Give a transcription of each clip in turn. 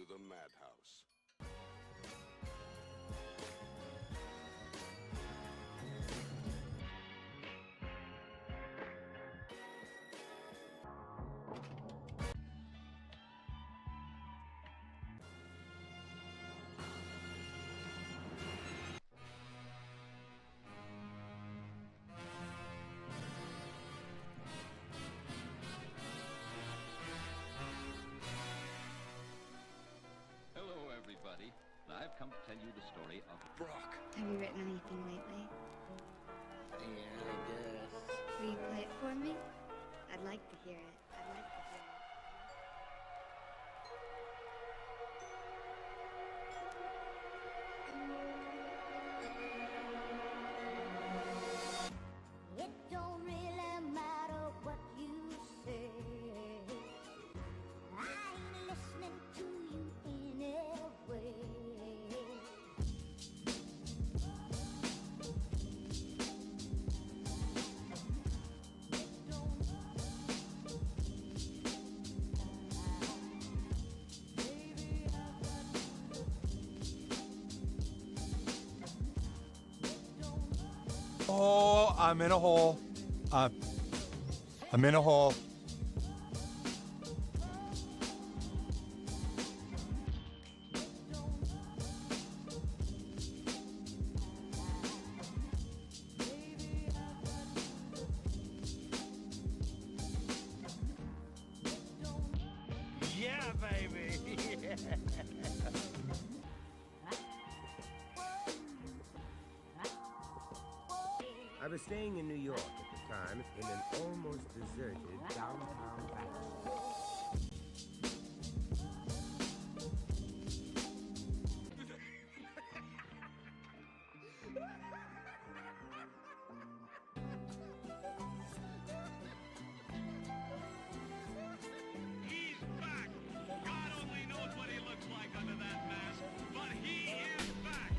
the madhouse. Everybody, I've come to tell you the story of Brock. Have you written anything lately? Yeah, I guess. Will you play it for me? I'd like to hear it. I'd like to hear it. It don't really matter what you say. I ain't listening to you anyway. Oh, I'm in a hole. I'm in a hole. Yeah, baby. I was staying in New York at the time in an almost deserted downtown backstreet. He's back! God only knows what he looks like under that mask, but he is back!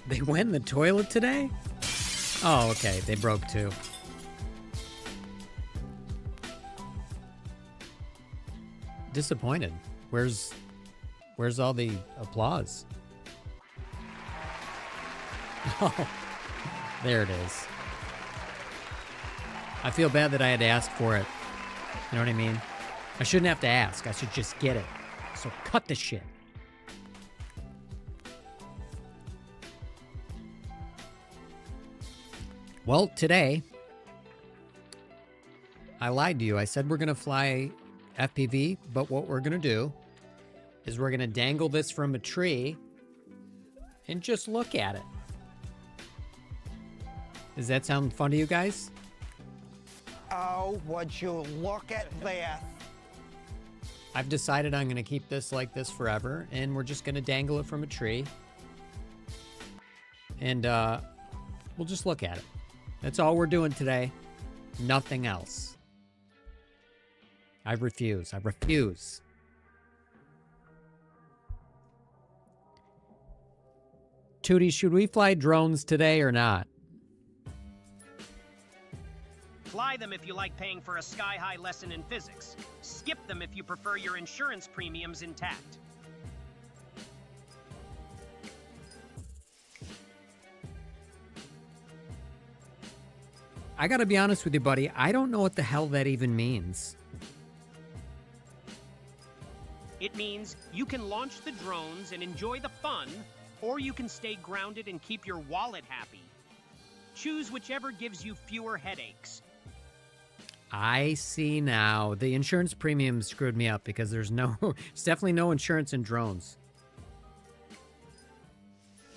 They went in the toilet today? Oh, okay. They broke too. Disappointed. Where's all the applause? Oh, there it is. I feel bad that I had to ask for it. You know what I mean? I shouldn't have to ask. I should just get it. So cut the shit. Well, today, I lied to you. I said we're going to fly FPV, but what we're going to do is we're going to dangle this from a tree and just look at it. Does that sound fun to you guys? Oh, would you look at this? I've decided I'm going to keep this like this forever, and we're just going to dangle it from a tree. And we'll just look at it. That's all we're doing today. Nothing else. I refuse. I refuse. Tootie, should we fly drones today or not? Fly them if you like paying for a sky-high lesson in physics. Skip them if you prefer your insurance premiums intact. I gotta be honest with you, buddy. I don't know what the hell that even means. It means you can launch the drones and enjoy the fun, or you can stay grounded and keep your wallet happy. Choose whichever gives you fewer headaches. I see now. The insurance premium screwed me up because there's definitely no insurance in drones.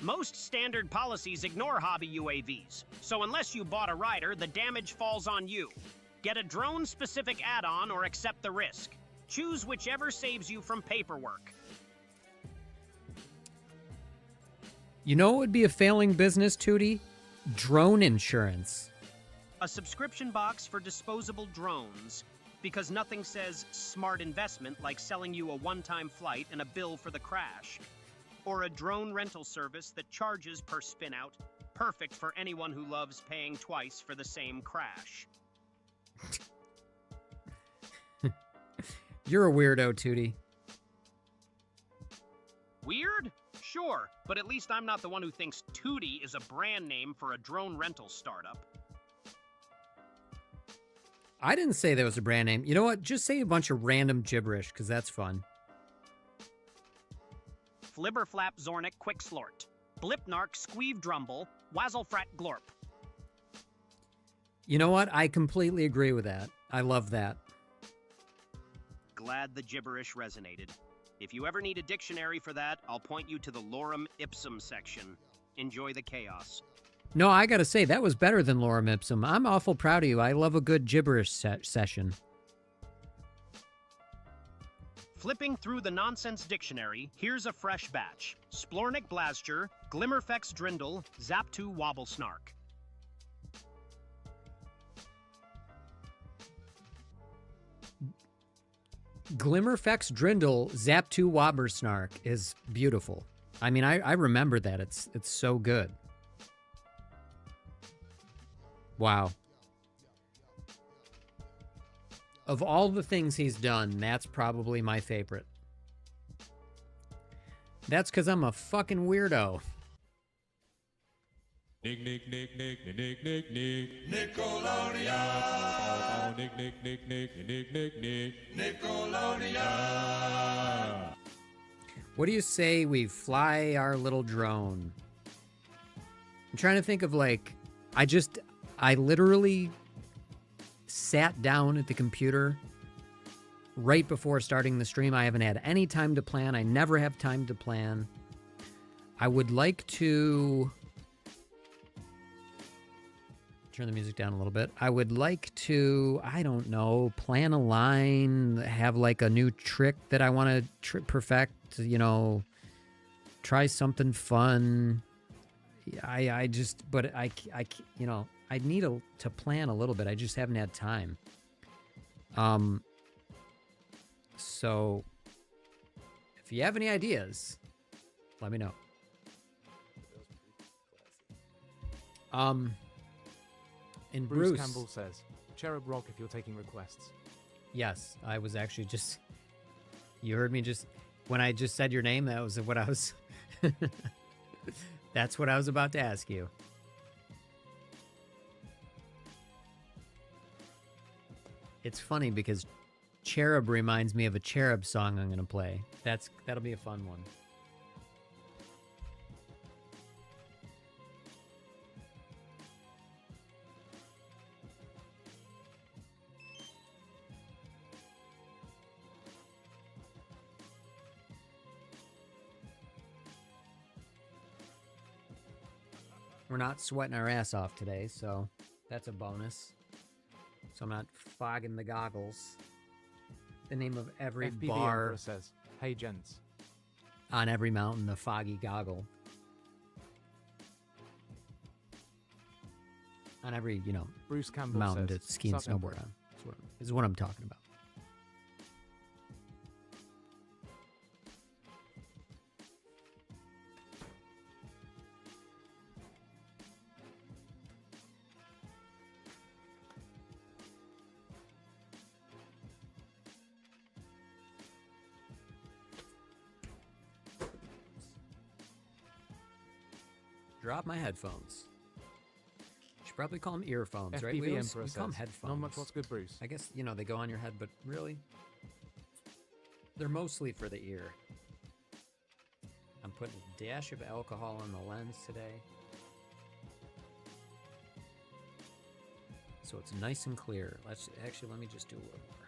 Most standard policies ignore hobby UAVs, so unless you bought a rider, the damage falls on you. Get a drone-specific add-on or accept the risk. Choose whichever saves you from paperwork. You know what would be a failing business, Tootie? Drone insurance. A subscription box for disposable drones, because nothing says smart investment like selling you a one-time flight and a bill for the crash. Or a drone rental service that charges per spin-out, Perfect for anyone who loves paying twice for the same crash. You're a weirdo, Tootie. Weird? Sure, but at least I'm not the one who thinks Tootie is a brand name for a drone rental startup. I didn't say that was a brand name. You know what? Just say a bunch of random gibberish, because that's fun. Flibberflap Zornick Quickslort. Blipnark Squeeve Drumble. Wazzlefrat Glorp. You know what? I completely agree with that. I love that. Glad the gibberish resonated. If you ever need a dictionary for that, I'll point you to the Lorem Ipsum section. Enjoy the chaos. No, I gotta say, that was better than Lorem Ipsum. I'm awful proud of you. I love a good gibberish session. Flipping through the nonsense dictionary, here's a fresh batch. Splornic Blasture, Glimmerfex Drindle, Zaptu Wobblesnark. Glimmerfex Drindle Zaptu Wobbersnark is beautiful. I mean, I remember that. It's so good. Wow. Of all the things he's done, that's probably my favorite. That's because I'm a fucking weirdo. Nick, Nick, Nick, Nick, Nick, Nick, Nick, Nickelodeon. Nick, Nick, Nick, Nick, Nick, Nick, Nick, Nickelodeon. What do you say we fly our little drone? I'm trying to think of like, I literally sat down at the computer right before starting the stream. I haven't had any time to plan. I never have time to plan. I would like to turn the music down a little bit. I would like to, I don't know, plan a line, have like a new trick that I want to perfect, you know, try something fun. I just, but I you know, I need to plan a little bit. I just haven't had time. So if you have any ideas, let me know. And Bruce Campbell says, Cherub Rock if you're taking requests. Yes, I was actually just, you heard me just, when I just said your name, that was what I was, that's what I was about to ask you. It's funny because Cherub reminds me of a Cherub song I'm going to play. That'll be a fun one. We're not sweating our ass off today, so that's a bonus. So I'm not fogging the goggles. The name of every FPV bar Emperor says, hey gents. on every mountain, the foggy goggle. On every, you know, Bruce Campbell mountain says, to ski and "Sup, snowboard Emperor?" on. Is what I'm talking about. Drop my headphones. Should probably call them earphones, right? FPV We Emperor call them says, headphones. not much what's good, Bruce. I guess, you know, they go on your head, but really, they're mostly for the ear. I'm putting a dash of alcohol on the lens today, so it's nice and clear. Let me just do a little more.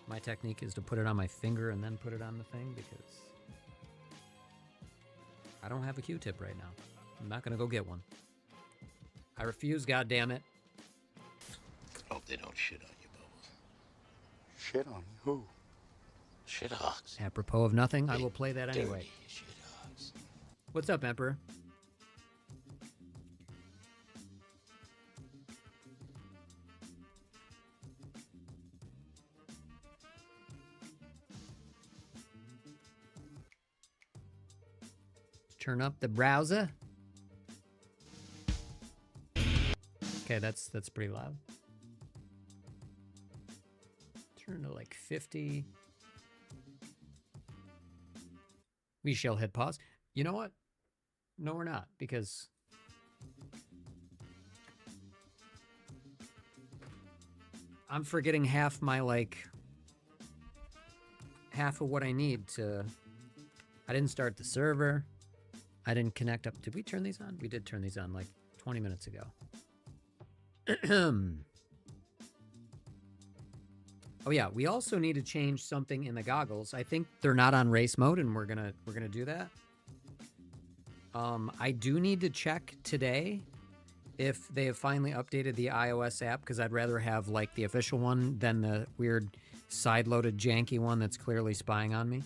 My technique is to put it on my finger and then put it on the thing because I don't have a Q-tip right now. I'm not gonna go get one. I refuse, goddammit. Hope they don't shit on you, Bubbles. Shit on who? Shit hogs. Apropos of nothing, I will play that anyway. Dirty shit hogs. What's up, Emperor? Turn up the browser. Okay, that's pretty loud. Turn to like 50. We shall hit pause. You know what? No, we're not, because I'm forgetting half my, like, half of what I need to... I didn't start the server. I didn't connect up. Did we turn these on? We did turn these on like 20 minutes ago. Oh yeah, we also need to change something in the goggles. I think they're not on race mode, and we're gonna do that. I do need to check today if they have finally updated the iOS app, because I'd rather have like the official one than the weird side-loaded janky one that's clearly spying on me.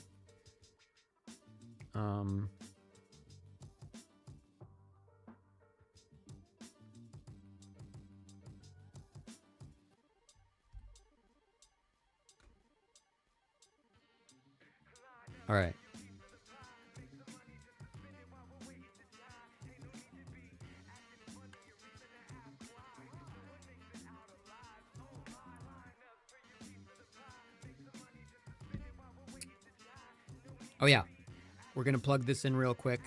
All right. Oh yeah, we're gonna plug this in real quick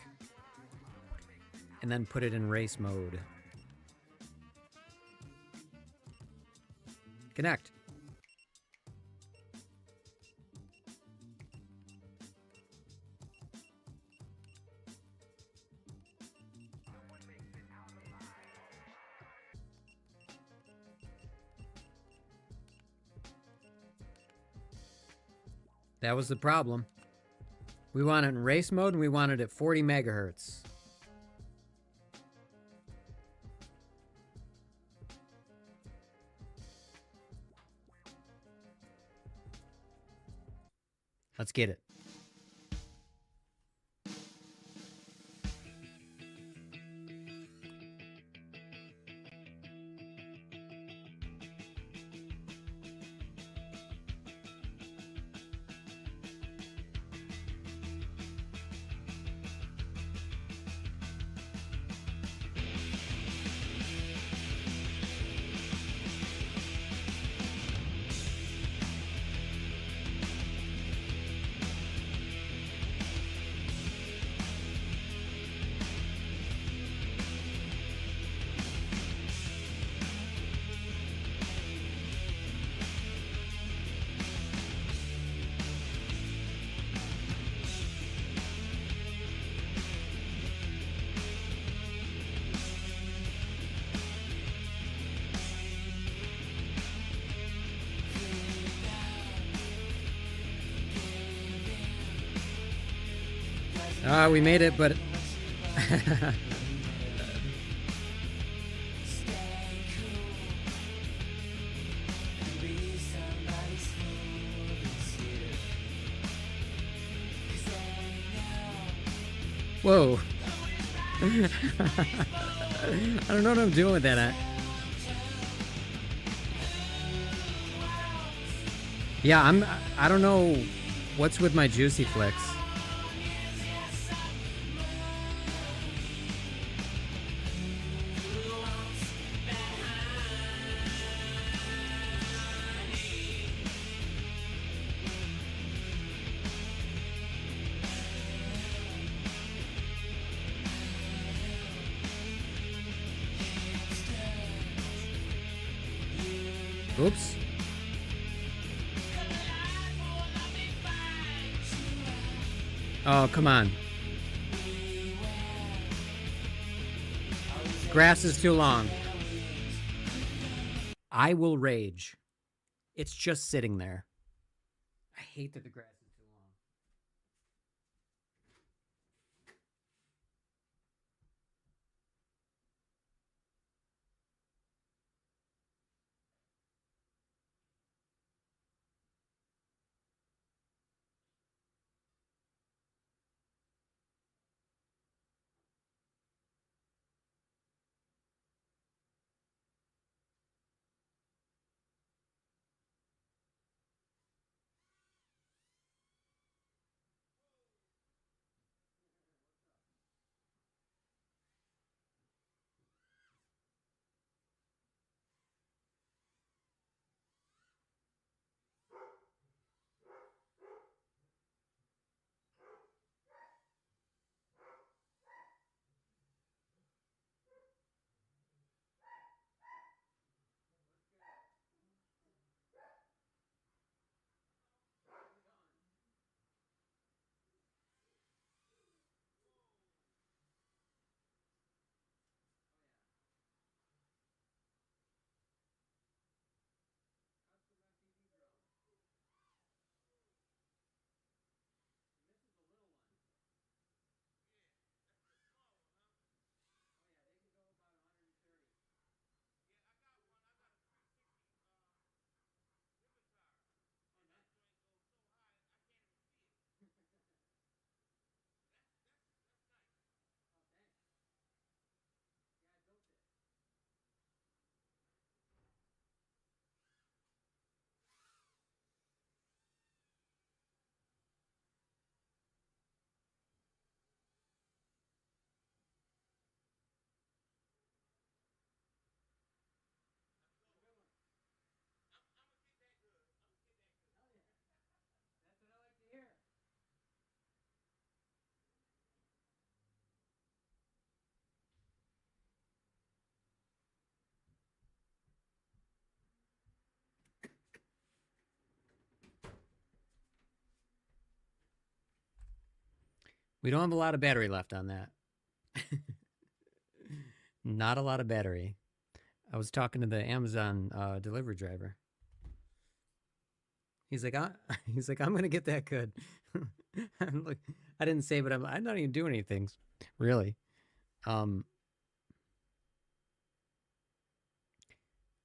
and then put it in race mode. Connect. That was the problem. We want it in race mode, and we want it at 40 megahertz. Let's get it. We made it, but... Whoa. I don't know what I'm doing with that. Yeah, I don't know what's with my juicy flicks. Oops. Oh, come on. Grass is too long. I will rage. It's just sitting there. I hate that the grass is too long. We don't have a lot of battery left on that. Not a lot of battery. I was talking to the Amazon delivery driver. He's like, I'm gonna get that good. I'm like, I didn't say, but I'm not even doing anything, really. A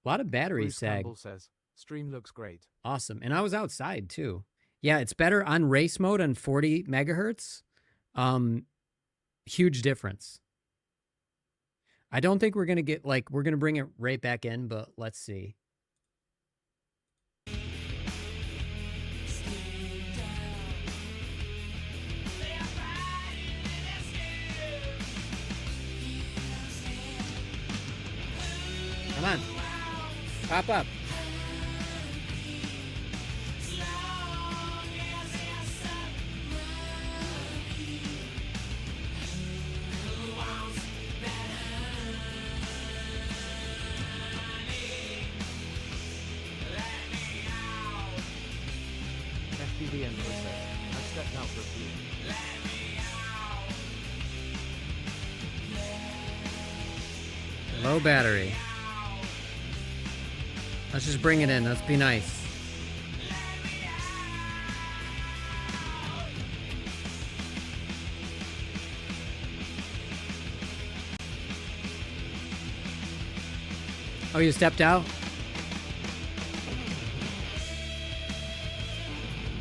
lot of battery Bruce sag. Campbell says, stream looks great. Awesome. And I was outside too. Yeah, it's better on race mode on 40 megahertz. Huge difference. I don't think we're going to get, like, we're going to bring it right back in, but let's see. Come on. Pop up. FPV Emperor says, I've stepped out for a few. Low battery. Let's just bring it in. Let's be nice. Oh, you stepped out?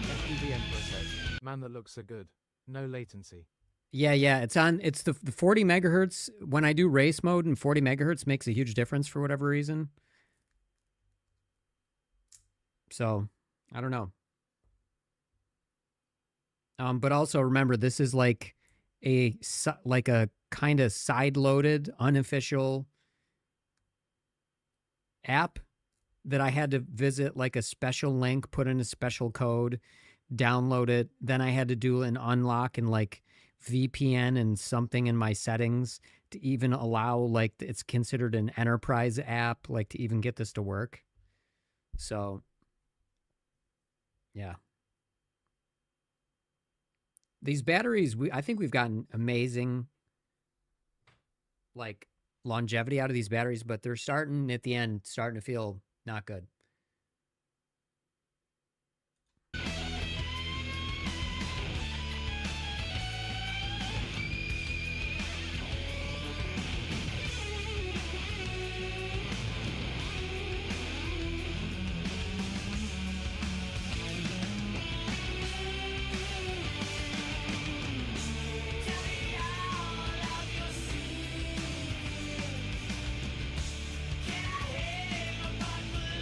FPV Emperor says, man, that looks so good. No latency. Yeah, it's the 40 megahertz. When I do race mode and 40 megahertz makes a huge difference for whatever reason. So, I don't know. But also remember, this is like a kind of side-loaded, unofficial app that I had to visit, like a special link, put in a special code, download it. Then I had to do an unlock and like VPN and something in my settings to even allow, like, it's considered an enterprise app, like, to even get this to work. So, yeah. These batteries, I think we've gotten amazing, like, longevity out of these batteries, but they're starting at the end, starting to feel not good.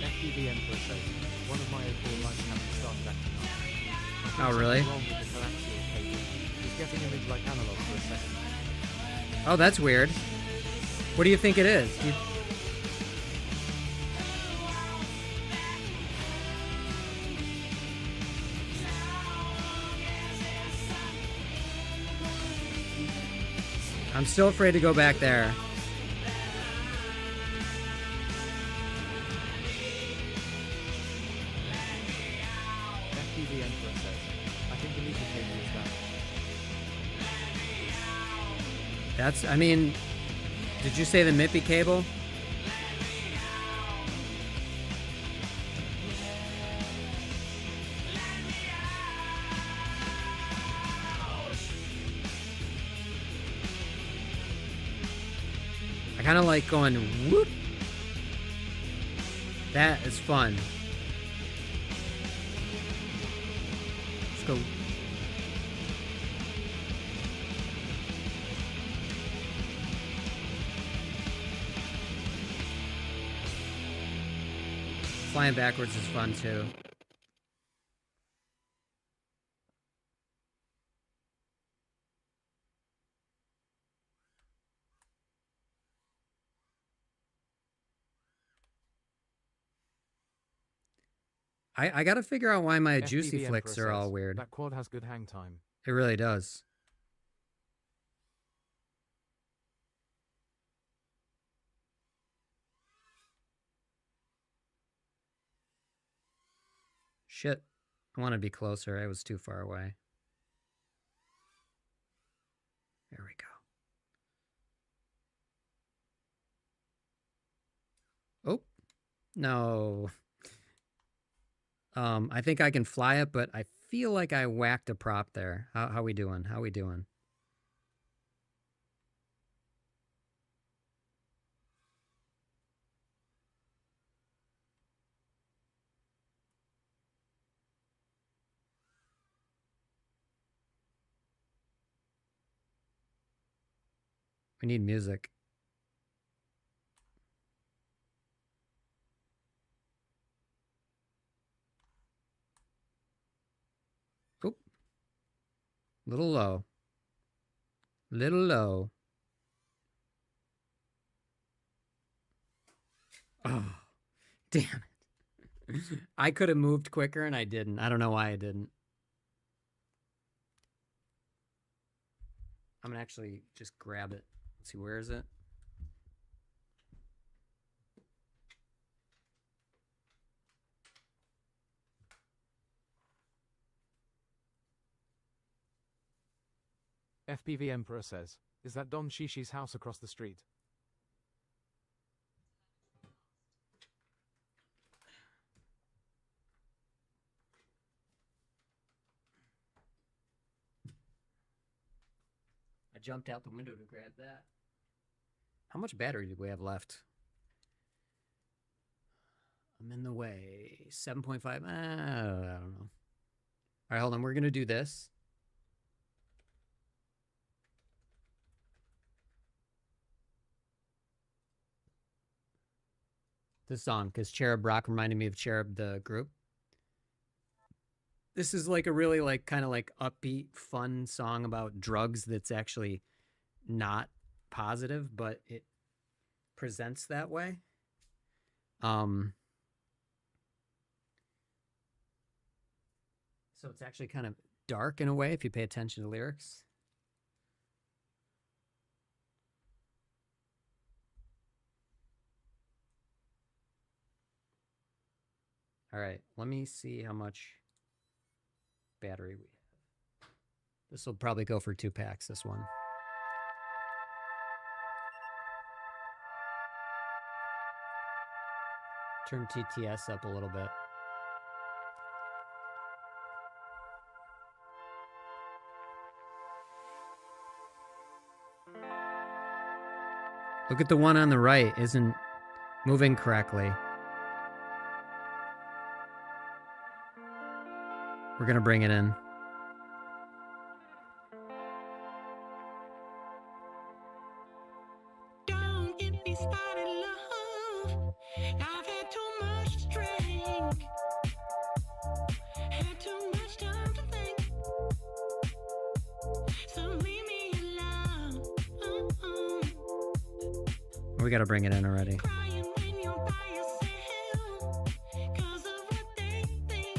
FPV Emperor says, one of my O4 lights hasn't started acting up. Oh, really? Wrong with the coaxial cable. It's getting image like analog for a second. Oh, that's weird. What do you think it is? I'm still afraid to go back there. FPV Emperor says, I think the meter cable is down. That's, I mean, did you say the MIPI cable? I kind of like going whoop. That is fun. Let's go. Flying backwards is fun too. I gotta figure out why my juicy FPV flicks Emperor are all says, weird. that quad has good hang time. It really does. Shit. I want to be closer. I was too far away. There we go. Oh, no. I think I can fly it, but I feel like I whacked a prop there. How we doing? How we doing? We need music. Oop. Little low. Little low. Oh, damn it. I could have moved quicker and I didn't. I don't know why I didn't. I'm gonna actually just grab it. Let's see, where is it? FPV Emperor says, is that Don Shishi's house across the street? I jumped out the window to grab that. How much battery do we have left? I'm in the way. 7.5. I don't know. All right, hold on. We're going to do this. This song, because Cherub Rock reminded me of Cherub, the group. This is like a really like kind of like upbeat, fun song about drugs that's actually not positive, but it presents that way. So it's actually kind of dark in a way if you pay attention to lyrics. All right, let me see how much battery we have. This will probably go for 2 packs, this one. Turn TTS up a little bit. Look at the one on the right, isn't moving correctly. We're gonna bring it in. Don't get me started, love. I've had too much to drink. Had too much time to think. So leave me alone. We gotta bring it in already. Crying when you're by yourself. 'Cause of what they think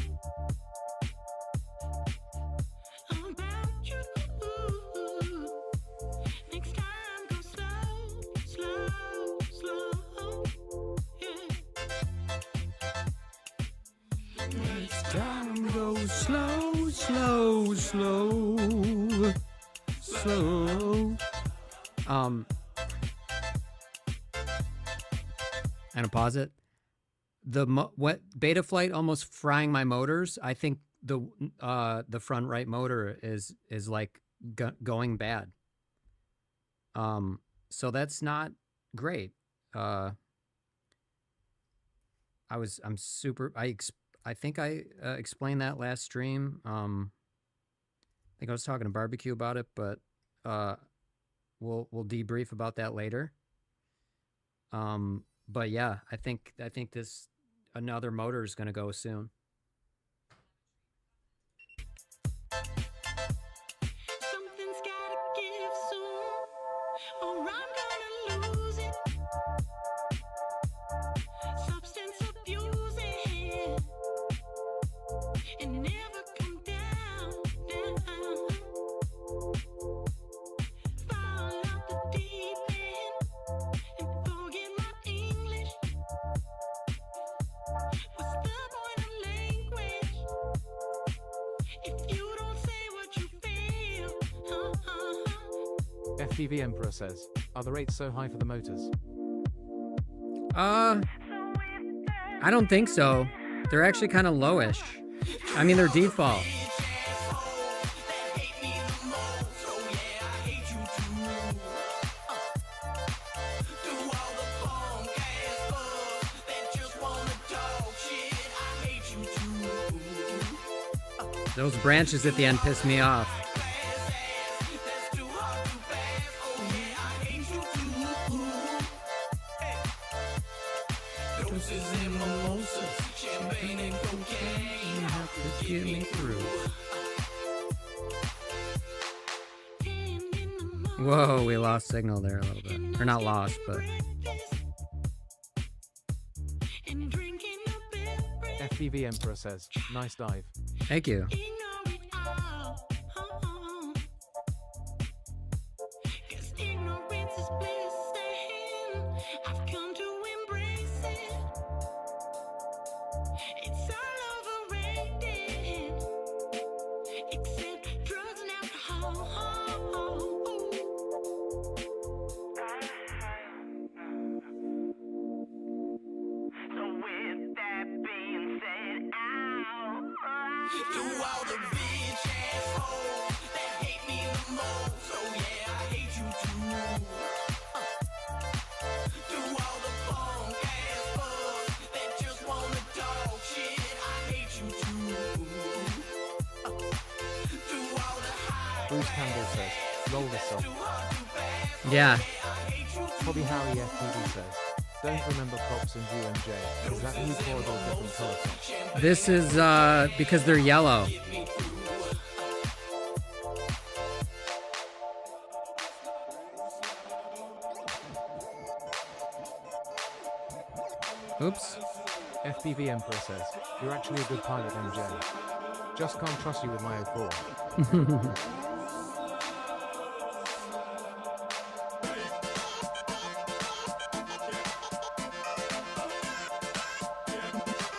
about you. Next time, go slow, slow, slow. Yeah. Next time go slow, slow, slow, slow. I'm gonna pause it. What beta flight almost frying my motors. I think the front right motor is like going bad. So that's not great. I'm super. I think I explained that last stream. I think I was talking to Barbecue about it, but we'll debrief about that later. But yeah, I think this another motor is going to go soon. Something's gotta give soon, or I'm gonna lose it. Substance abusing and never come down. Fall out the deep end and forget my English. What's the point of FPV Emperor says, are the rates so high for the motors? I don't think so. They're actually kind of lowish. I mean, they're default. Those branches at the end piss me off. Whoa, we lost signal there a little bit. Or not lost, but... FPV Emperor says, nice dive. Thank you. Bruce Campbell says, roll this song. Yeah. Bobby Howie FPV says, don't remember props and UMJ. Is that new corridor different color top? This is because they're yellow. Oops. FPV Emperor says, you're actually a good pilot, MJ. Just can't trust you with my 04.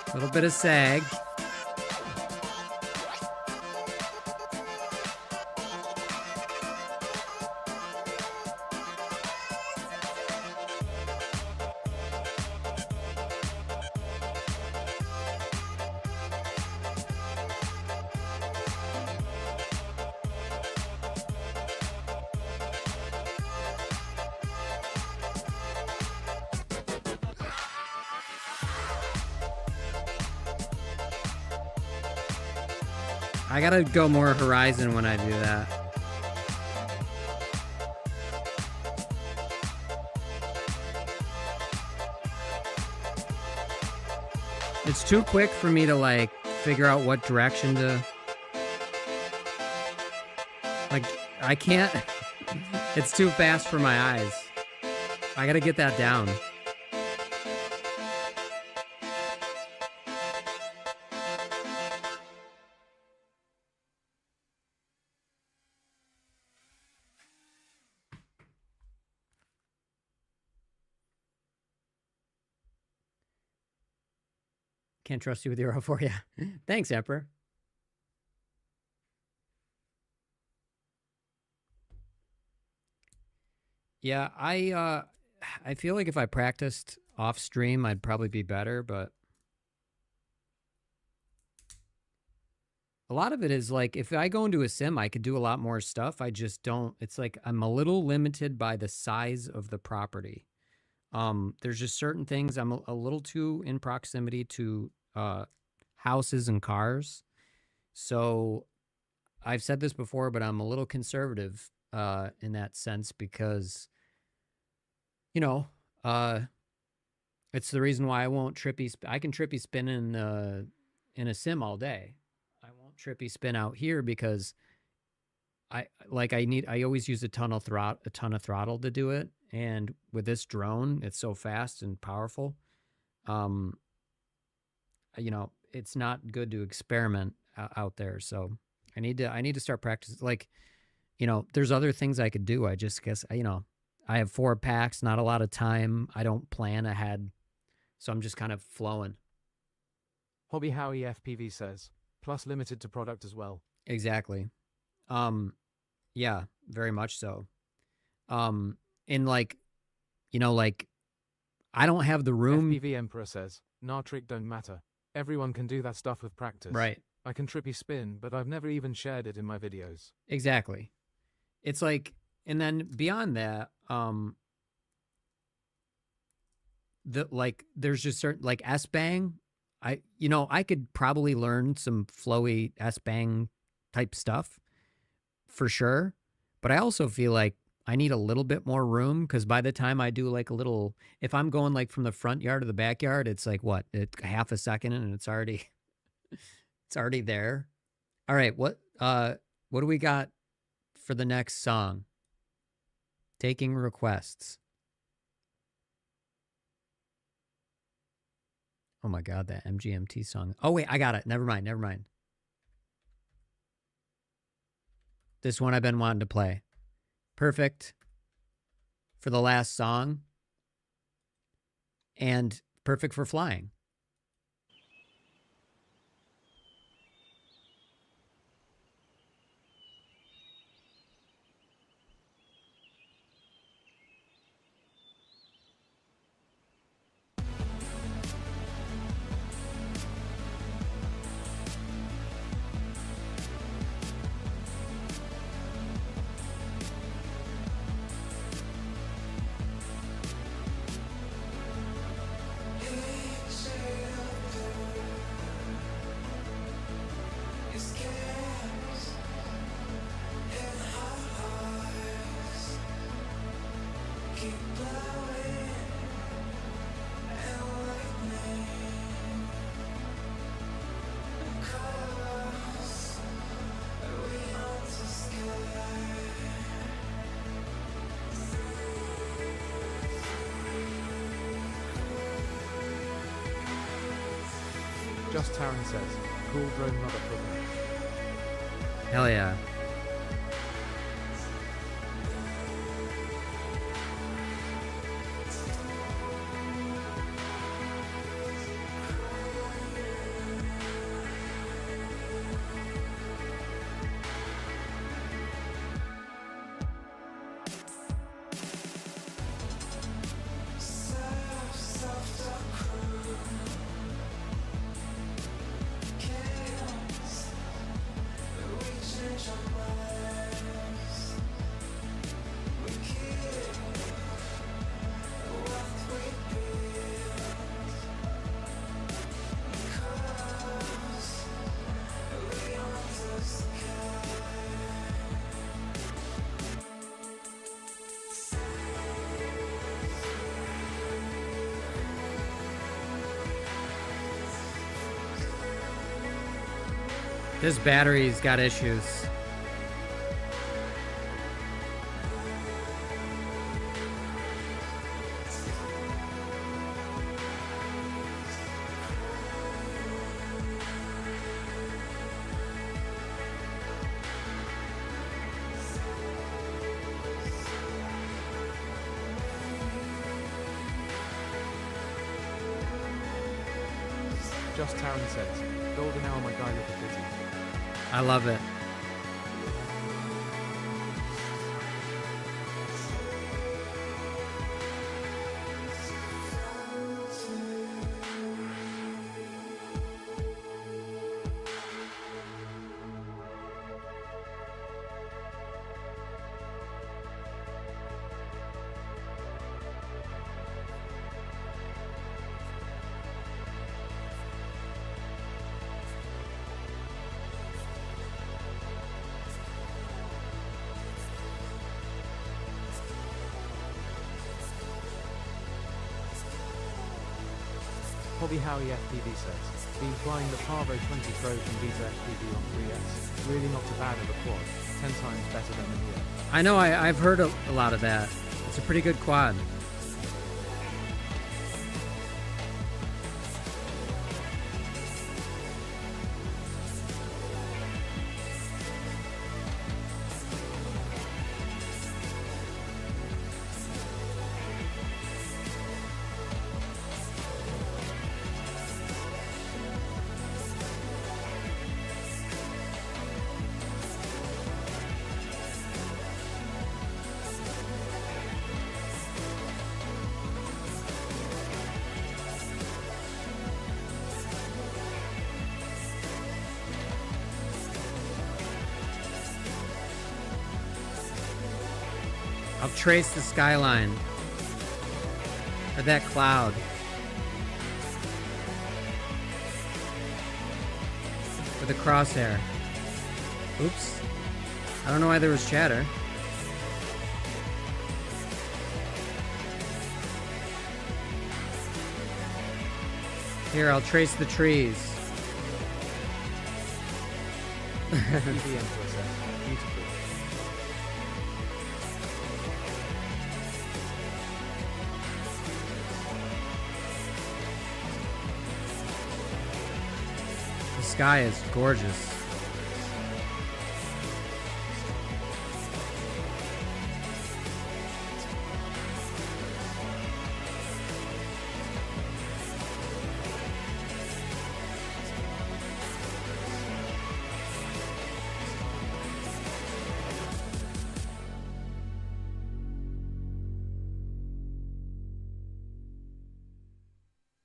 A little bit of sag. I gotta go more horizon when I do that. It's too quick for me to like figure out what direction to... Like, I can't... It's too fast for my eyes. I gotta get that down. Can't trust you with your 04, yeah. Thanks, Emperor. Yeah, I feel like if I practiced off stream, I'd probably be better, but a lot of it is like if I go into a sim, I could do a lot more stuff. I just don't. It's like I'm a little limited by the size of the property. There's just certain things I'm a little too in proximity to houses and cars. So I've said this before, but I'm a little conservative in that sense because, you know, it's the reason why I won't trippy. I can trippy spin in a sim all day. I won't trippy spin out here because I always use a ton of throttle to do it. And with this drone, it's so fast and powerful. You know, it's not good to experiment out there. So I need to start practicing. Like, you know, there's other things I could do. I just guess, you know, I have 4 packs, not a lot of time. I don't plan ahead. So I'm just kind of flowing. Hobby Howie FPV says, plus limited to product as well. Exactly. Yeah, very much so. In like, you know, like I don't have the room. FPV Emperor says, nah, trick don't matter. Everyone can do that stuff with practice. Right. I can trippy spin, but I've never even shared it in my videos. Exactly. It's like, and then beyond that, there's just certain, like S-Bang. I could probably learn some flowy S-Bang type stuff for sure. But I also feel like I need a little bit more room, because by the time I do like a little, if I'm going like from the front yard to the backyard, it's like what, half a second and it's already there. All right, what do we got for the next song? Taking requests. Oh my God, that MGMT song. Oh wait, I got it. Never mind. This one I've been wanting to play. Perfect for the last song. And perfect for flying. Just Taryn says, cool drone motherfucker. Hell yeah. This battery's got issues. Just Taryn says, golden hour my guy look busy. I love it. Hobby Howie FPV says, been flying the Parvo 20 Pro from Vita FPV on 3S. Really not too bad at the quad. 10 times better than the Neo. I know, I've heard a lot of that. It's a pretty good quad. I'll trace the skyline. Or that cloud. With a crosshair. Oops. I don't know why there was chatter. Here, I'll trace the trees. FPV Emperor says, beautiful. The sky is gorgeous.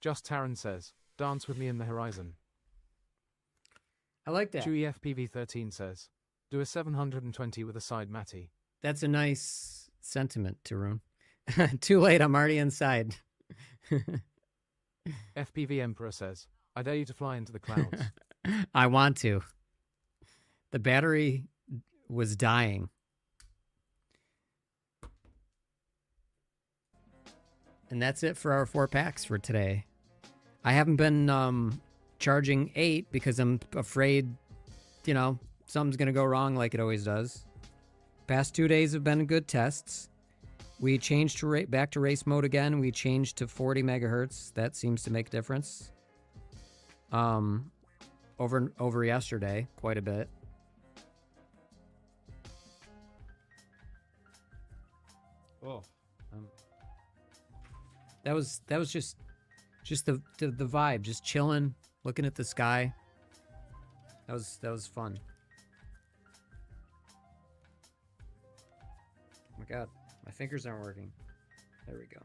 Just Taran says, dance with me in the horizon. I like that. Chewy FPV 13 says, do a 720 with a side matty. That's a nice sentiment, Tarun. Too late, I'm already inside. FPV Emperor says, I dare you to fly into the clouds. I want to. The battery was dying. And that's it for our 4 packs for today. I haven't been charging 8 because I'm afraid, you know, something's going to go wrong like it always does. Past 2 days have been good tests. We changed to back to race mode again. We changed to 40 megahertz. That seems to make a difference. Over yesterday, quite a bit. Oh, that was just the vibe, just chilling, looking at the sky. That was fun. Oh my god, my fingers aren't working. There we go.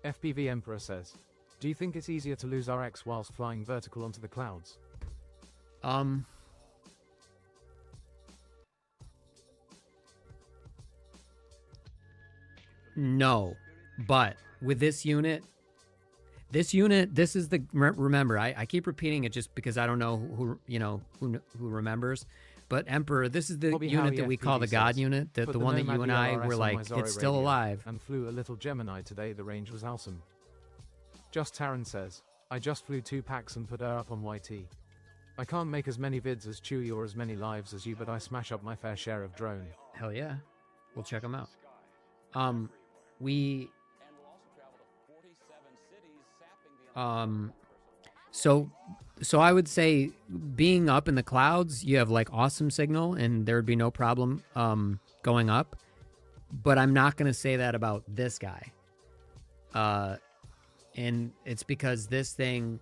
FPV Emperor says, do you think it's easier to lose RX whilst flying vertical onto the clouds? No, but with this unit, this is the, remember, I keep repeating it just because I don't know who remembers, but Emperor, this is the Bobby unit Howie that we call the FPV God says, unit, that "Put the one that Nomad you and I VLRS were on like, my Zorro it's still radio alive. And flew a little Gemini today, the range was awesome. Just Taran says, I just flew 2 packs and put her up on YT. I can't make as many vids as Chewy or as many lives as you, but I smash up my fair share of drone. Hell yeah. We'll check them out. So I would say being up in the clouds, you have like awesome signal and there would be no problem going up. But I'm not going to say that about this guy. And it's because this thing,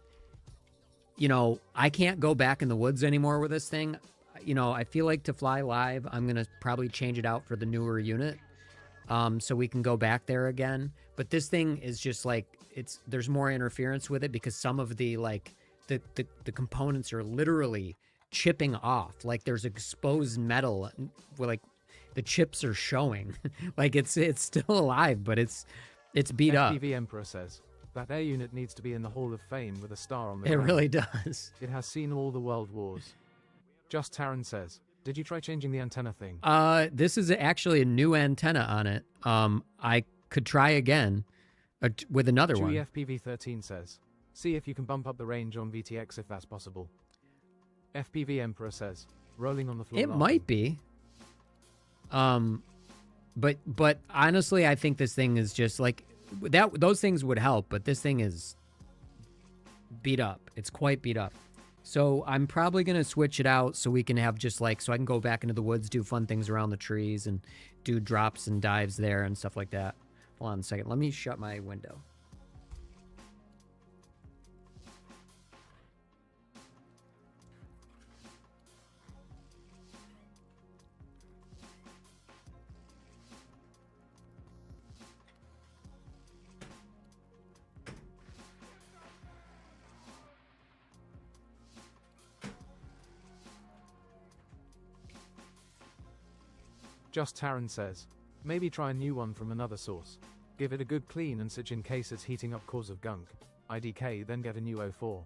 you know, I can't go back in the woods anymore with this thing. You know, I feel like to fly live, I'm going to probably change it out for the newer unit. So we can go back there again. But this thing is just like, there's more interference with it because some of the like the components are literally chipping off. Like there's exposed metal where like the chips are showing. Like it's still alive, but it's beat up. FPV Emperor says, that air unit needs to be in the Hall of Fame with a star on the It ground. really does. It has seen all the world wars. Just Taran says, did you try changing the antenna thing? This is actually a new antenna on it. I could try again with another one. Chewy FPV 13 says, see if you can bump up the range on VTX if that's possible. FPV Emperor says, rolling on the floor. It might be. But honestly, I think this thing is just like that. Those things would help, but this thing is beat up. It's quite beat up. So I'm probably going to switch it out so we can have just like, so I can go back into the woods, do fun things around the trees and do drops and dives there and stuff like that. Hold on a second. Let me shut my window. Just Taryn says, maybe try a new one from another source. Give it a good clean and switch in case it's heating up cause of gunk. IDK, then get a new 04.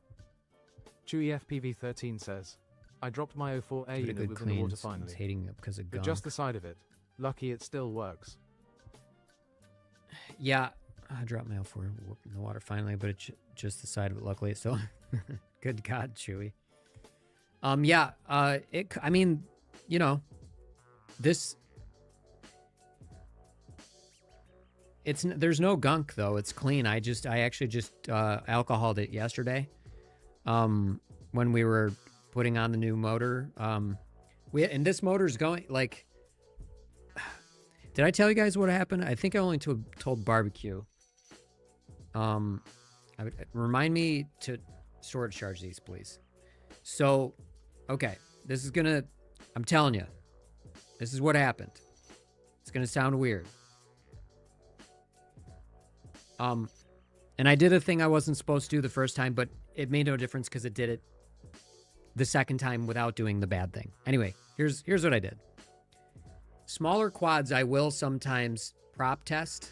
Chewy FPV 13 says, I dropped my 04A Give it a unit good within the clean. water It's finally. heating up because of But gunk. just the side of it. Lucky it still works. Yeah, I dropped my L4 in the water finally, but it's just the side of it. Luckily, it's still. Good God, Chewy. Yeah. I mean, you know, this. There's no gunk though. It's clean. I actually just alcoholed it yesterday. When we were putting on the new motor. And this motor's going like. Did I tell you guys what happened? I think I only told barbecue. Remind me to storage charge these, please. So, okay, this is gonna. I'm telling you, this is what happened. It's gonna sound weird. And I did a thing I wasn't supposed to do the first time, but it made no difference because it did it the second time without doing the bad thing. Anyway, here's what I did. Smaller quads, I will sometimes prop test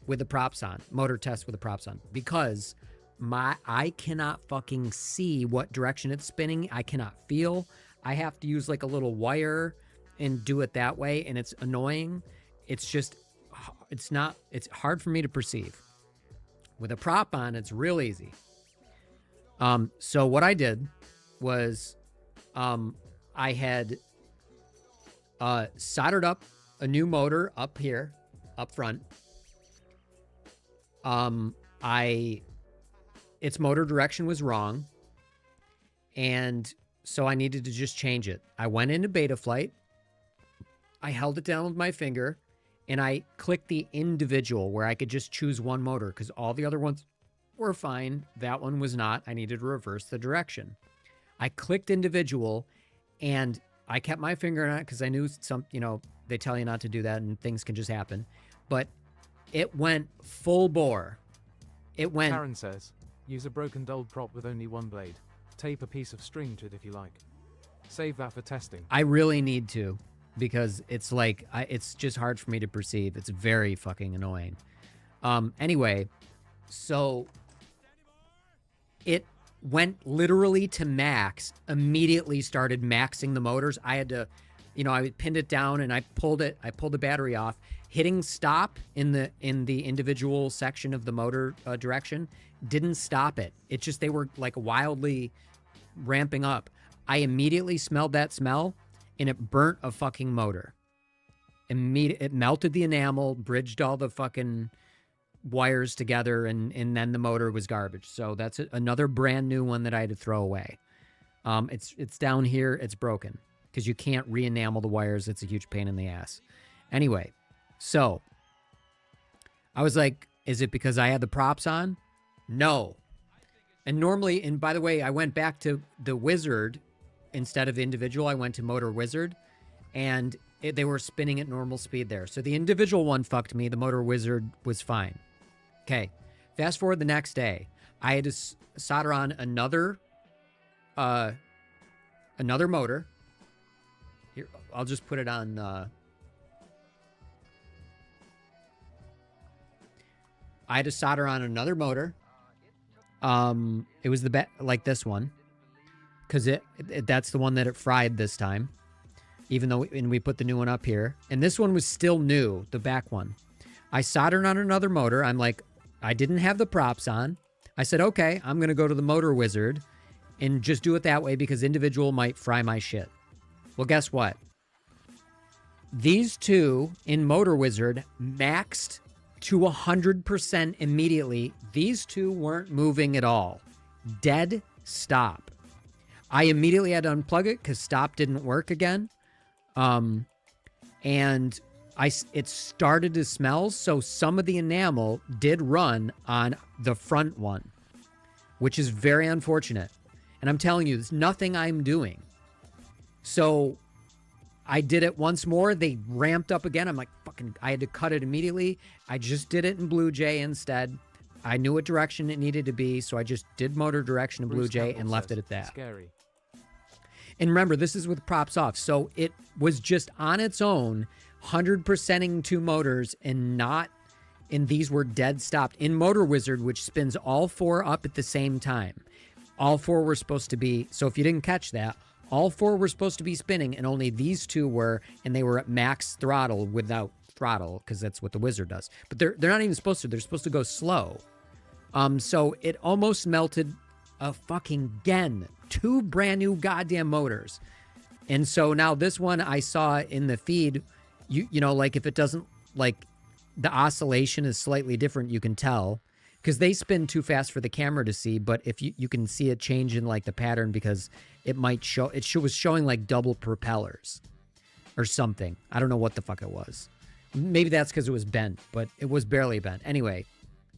with the props on, motor test with the props on, because I cannot fucking see what direction it's spinning. I cannot feel. I have to use like a little wire and do it that way, and it's annoying. It's hard for me to perceive. With a prop on, it's real easy. So what I did was I had soldered up a new motor up here, up front. Its motor direction was wrong, and so I needed to just change it. I went into beta flight. I held it down with my finger, and I clicked the individual where I could just choose one motor because all the other ones were fine. That one was not. I needed to reverse the direction. I clicked individual, and I kept my finger on it because I knew they tell you not to do that and things can just happen. But it went full bore. It went. Karen says, use a broken dull prop with only one blade. Tape a piece of string to it if you like. Save that for testing. I really need to because it's like, it's just hard for me to perceive. It's very fucking annoying. Anyway, so it went literally to max, immediately started maxing the motors. I had to, I pinned it down and I pulled the battery off, hitting stop in the individual section of the motor direction didn't stop it. It just, they were like wildly ramping up. I immediately smelled that smell and it burnt a fucking motor. It melted the enamel, bridged all the fucking wires together, and then the motor was garbage. So that's another brand new one that I had to throw away. It's down here. It's broken because you can't re-enamel the wires. It's a huge pain in the ass. Anyway, so I was like, is it because I had the props on? No. And normally, and by the way, I went back to the Wizard instead of individual. I went to Motor Wizard, and they were spinning at normal speed there. So the individual one fucked me. The Motor Wizard was fine. Okay, fast forward the next day. I had to solder on another motor. Here, I'll just put it on. I had to solder on another motor. It was like this one, because that's the one that it fried this time. Even though we put the new one up here, and this one was still new, the back one. I soldered on another motor. I'm like, I didn't have the props on. I said, okay, I'm going to go to the Motor Wizard and just do it that way because individual might fry my shit. Well, guess what? These two in Motor Wizard maxed to 100% immediately. These two weren't moving at all. Dead stop. I immediately had to unplug it because stop didn't work again. And it started to smell, so some of the enamel did run on the front one, which is very unfortunate. And I'm telling you, there's nothing I'm doing. So I did it once more. They ramped up again. I'm like, I had to cut it immediately. I just did it in Blue Jay instead. I knew what direction it needed to be, so I just did motor direction in Blue Jay and left it at that. Scary. And remember, this is with props off, so it was just on its own, 100%ing 2 motors and not, and these were dead stopped. In Motor Wizard, which spins all 4 up at the same time, all 4 were supposed to be, so if you didn't catch that, all 4 were supposed to be spinning, and only these 2 were, and they were at max throttle without throttle, because that's what the Wizard does. But they're not even supposed to. They're supposed to go slow. So it almost melted a fucking Gen. 2 brand new goddamn motors. And so now this one I saw in the feed, you know, like if it doesn't, like the oscillation is slightly different, you can tell. Because they spin too fast for the camera to see, but if you can see a change in like the pattern because it might show, was showing like double propellers or something. I don't know what the fuck it was. Maybe that's because it was bent, but it was barely bent. Anyway,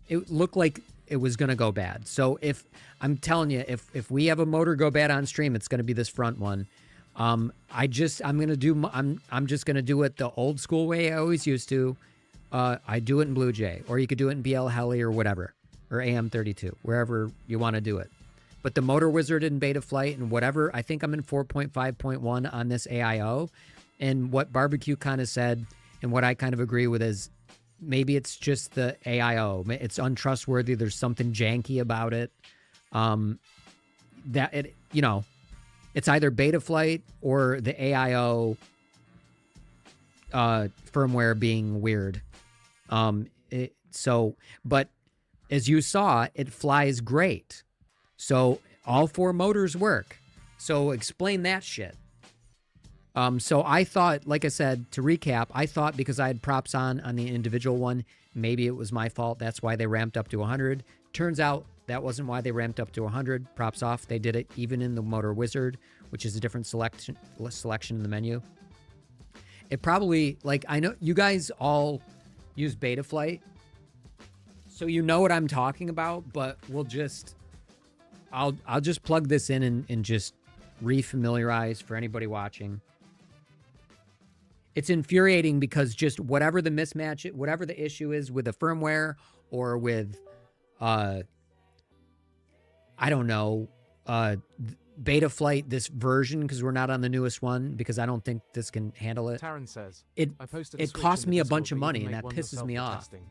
it looked like it was going to go bad. So if, I'm telling you, if we have a motor go bad on stream, it's going to be this front one. I'm just going to do it the old school way I always used to. I do it in Blue Jay, or you could do it in BL Heli or whatever, or AM32, wherever you want to do it. But the Motor Wizard in beta flight and whatever, I think I'm in 4.5.1 on this AIO. And what Barbecue kind of said, and what I kind of agree with, is maybe it's just the AIO. It's untrustworthy. There's something janky about it. That it, you know, it's either beta flight or the AIO firmware being weird. But as you saw, it flies great. So all 4 motors work. So explain that shit. So I thought, like I said, to recap, I thought because I had props on the individual one, maybe it was my fault. That's why they ramped up to 100. Turns out that wasn't why they ramped up to 100. Props off. They did it even in the Motor Wizard, which is a different selection in the menu. It probably, like, I know you guys all use beta flight, so you know what I'm talking about, but we'll just, I'll just plug this in and just refamiliarize for anybody watching. It's infuriating because just whatever the mismatch, whatever the issue is with the firmware or with, I don't know, beta flight, this version, because we're not on the newest one, because I don't think this can handle it. Taryn says, it cost me a bunch of Discord, money, but and you that can make pisses one me yourself for off. testing.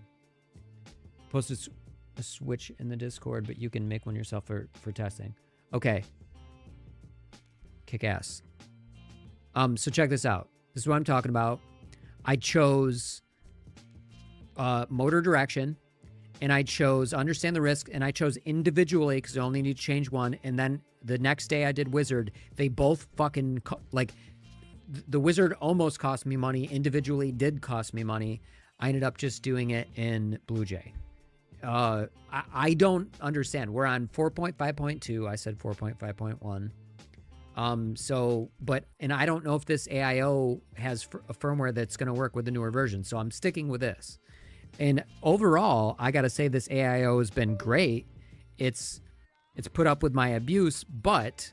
Posted a switch in the Discord, but you can make one yourself for testing. Okay. Kick ass. So check this out. This is what I'm talking about. I chose motor direction, and I chose understand the risk, and I chose individually because I only need to change one. And then the next day I did Wizard. They both fucking, like, the Wizard almost cost me money. Individually did cost me money. I ended up just doing it in Blue Jay. I don't understand. We're on 4.5.2. I said 4.5.1. And I don't know if this AIO has a firmware that's going to work with the newer version. So I'm sticking with this. And overall, I got to say this AIO has been great. It's put up with my abuse, but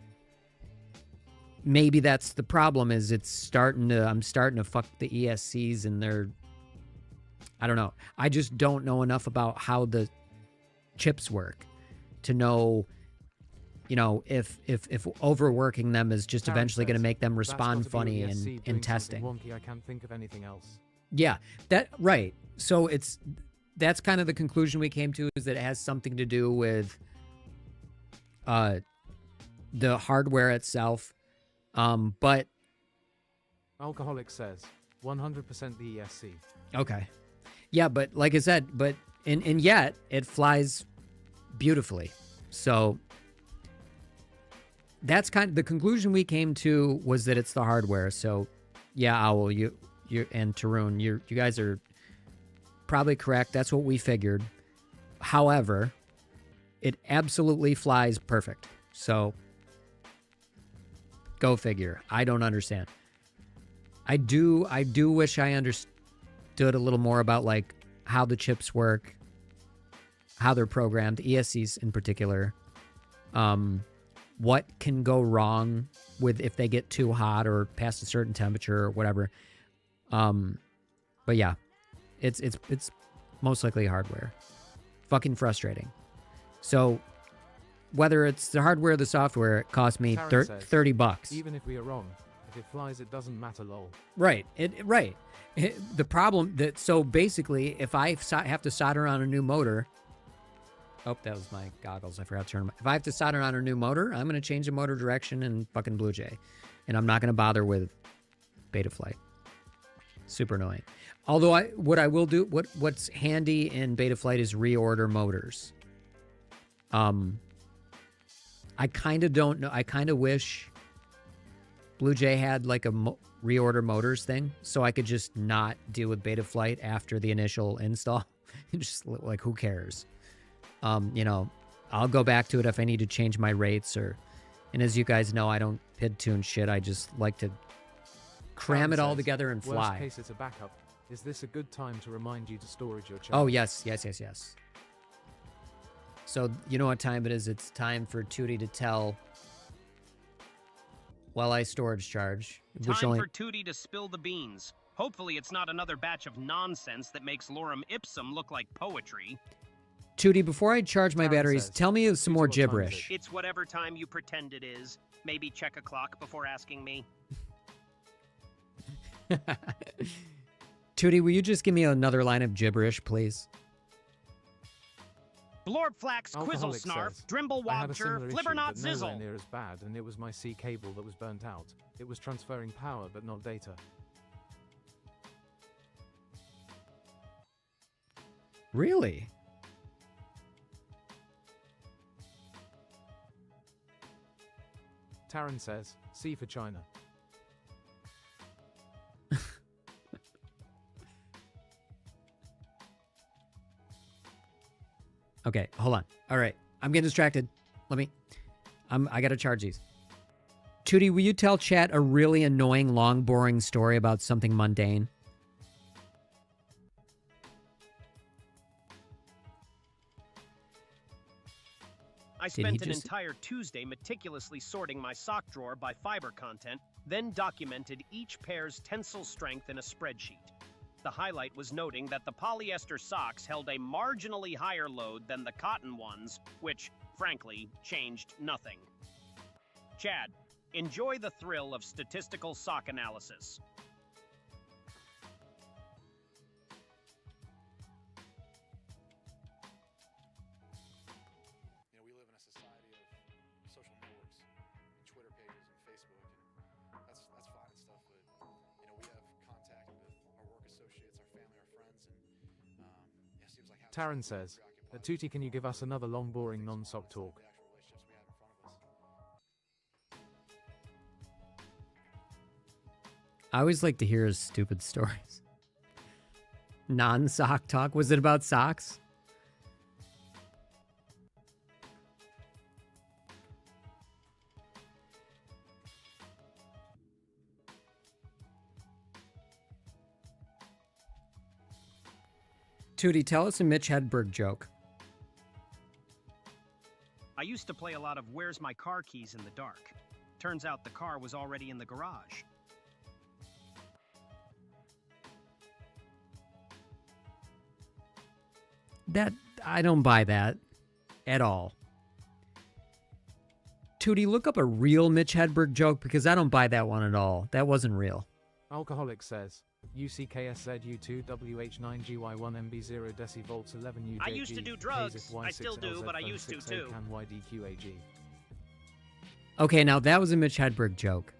maybe that's the problem, is I'm starting to fuck the ESCs, and I don't know. I just don't know enough about how the chips work to know, you know, if overworking them is just eventually going to make them respond funny in testing. Wonky, I can't think of anything else. Yeah, right. So that's kind of the conclusion we came to, is that it has something to do with the hardware itself. But Alcoholic says 100% the ESC. Okay. Yeah, but like I said, and yet it flies beautifully. So that's kind of the conclusion we came to, was that it's the hardware. So yeah, Owl, you and Tarun, you guys are probably correct. That's what we figured. However, it absolutely flies perfect. So go figure. I don't understand. I do wish I understood a little more about, like, how the chips work, how they're programmed, ESCs in particular. What can go wrong with if they get too hot or past a certain temperature or whatever. But yeah, it's most likely hardware. Fucking frustrating. So whether it's the hardware or the software, it cost me $30. Even if we are wrong, If it flies, it doesn't matter, lol. Right. The problem that, so basically, if I have to solder on a new motor, oh, that was my goggles. I forgot to turn them. If I have to solder on a new motor, I'm going to change the motor direction in fucking Blue Jay. And I'm not going to bother with Betaflight. Super annoying. Although what I will do, what's handy in Betaflight is reorder motors. I kind of don't know. I kind of wish Blue Jay had like a reorder motors thing, so I could just not deal with Betaflight after the initial install. Just like, who cares? You know, I'll go back to it if I need to change my rates and as you guys know, I don't PID tune shit. I just like to cram it all together and fly. Worst case, it's a backup. Is this a good time to remind you to storage your charge? Oh, yes. So, you know what time it is? It's time for Tootie to tell while I storage charge. Time for Tootie to spill the beans. Hopefully it's not another batch of nonsense that makes Lorem Ipsum look like poetry. Tootie, before I charge my batteries, tell me some more gibberish. It's whatever time you pretend it is. Maybe check a clock before asking me. Tootie, will you just give me another line of gibberish, please? Blorbflax, Quizzle Snarf, Drimble Wobcher, Flibbernot Zizzle. Zizzle. Near as bad, and it was my C cable that was burnt out. It was transferring power, but not data. Really? Taryn says, C for China. Okay, hold on. All right, I'm getting distracted. I gotta charge these. Tootie, will you tell chat a really annoying, long, boring story about something mundane? I spent an entire Tuesday meticulously sorting my sock drawer by fiber content, then documented each pair's tensile strength in a spreadsheet. The highlight was noting that the polyester socks held a marginally higher load than the cotton ones, which, frankly, changed nothing. Chad, enjoy the thrill of statistical sock analysis. You know, we live in a society of social networks, Twitter pages and Facebook, and that's fine and stuff, but, you know, we have contact with our work associates, our family, our friends, and it seems like Taryn says, Tootie, can you give us another long, boring, non-sock talk? I always like to hear his stupid stories. Non-sock talk? Was it about socks? Tootie, tell us a Mitch Hedberg joke. I used to play a lot of Where's My Car Keys in the dark. Turns out the car was already in the garage. I don't buy that at all. Tootie, look up a real Mitch Hedberg joke because I don't buy that one at all. That wasn't real. Alcoholic says, UCKSZU2WH9GY1MB0 decivolts 11UJG. I used to do drugs. I still do, but I used to too. YDQAG. Okay, now that was a Mitch Hedberg joke.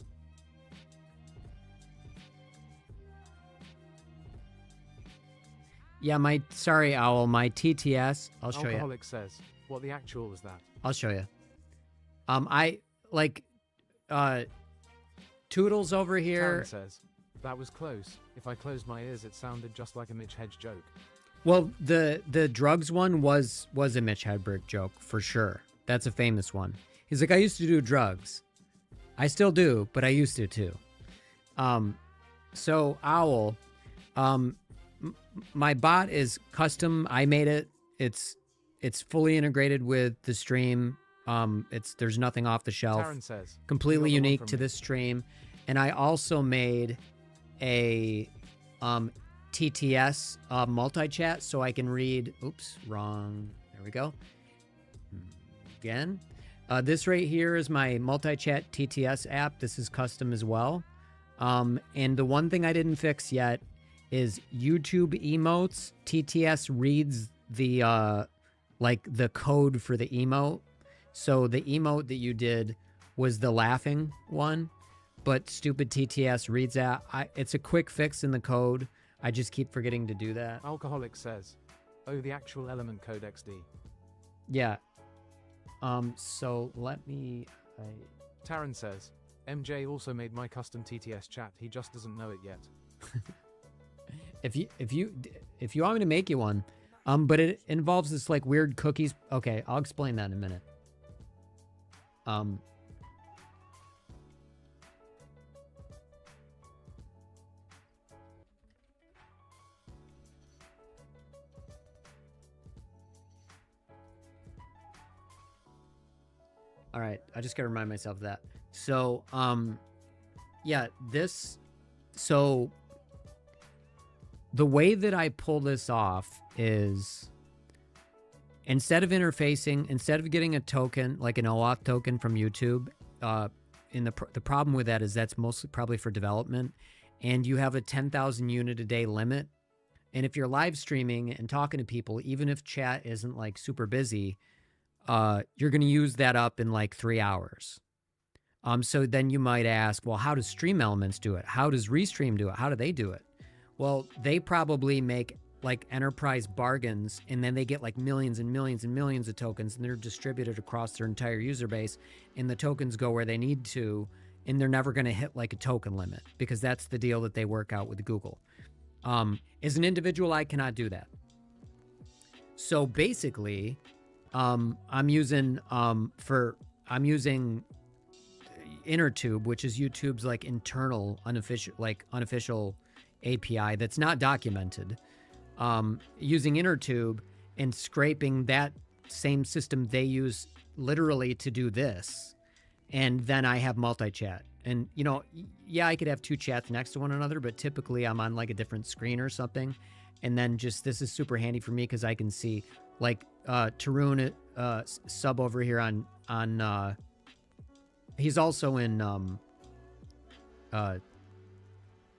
Yeah, sorry, Owl, my TTS, I'll show you. Alcoholic says, what the actual was that? I'll show you. Toodles over here. Taryn says, that was close. If I closed my ears, it sounded just like a Mitch Hedge joke. Well, the drugs one was a Mitch Hedberg joke, for sure. That's a famous one. He's like, I used to do drugs. I still do, but I used to too. So, Owl, my bot is custom. I made it. It's fully integrated with the stream. There's nothing off the shelf. Taryn says, completely unique to this stream. And I also made a TTS multi-chat so I can read. Oops, wrong. There we go. Again. This right here is my multi-chat TTS app. This is custom as well. And the one thing I didn't fix yet is YouTube emotes. TTS reads the like the code for the emote. So the emote that you did was the laughing one, but stupid TTS reads that. It's a quick fix in the code. I just keep forgetting to do that. Alcoholic says, oh, the actual element code XD. Yeah. So let me... Taryn says, MJ also made my custom TTS chat. He just doesn't know it yet. If you want me to make you one, but it involves this like weird cookies. Okay, I'll explain that in a minute. All right, I just gotta remind myself of that. So, yeah, so the way that I pull this off is instead of getting a token, like an OAuth token from YouTube, the problem with that is that's mostly probably for development, and you have a 10,000 unit a day limit. And if you're live streaming and talking to people, even if chat isn't like super busy, you're going to use that up in like 3 hours. So then you might ask, well, how does Stream Elements do it? How does Restream do it? How do they do it? Well, they probably make like enterprise bargains, and then they get like millions and millions and millions of tokens, and they're distributed across their entire user base, and the tokens go where they need to, and they're never going to hit like a token limit because that's the deal that they work out with Google. As an individual, I cannot do that. So basically, I'm using InnerTube, which is YouTube's like internal unofficial API that's not documented. Using InnerTube and scraping that same system they use literally to do this, and then I have multi-chat. And you know, yeah, I could have two chats next to one another, but typically I'm on like a different screen or something. And then just this is super handy for me because I can see like Tarun sub over here on he's also in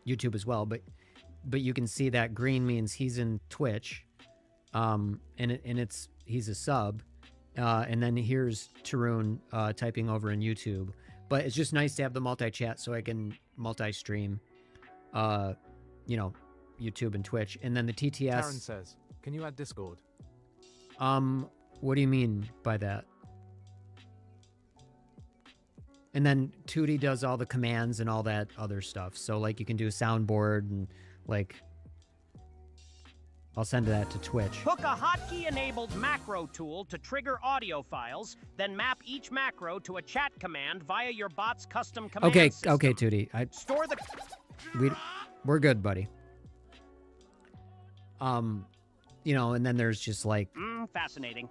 YouTube as well, but you can see that green means he's in Twitch, and he's a sub, and then here's Tarun typing over in YouTube. But it's just nice to have the multi-chat so I can multi-stream, YouTube and Twitch, and then the TTS. Taryn says, "Can you add Discord?" What do you mean by that? And then Tootie does all the commands and all that other stuff. So like you can do a soundboard and like I'll send that to Twitch. Hook a hotkey-enabled macro tool to trigger audio files, then map each macro to a chat command via your bot's custom command system. Okay, Tootie. Store the... We're good, buddy. And then there's just like... fascinating.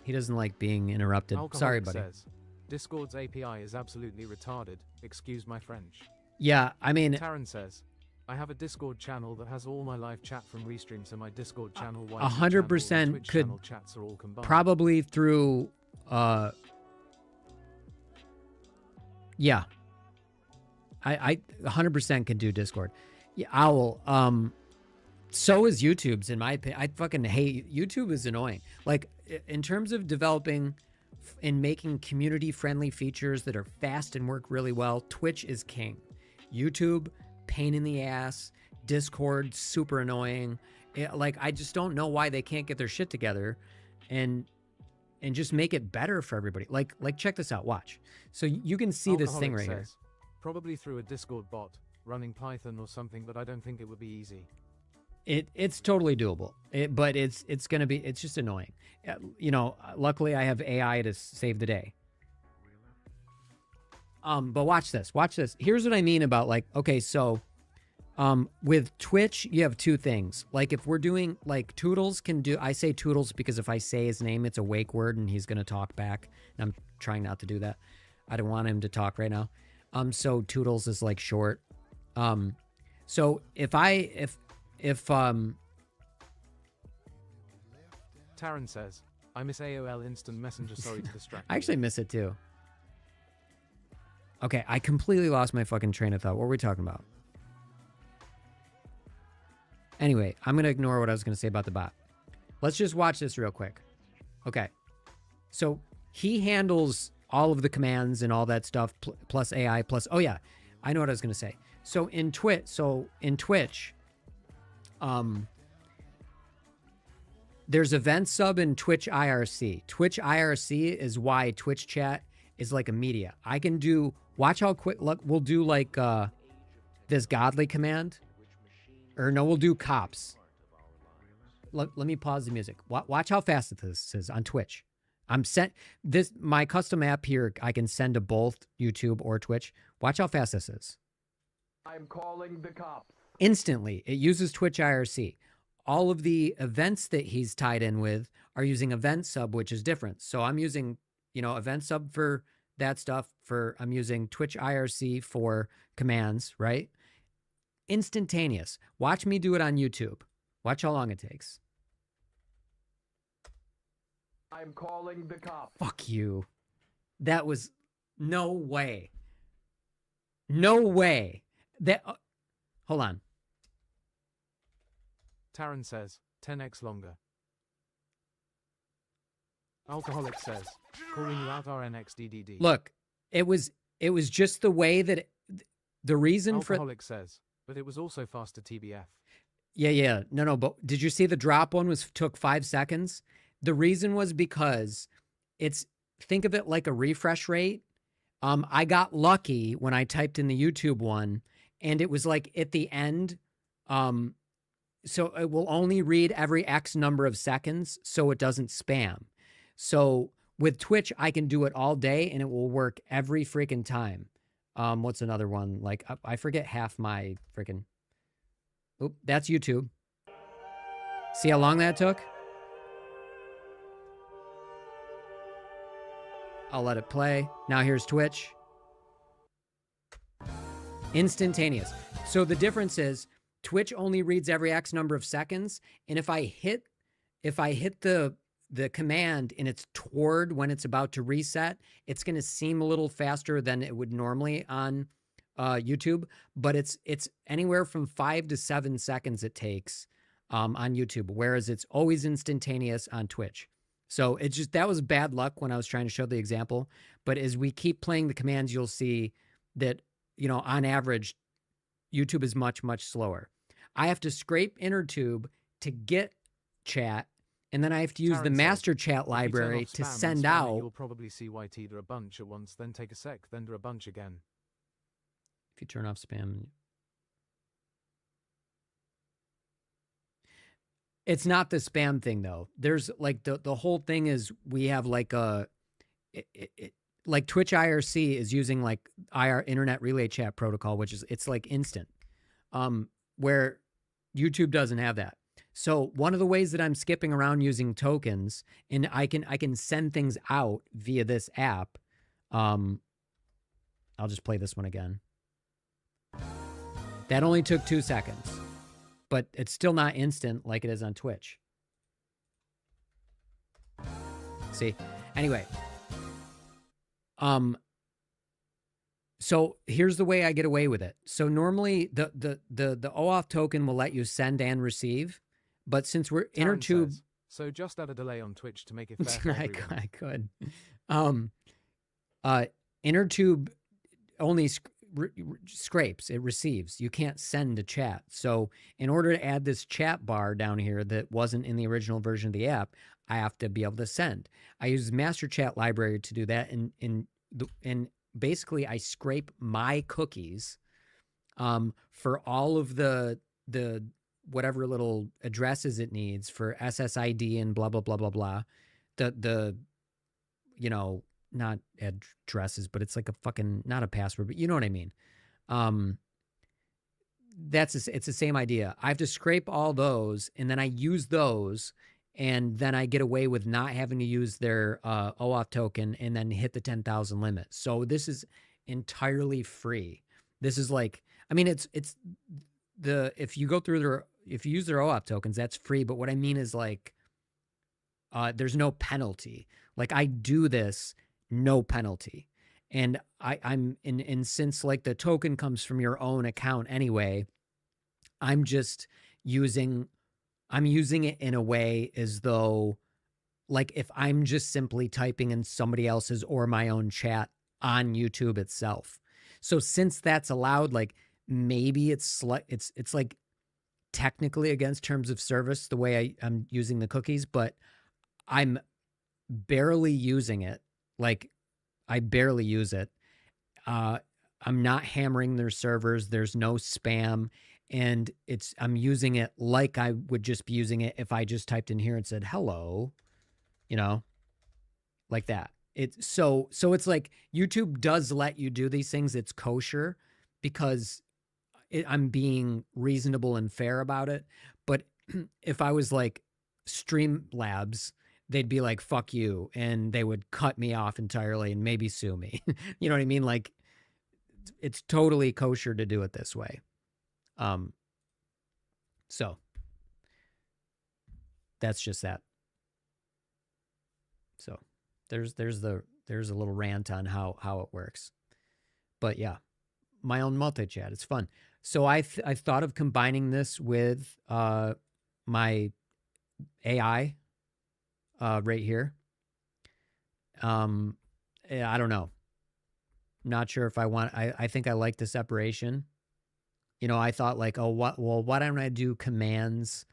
He doesn't like being interrupted. Alcoholic Sorry, buddy. Says, Discord's API is absolutely retarded. Excuse my French. Yeah, I mean... Taryn says, I have a Discord channel that has all my live chat from Restream, so my Discord channel, 100% could chats are all combined. Probably through, yeah. I 100% can do Discord. Yeah, Owl. So is YouTube's, in my opinion. I fucking hate YouTube. Is annoying. Like in terms of developing and making community-friendly features that are fast and work really well, Twitch is king. YouTube, pain in the ass. Discord, super annoying. I just don't know why they can't get their shit together and just make it better for everybody. Like check this out. Watch. So you can see this thing right here. Probably through a Discord bot running Python or something, but I don't think it would be easy. It's totally doable. But it's just annoying. Luckily I have AI to save the day. But watch this. Here's what I mean about with Twitch, you have two things. Like if we're doing Toodles I say Toodles because if I say his name, it's a wake word and he's going to talk back. And I'm trying not to do that. I don't want him to talk right now. So Toodles is short. So if Taryn says, I miss AOL Instant Messenger, sorry to distract. I actually miss it too. Okay, I completely lost my fucking train of thought. What were we talking about? Anyway, I'm going to ignore what I was going to say about the bot. Let's just watch this real quick. Okay. So he handles all of the commands and all that stuff, plus AI, plus... Oh, yeah. I know what I was going to say. So in Twitch, there's event sub and Twitch IRC. Twitch IRC is why Twitch chat is like a media. I can do... Watch how quick... Look, we'll do like this godly command. Or no, we'll do cops. Let me pause the music. Watch how fast this is on Twitch. My custom app here, I can send to both YouTube or Twitch. Watch how fast this is. I'm calling the cops. Instantly, it uses Twitch IRC. All of the events that he's tied in with are using event sub, which is different. So I'm using, event sub for that stuff. I'm using Twitch IRC for commands, right? Instantaneous. Watch me do it on YouTube. Watch how long it takes. I'm calling the cops. Fuck you. That was no way. No way. Hold on. Taryn says, 10x longer. Alcoholic says, calling you out RNXDDD. Look, it was just the way that the reason Alcoholic says, but it was also faster TBF. Yeah. No, but did you see the drop one took 5 seconds? The reason was because think of it like a refresh rate. I got lucky when I typed in the YouTube one, and it was like at the end, so it will only read every X number of seconds, so it doesn't spam. So with Twitch, I can do it all day, and it will work every freaking time. What's another one? Like, I forget half my freaking... Oop, that's YouTube. See how long that took? I'll let it play. Now here's Twitch. Instantaneous. So the difference is Twitch only reads every X number of seconds, and if I hit the command and it's toward when it's about to reset, it's going to seem a little faster than it would normally on YouTube, but it's anywhere from 5 to 7 seconds it takes on YouTube, whereas it's always instantaneous on Twitch. So that was bad luck when I was trying to show the example. But as we keep playing the commands, you'll see that, on average, YouTube is much, much slower. I have to scrape InnerTube to get chat, and then I have to use the master chat library to send out. You'll probably see YT there a bunch at once, then take a sec, then there a bunch again. If you turn off spam. It's not the spam thing, though. There's like the whole thing is we have like like Twitch IRC is using like Internet Relay Chat Protocol, which is it's like instant, where YouTube doesn't have that. So one of the ways that I'm skipping around using tokens, and I can send things out via this app. I'll just play this one again. That only took 2 seconds. But it's still not instant like it is on Twitch. See? Anyway. So here's the way I get away with it. So normally the OAuth token will let you send and receive, but since we're InnerTube... So just add a delay on Twitch to make it fair for everyone. I could. InnerTube only scrapes, it receives. You can't send a chat. So in order to add this chat bar down here that wasn't in the original version of the app, I have to be able to send. I use master chat library to do that, and basically I scrape my cookies for all of the whatever little addresses it needs for SSID and blah blah blah blah blah. The not addresses, but it's like a fucking, not a password, but you know what I mean. It's the same idea. I have to scrape all those, and then I use those, and then I get away with not having to use their OAuth token and then hit the 10,000 limit. So this is entirely free. This is like, I mean, if you use their OAuth tokens, that's free. But what I mean is like, there's no penalty. Like I do this, no penalty. And and since like the token comes from your own account anyway, I'm using it in a way as though like if I'm just simply typing in somebody else's or my own chat on YouTube itself. So since that's allowed, like maybe it's like technically against terms of service the way I'm using the cookies, but I'm barely using it. Like I barely use it. I'm not hammering their servers. There's no spam. And I'm using it like I would just be using it if I just typed in here and said, hello, like that. So it's like YouTube does let you do these things. It's kosher because I'm being reasonable and fair about it. But if I was like Streamlabs, they'd be like, fuck you. And they would cut me off entirely and maybe sue me. You know what I mean? Like it's totally kosher to do it this way. So that's just that. So there's a little rant on how it works. But yeah, my own multi-chat. It's fun. So I thought of combining this with my AI right here. I don't know. Not sure if I want. I think I like the separation. I thought like, why don't I do commands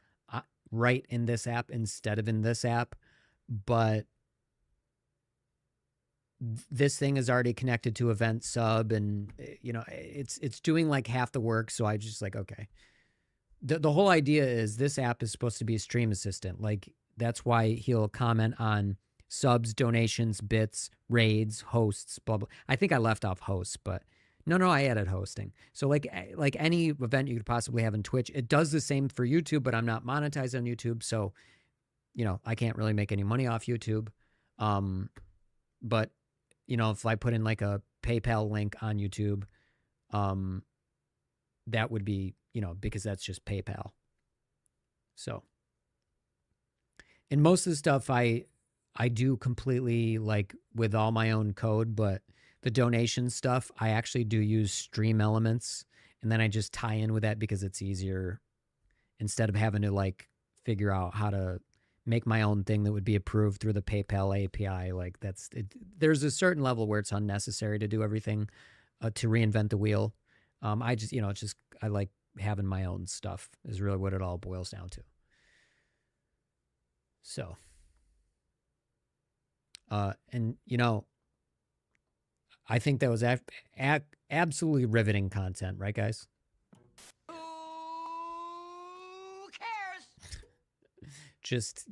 right in this app instead of in this app? But this thing is already connected to Event Sub, and it's doing like half the work. So I just like, okay. The whole idea is this app is supposed to be a stream assistant. Like that's why he'll comment on subs, donations, bits, raids, hosts, blah blah. I think I left off hosts, but no, I added hosting. So like any event you could possibly have in Twitch, it does the same for YouTube, but I'm not monetized on YouTube, so I can't really make any money off YouTube. But if I put in like a PayPal link on YouTube, that would be, because that's just PayPal. So, and most of the stuff I do completely like with all my own code, but the donation stuff, I actually do use Stream Elements, and then I just tie in with that because it's easier instead of having to like figure out how to make my own thing that would be approved through the PayPal API. Like that's it. There's a certain level where it's unnecessary to do everything to reinvent the wheel. I just, it's just, I like having my own stuff is really what it all boils down to. So, and I think that was absolutely riveting content, right, guys? Who cares? Just,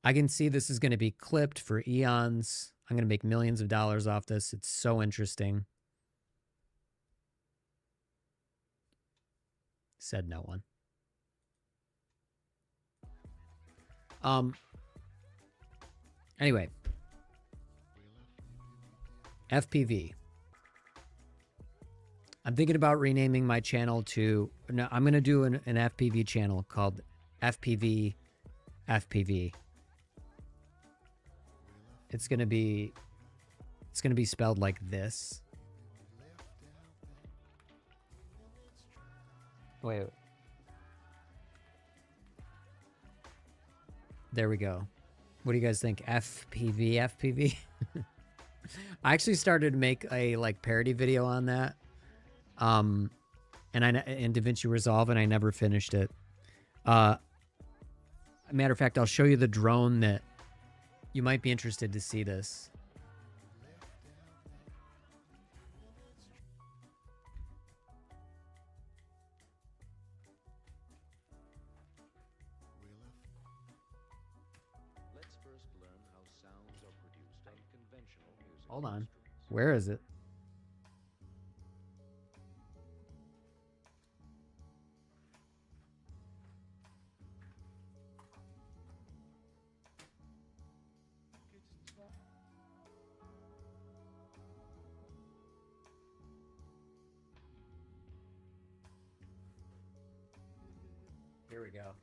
I can see this is going to be clipped for eons. I'm going to make millions of dollars off this. It's so interesting. Said no one. Anyway. FPV. I'm thinking about renaming my channel to... No, I'm going to do an FPV channel called FPV. It's going to be spelled like this. Wait. There we go. What do you guys think? FPV? I actually started to make a like parody video on that. And in DaVinci Resolve, and I never finished it. Matter of fact, I'll show you the drone that you might be interested to see this. Hold on. Where is it? Here we go.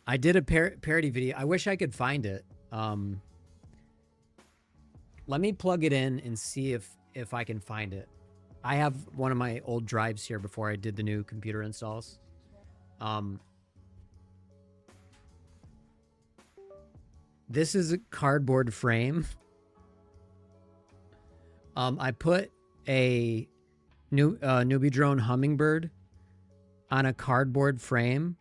I did a parody video. I wish I could find it. Let me plug it in and see if I can find it. I have one of my old drives here before I did the new computer installs. This is a cardboard frame. I put a newbie drone hummingbird on a cardboard frame,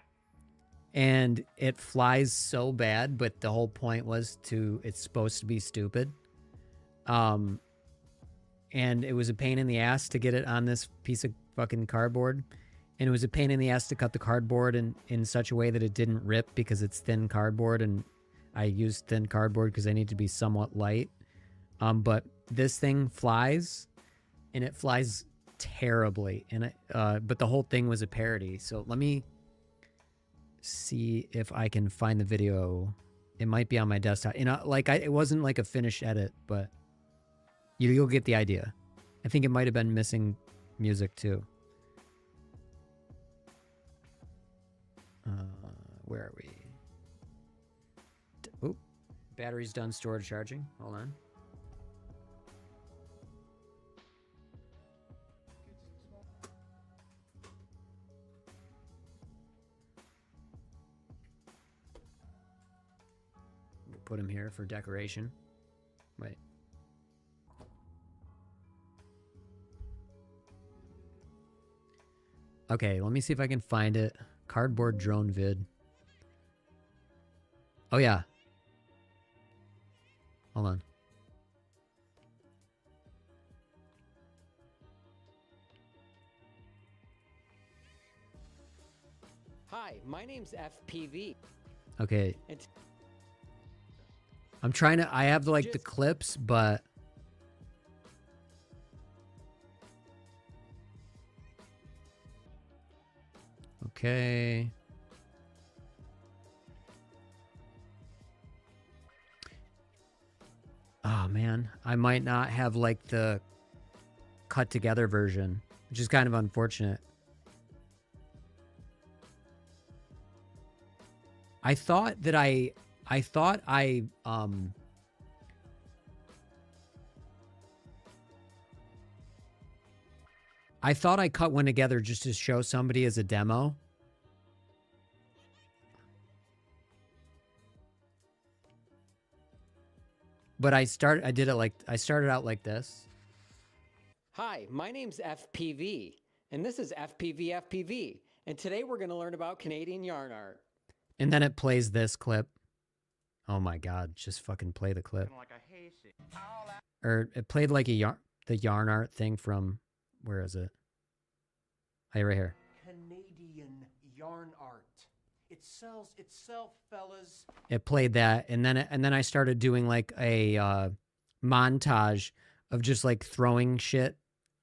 and it flies so bad, but the whole point was it's supposed to be stupid. And it was a pain in the ass to get it on this piece of fucking cardboard. And it was a pain in the ass to cut the cardboard in such a way that it didn't rip because it's thin cardboard, and I used thin cardboard because I need to be somewhat light. But this thing flies, and it flies terribly. And but the whole thing was a parody. So let me see if I can find the video. It might be on my desktop. It wasn't like a finished edit, but you'll get the idea. I think it might have been missing music too. Where are we? Oh, battery's done storage charging. Hold on. We'll put him here for decoration. Wait. Okay, let me see if I can find it. Cardboard drone vid. Oh, yeah. Hold on. Hi, my name's FPV. Okay. I'm trying to... I have, like, the clips, but... Okay. Oh, man. I might not have, like, the cut together version, which is kind of unfortunate. I thought I cut one together just to show somebody as a demo. But I started out like this. Hi, my name's FPV, and this is FPV. And today we're going to learn about Canadian yarn art. And then it plays this clip. Oh my God, just fucking play the clip. Or it played like the yarn art thing from, where is it? Hey, right here. Canadian yarn art. It sells itself, fellas. It played that, and then I started doing like a montage of just like throwing shit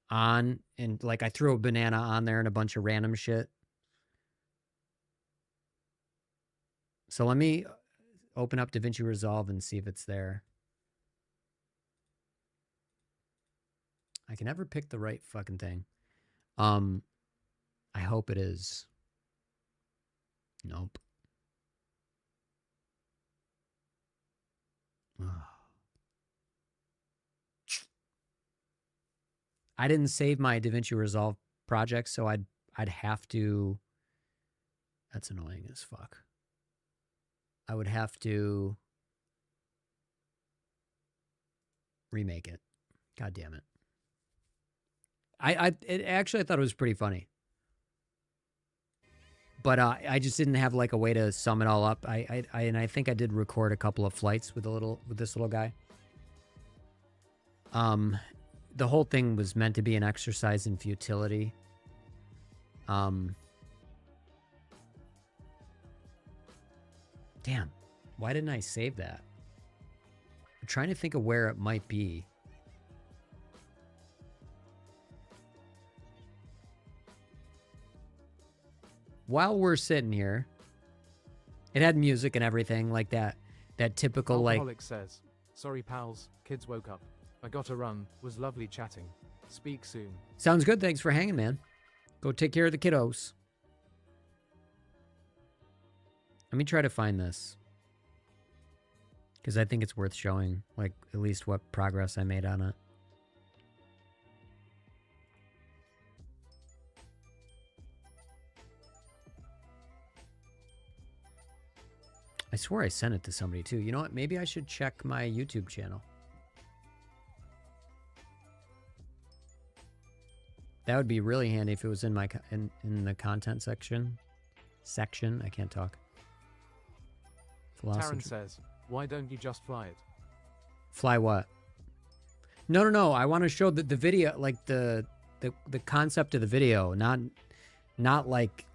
on, and like I threw a banana on there and a bunch of random shit. So let me open up DaVinci Resolve and see if it's there. I can never pick the right fucking thing. I hope it is. Nope. I didn't save my DaVinci Resolve project, so I'd have to... That's annoying as fuck. I would have to remake it. God damn it. I thought it was pretty funny. But I just didn't have like a way to sum it all up. I think I did record a couple of flights with this little guy. The whole thing was meant to be an exercise in futility. Damn, why didn't I save that? I'm trying to think of where it might be. While we're sitting here, it had music and everything like that. That typical Alcoholic says, sorry pals, kids woke up. I gotta run, was lovely chatting. Speak soon. Sounds good, thanks for hanging, man. Go take care of the kiddos. Let me try to find this. Because I think it's worth showing, like, at least what progress I made on it. I swore I sent it to somebody, too. You know what? Maybe I should check my YouTube channel. That would be really handy if it was in my in the content section. I can't talk. Taryn says, why don't you just fly it? Fly what? No. I want to show the video, like the concept of the video, not like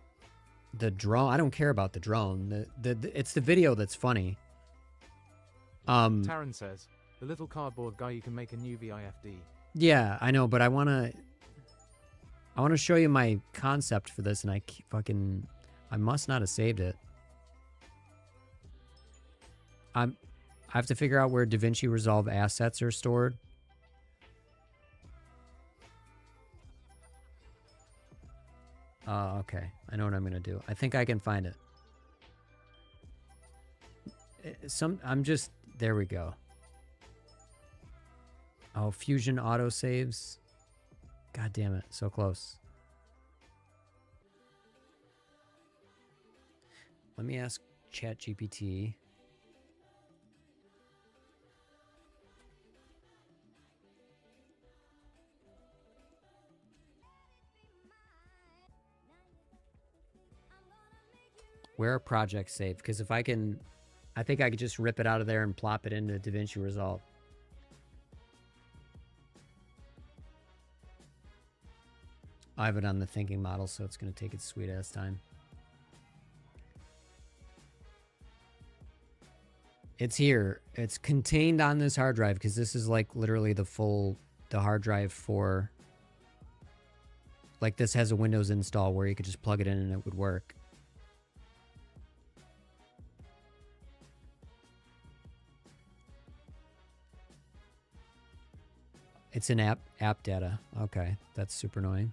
the drone. I don't care about the drone. It's the video that's funny. Taryn says, the little cardboard guy, you can make a new VIFD. Yeah, I know, but I want to show you my concept for this, and I must not have saved it. I have to figure out where DaVinci Resolve assets are stored. Okay. I know what I'm going to do. I think I can find it. There we go. Oh, Fusion autosaves. God damn it. So close. Let me ask ChatGPT. Where are projects saved? Because if I think I could just rip it out of there and plop it into DaVinci Resolve. I have it on the thinking model, so it's going to take its sweet ass time. It's here. It's contained on this hard drive because this is like literally the hard drive for, like, this has a Windows install where you could just plug it in and it would work. It's an app data. Okay, that's super annoying.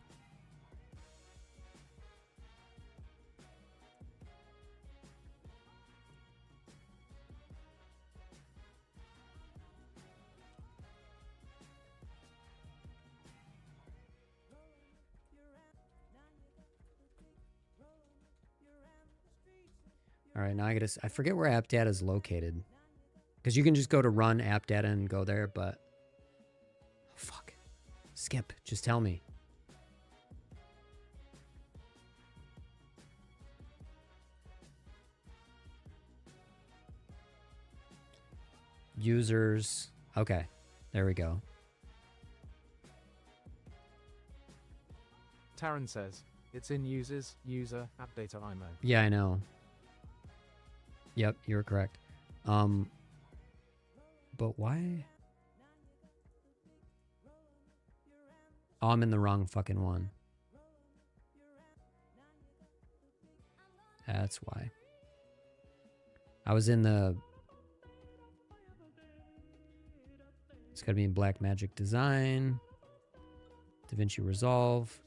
All right, now I forget where app data is located. Because you can just go to run app data and go there, but fuck. Skip, just tell me. Users. Okay, there we go. Taryn says, it's in users, user, app data IMO. Yeah, I know. Yep, you're correct. But why? Oh, I'm in the wrong fucking one. That's why. I was in the... It's gotta be in Blackmagic Design. DaVinci Resolve.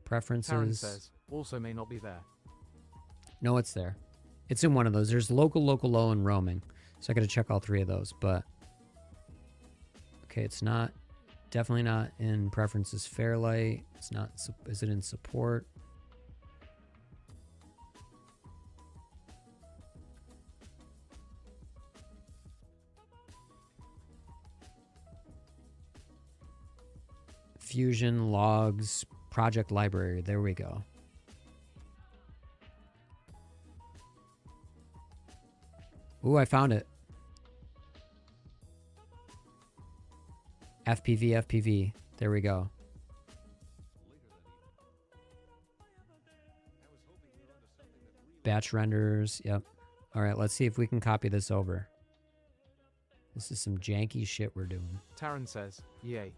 Preferences. Taryn says, also may not be there. No, it's there. It's in one of those. There's local, low, and roaming. So I gotta check all three of those, but... Okay, it's not... Definitely not in preferences Fairlight. It's not... Is it in support? Fusion, logs, project library. There we go. Ooh, I found it. FPV. There we go. Batch renders. Yep. All right, let's see if we can copy this over. This is some janky shit we're doing. Taryn says, yay.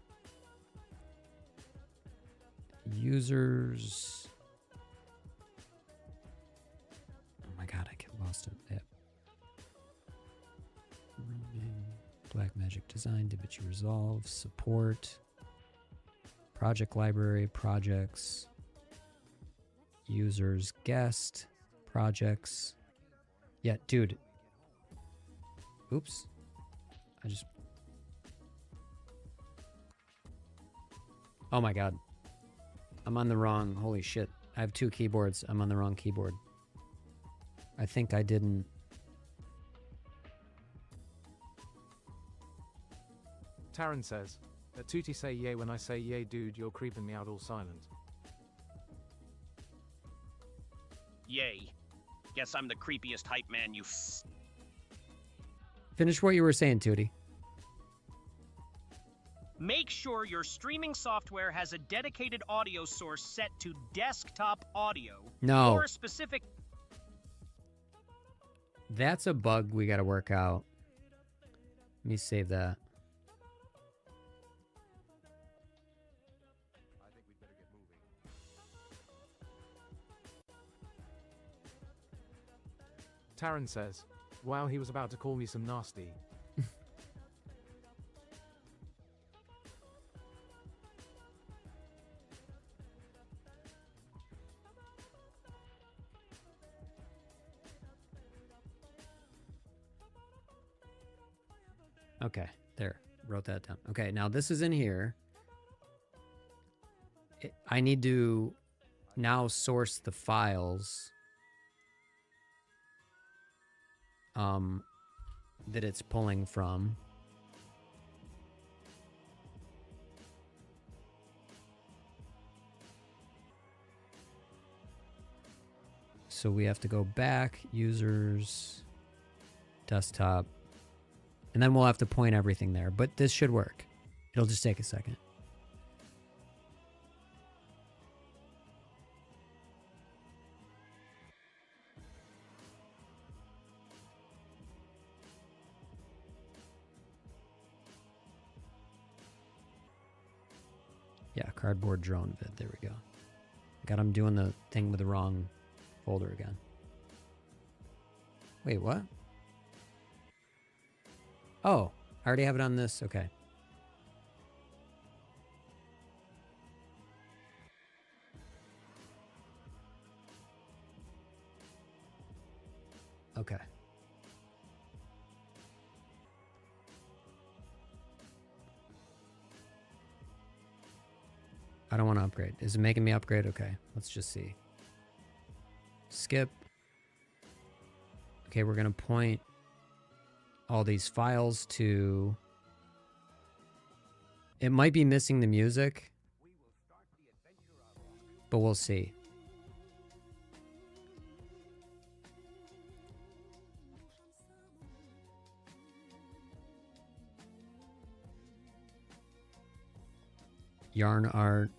Users. Oh my god, I get lost in it. Blackmagic Design, DaVinci Resolve, support, project library, projects, users, guest, projects, Yeah, dude. Oops. I just... Oh my god. I'm on the wrong... Holy shit. I have 2 keyboards. I'm on the wrong keyboard. I think I didn't... Taryn says, "At Tootie say yay when I say yay, dude, you're creeping me out all silent." Yay. Guess I'm the creepiest hype man you Finish what you were saying, Tootie. Make sure your streaming software has a dedicated audio source set to desktop audio. No. Or a specific... That's a bug we gotta work out. Let me save that. Taryn says, "Wow, he was about to call me some nasty." Okay, there. Wrote that down. Okay, now this is in here. I need to now source the files that it's pulling from. So we have to go back, users, desktop, and then we'll have to point everything there. But this should work. It'll just take a second. Yeah, cardboard drone vid. There we go. God, I'm doing the thing with the wrong folder again. Wait, what? Oh, I already have it on this. Okay. Okay. I don't want to upgrade. Is it making me upgrade? Okay, let's just see. Skip. Okay, we're going to point all these files to... It might be missing the music, but we'll see. Yarn art.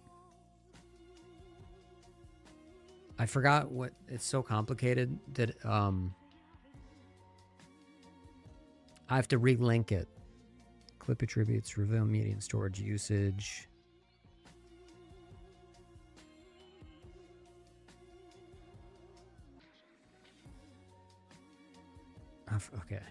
I forgot what... It's so complicated that I have to relink it. Clip attributes, reveal media and storage usage. Okay.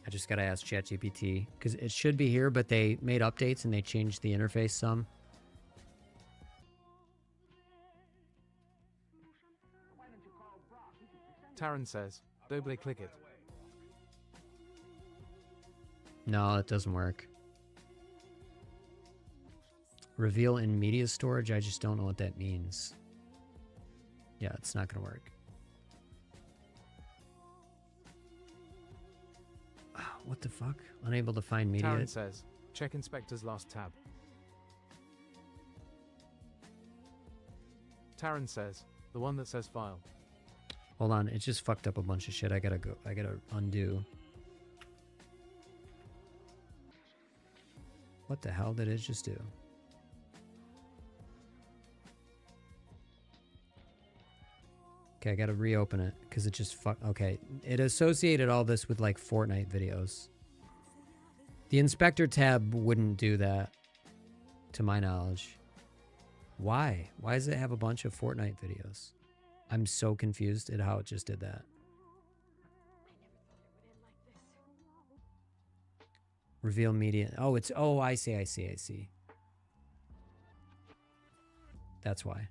I just gotta ask ChatGPT because it should be here, but they made updates and they changed the interface some. Taryn says, "Double click it." No, it doesn't work. Reveal in media storage, I just don't know what that means. Yeah, it's not gonna work. What the fuck? Unable to find media. Taryn says, "Check inspector's last tab." Taryn says, "The one that says file." Hold on, it just fucked up a bunch of shit. I gotta go. I gotta undo. What the hell did it just do? Okay, I gotta reopen it because it just okay, it associated all this with like Fortnite videos. The inspector tab wouldn't do that, to my knowledge. Why? Why does it have a bunch of Fortnite videos? I'm so confused at how it just did that. Reveal media. Oh, it's, oh, I see. That's why.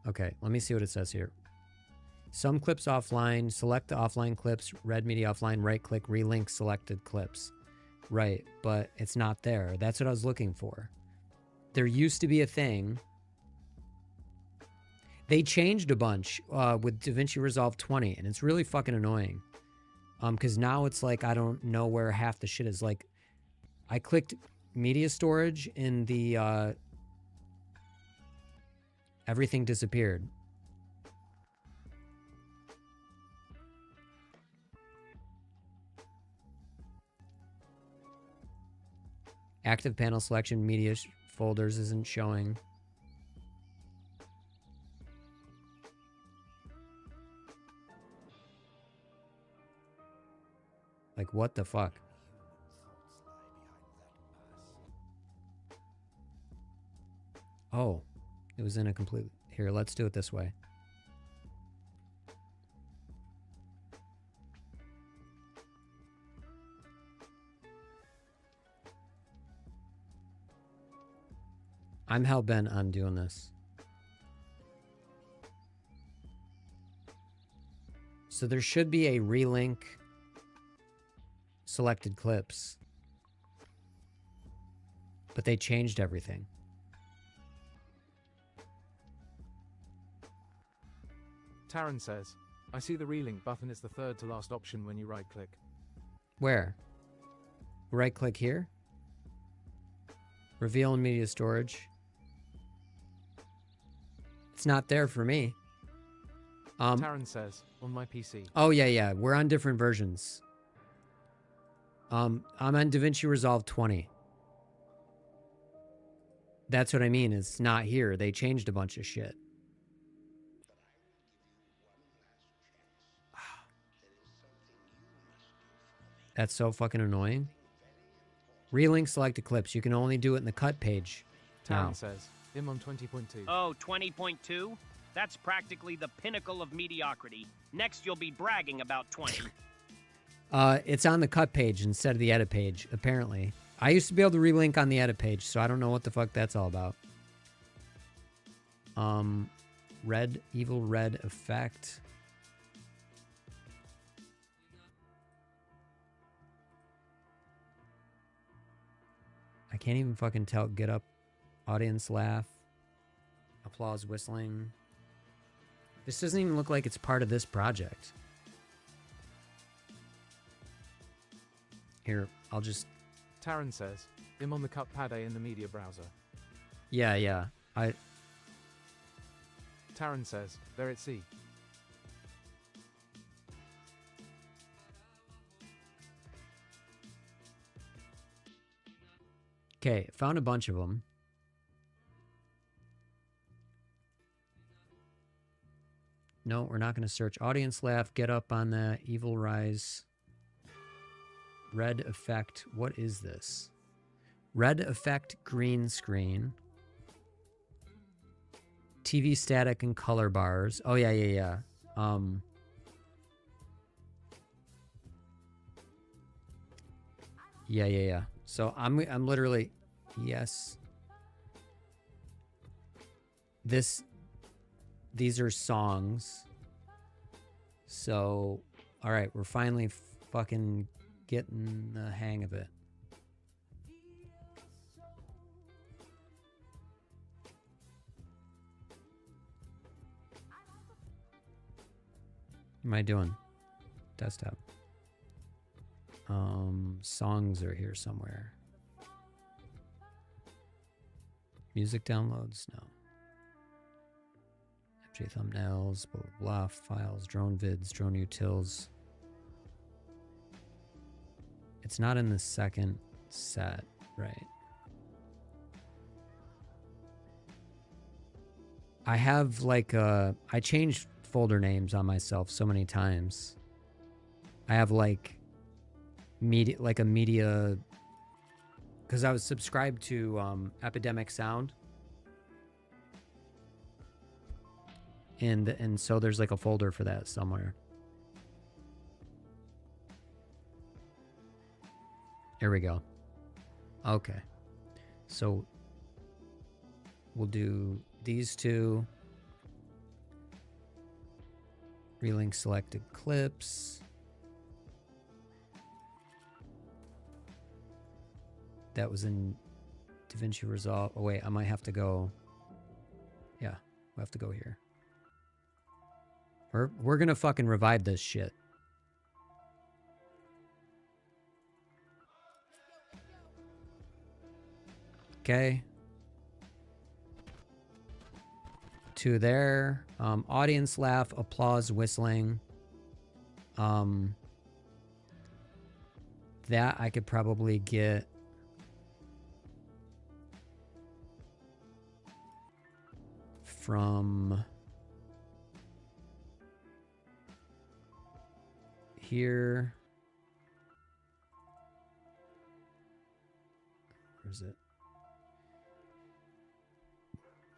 Okay, let me see what it says here. Some clips offline. Select the offline clips. Red media offline. Right click. Relink selected clips. Right, but it's not there. That's what I was looking for. There used to be a thing. They changed a bunch with DaVinci Resolve 20, and it's really fucking annoying. Because now it's like I don't know where half the shit is. Like, I clicked media storage in the everything disappeared. Active panel selection media folders isn't showing. Like, what the fuck? Oh, it was in a complete... Here, let's do it this way. I'm hell-bent on doing this. So there should be a relink selected clips. But they changed everything. Taryn says, I see the relink button is the third to last option when you right-click. Where? Right-click here? Reveal in media storage. It's not there for me. Taryn says, on my PC. Oh, yeah. We're on different versions. I'm on DaVinci Resolve 20. That's what I mean. It's not here. They changed a bunch of shit. That's so fucking annoying. Relink selected clips. You can only do it in the cut page. Taryn says, I'm on 20.2. Oh, 20.2? That's practically the pinnacle of mediocrity. Next, you'll be bragging about 20. It's on the cut page instead of the edit page, apparently. I used to be able to relink on the edit page, so I don't know what the fuck that's all about. Evil red effect. I can't even fucking tell. Get up. Audience laugh. Applause whistling. This doesn't even look like it's part of this project. Here, I'll just... Taryn says, I'm on the cut pad A in the media browser. Yeah. Taryn says, there it's C. Okay, found a bunch of them. No, we're not going to search. Audience laugh, get up on the evil rise. Red effect. What is this? Red effect green screen. TV static and color bars. Oh, yeah. Yeah. So I'm literally, yes. These are songs. So, all right, we're finally fucking getting the hang of it. What am I doing? Desktop. Songs are here somewhere. Music downloads? No. FJ thumbnails, blah, blah, blah, files, drone vids, drone utils. It's not in the second set, right? I have like I changed folder names on myself so many times. I have like a media, because I was subscribed to Epidemic Sound, and so there's like a folder for that somewhere. There we go. Okay. So we'll do these two. Relink selected clips. That was in DaVinci Resolve. Oh wait, I might have to go. Yeah, we'll have to go here. We're gonna fucking revive this shit. Okay. To there. Audience laugh, applause, whistling. That I could probably get. From here. Where's it?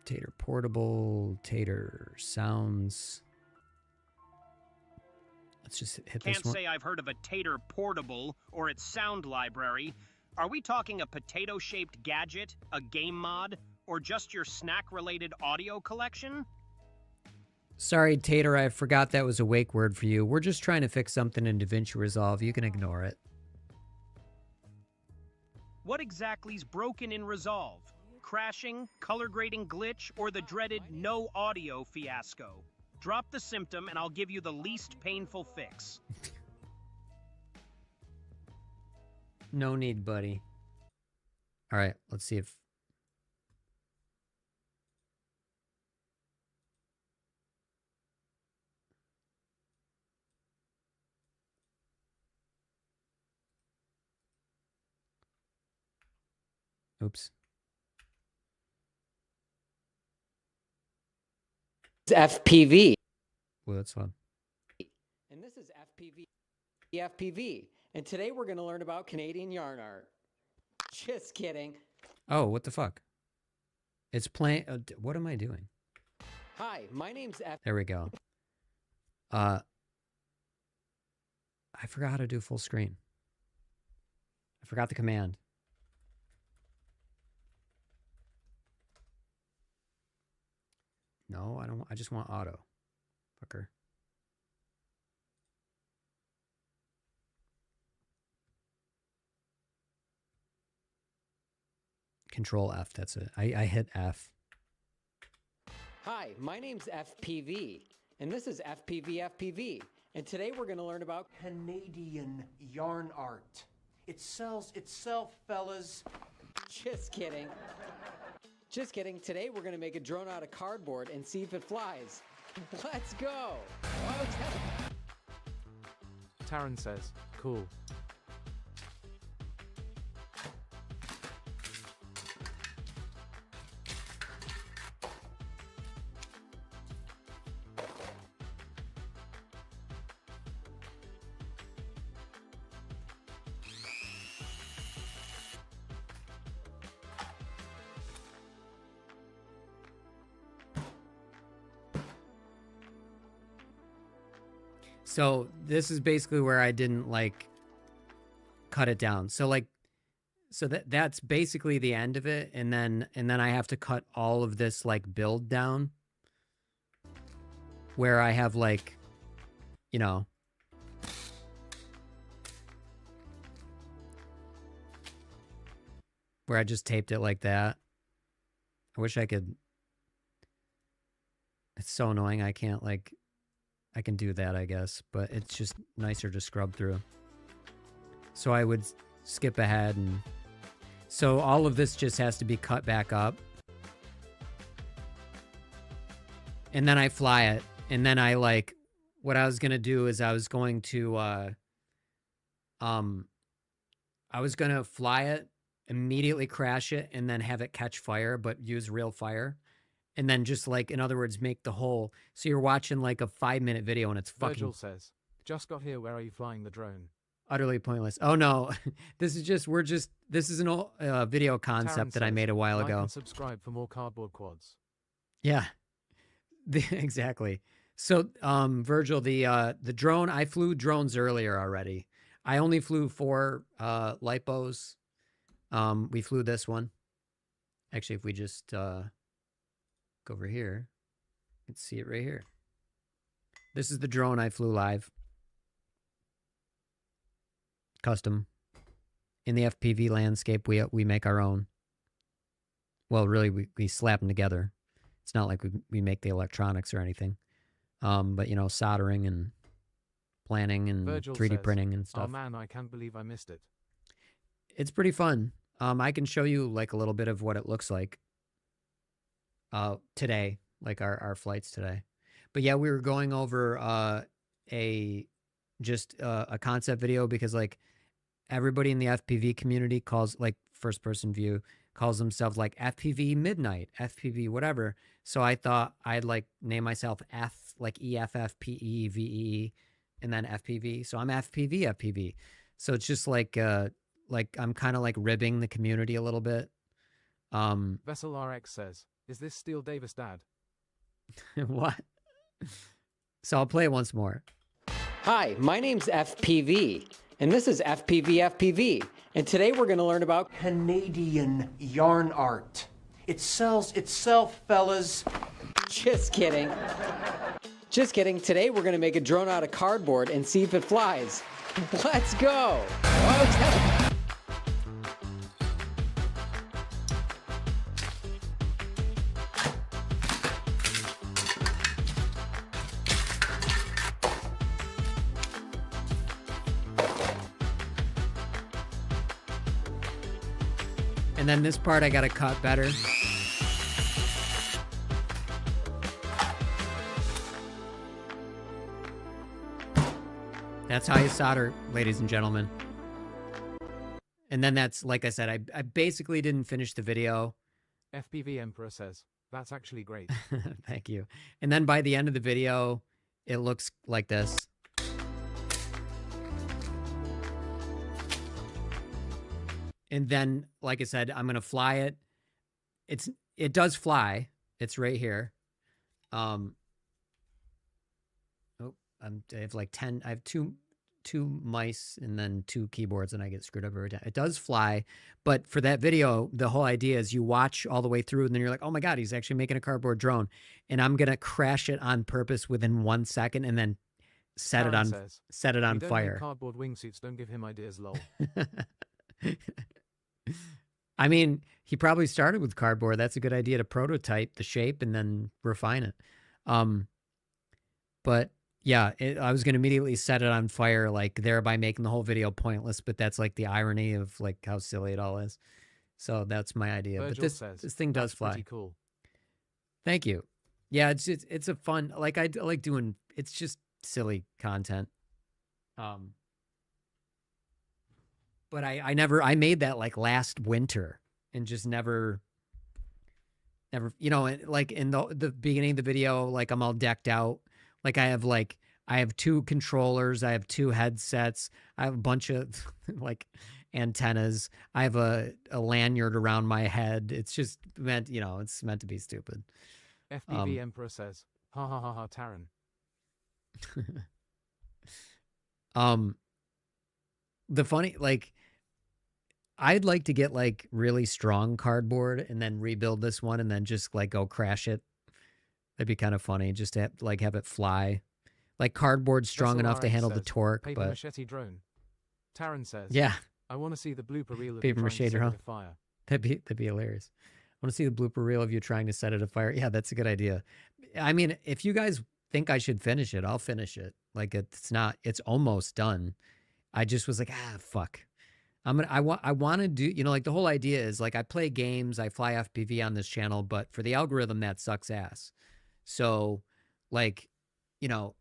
Tater portable, Tater sounds. Let's just hit this Can't one. say I've heard of a Tater portable or its sound library. Are we talking a potato-shaped gadget, a game mod, or just your snack-related audio collection? Sorry, Tater, I forgot that was a wake word for you. We're just trying to fix something in DaVinci Resolve. You can ignore it. What exactly's broken in Resolve? Crashing, color grading glitch, or the dreaded no audio fiasco? Drop the symptom and I'll give you the least painful fix. No need, buddy. All right, let's see if... Oops. FPV. Well, that's fun. And this is FPV. And today we're going to learn about Canadian yarn art. Just kidding. Oh, what the fuck? It's playing... what am I doing? Hi, my name's There we go. I forgot how to do full screen. I forgot the command. No, I don't. I just want auto. Fucker. Control F, that's it. I hit F. Hi, my name's FPV. And this is FPV. And today we're going to learn about Canadian yarn art. It sells itself, fellas. Just kidding. Just kidding. Today we're going to make a drone out of cardboard and see if it flies. Let's go. Taryn says, cool. So this is basically where I didn't like cut it down. So like, so that's basically the end of it. And then I have to cut all of this like build down where I have like, you know, where I just taped it like that. I wish I could. It's so annoying. I can't like, I can do that, I guess, but it's just nicer to scrub through. So I would skip ahead, and so all of this just has to be cut back up. And then I fly it. And then I like, what I was going to do is I was going to fly it, immediately crash it, and then have it catch fire, but use real fire. And then just like, in other words, make the hole. So you're watching like a 5-minute video and it's fucking... Virgil says, just got here, where are you flying the drone? Utterly pointless. Oh no, this is just, this is an old video concept that I made a while ago. Like and subscribe for more cardboard quads. Yeah, exactly. So Virgil, the drone, I flew drones earlier already. I only flew 4 lipos. We flew this one. Actually, if we just go over here, you can see it right here. This is the drone I flew live. Custom. In the FPV landscape, we make our own. Well, really, we slap them together. It's not like we make the electronics or anything. But, you know, soldering and planning and Virgil 3D says, printing and stuff. Oh man, I can't believe I missed it. It's pretty fun. I can show you like a little bit of what it looks like today, like our flights today. But yeah, we were going over a concept video because like everybody in the FPV community calls, like first person view, calls themselves like FPV Midnight, FPV whatever. So I thought I'd like name myself F, like EFFPEVE, and then FPV. So I'm FPV. So it's just like I'm kind of like ribbing the community a little bit. Vessel RX says, is this Steele Davis dad? What? So I'll play it once more. Hi, my name's FPV, and this is FPV. And today we're going to learn about Canadian yarn art. It sells itself, fellas. Just kidding. Just kidding. Today we're going to make a drone out of cardboard and see if it flies. Let's go. And then this part I got to cut better. That's how you solder, ladies and gentlemen. And then that's, like I said, I basically didn't finish the video. FPV Emperor says, that's actually great. Thank you. And then by the end of the video, it looks like this. And then, like I said, I'm going to fly it. It does fly. It's right here. I have like 10, I have two mice and then 2 keyboards, and I get screwed up every time. It does fly, but for that video, the whole idea is you watch all the way through and then you're like, oh my God, he's actually making a cardboard drone. And I'm going to crash it on purpose within 1 second and then set it on fire. Cardboard wingsuits, don't give him ideas, lol. I mean, he probably started with cardboard. That's a good idea to prototype the shape and then refine it. But yeah, I was going to immediately set it on fire, like thereby making the whole video pointless. But that's like the irony of like how silly it all is. So that's my idea. Virgil But this thing does fly. Pretty cool. Thank you. Yeah, it's a fun, like I like doing. It's just silly content. But I made that like last winter and just never, you know, like in the beginning of the video, like I'm all decked out. Like I have 2 controllers. I have 2 headsets. I have a bunch of like antennas. I have a lanyard around my head. It's just meant, you know, it's meant to be stupid. FPV Emperor says, ha ha ha ha, Taran. The funny, like, I'd like to get like really strong cardboard and then rebuild this one and then just like go crash it. That'd be kind of funny, just to have it fly. Like cardboard strong enough to handle the torque. Paper but machete drone. Taran says, yeah, I want to see the blooper reel of paper you trying machete to set drone. it afire. That'd be hilarious. I want to see the blooper reel of you trying to set it afire. Yeah, that's a good idea. I mean, if you guys think I should finish it, I'll finish it. Like it's almost done. I just was like, fuck. I want to do, you know, like the whole idea is like I play games, I fly FPV on this channel, but for the algorithm that sucks ass. So like, you know,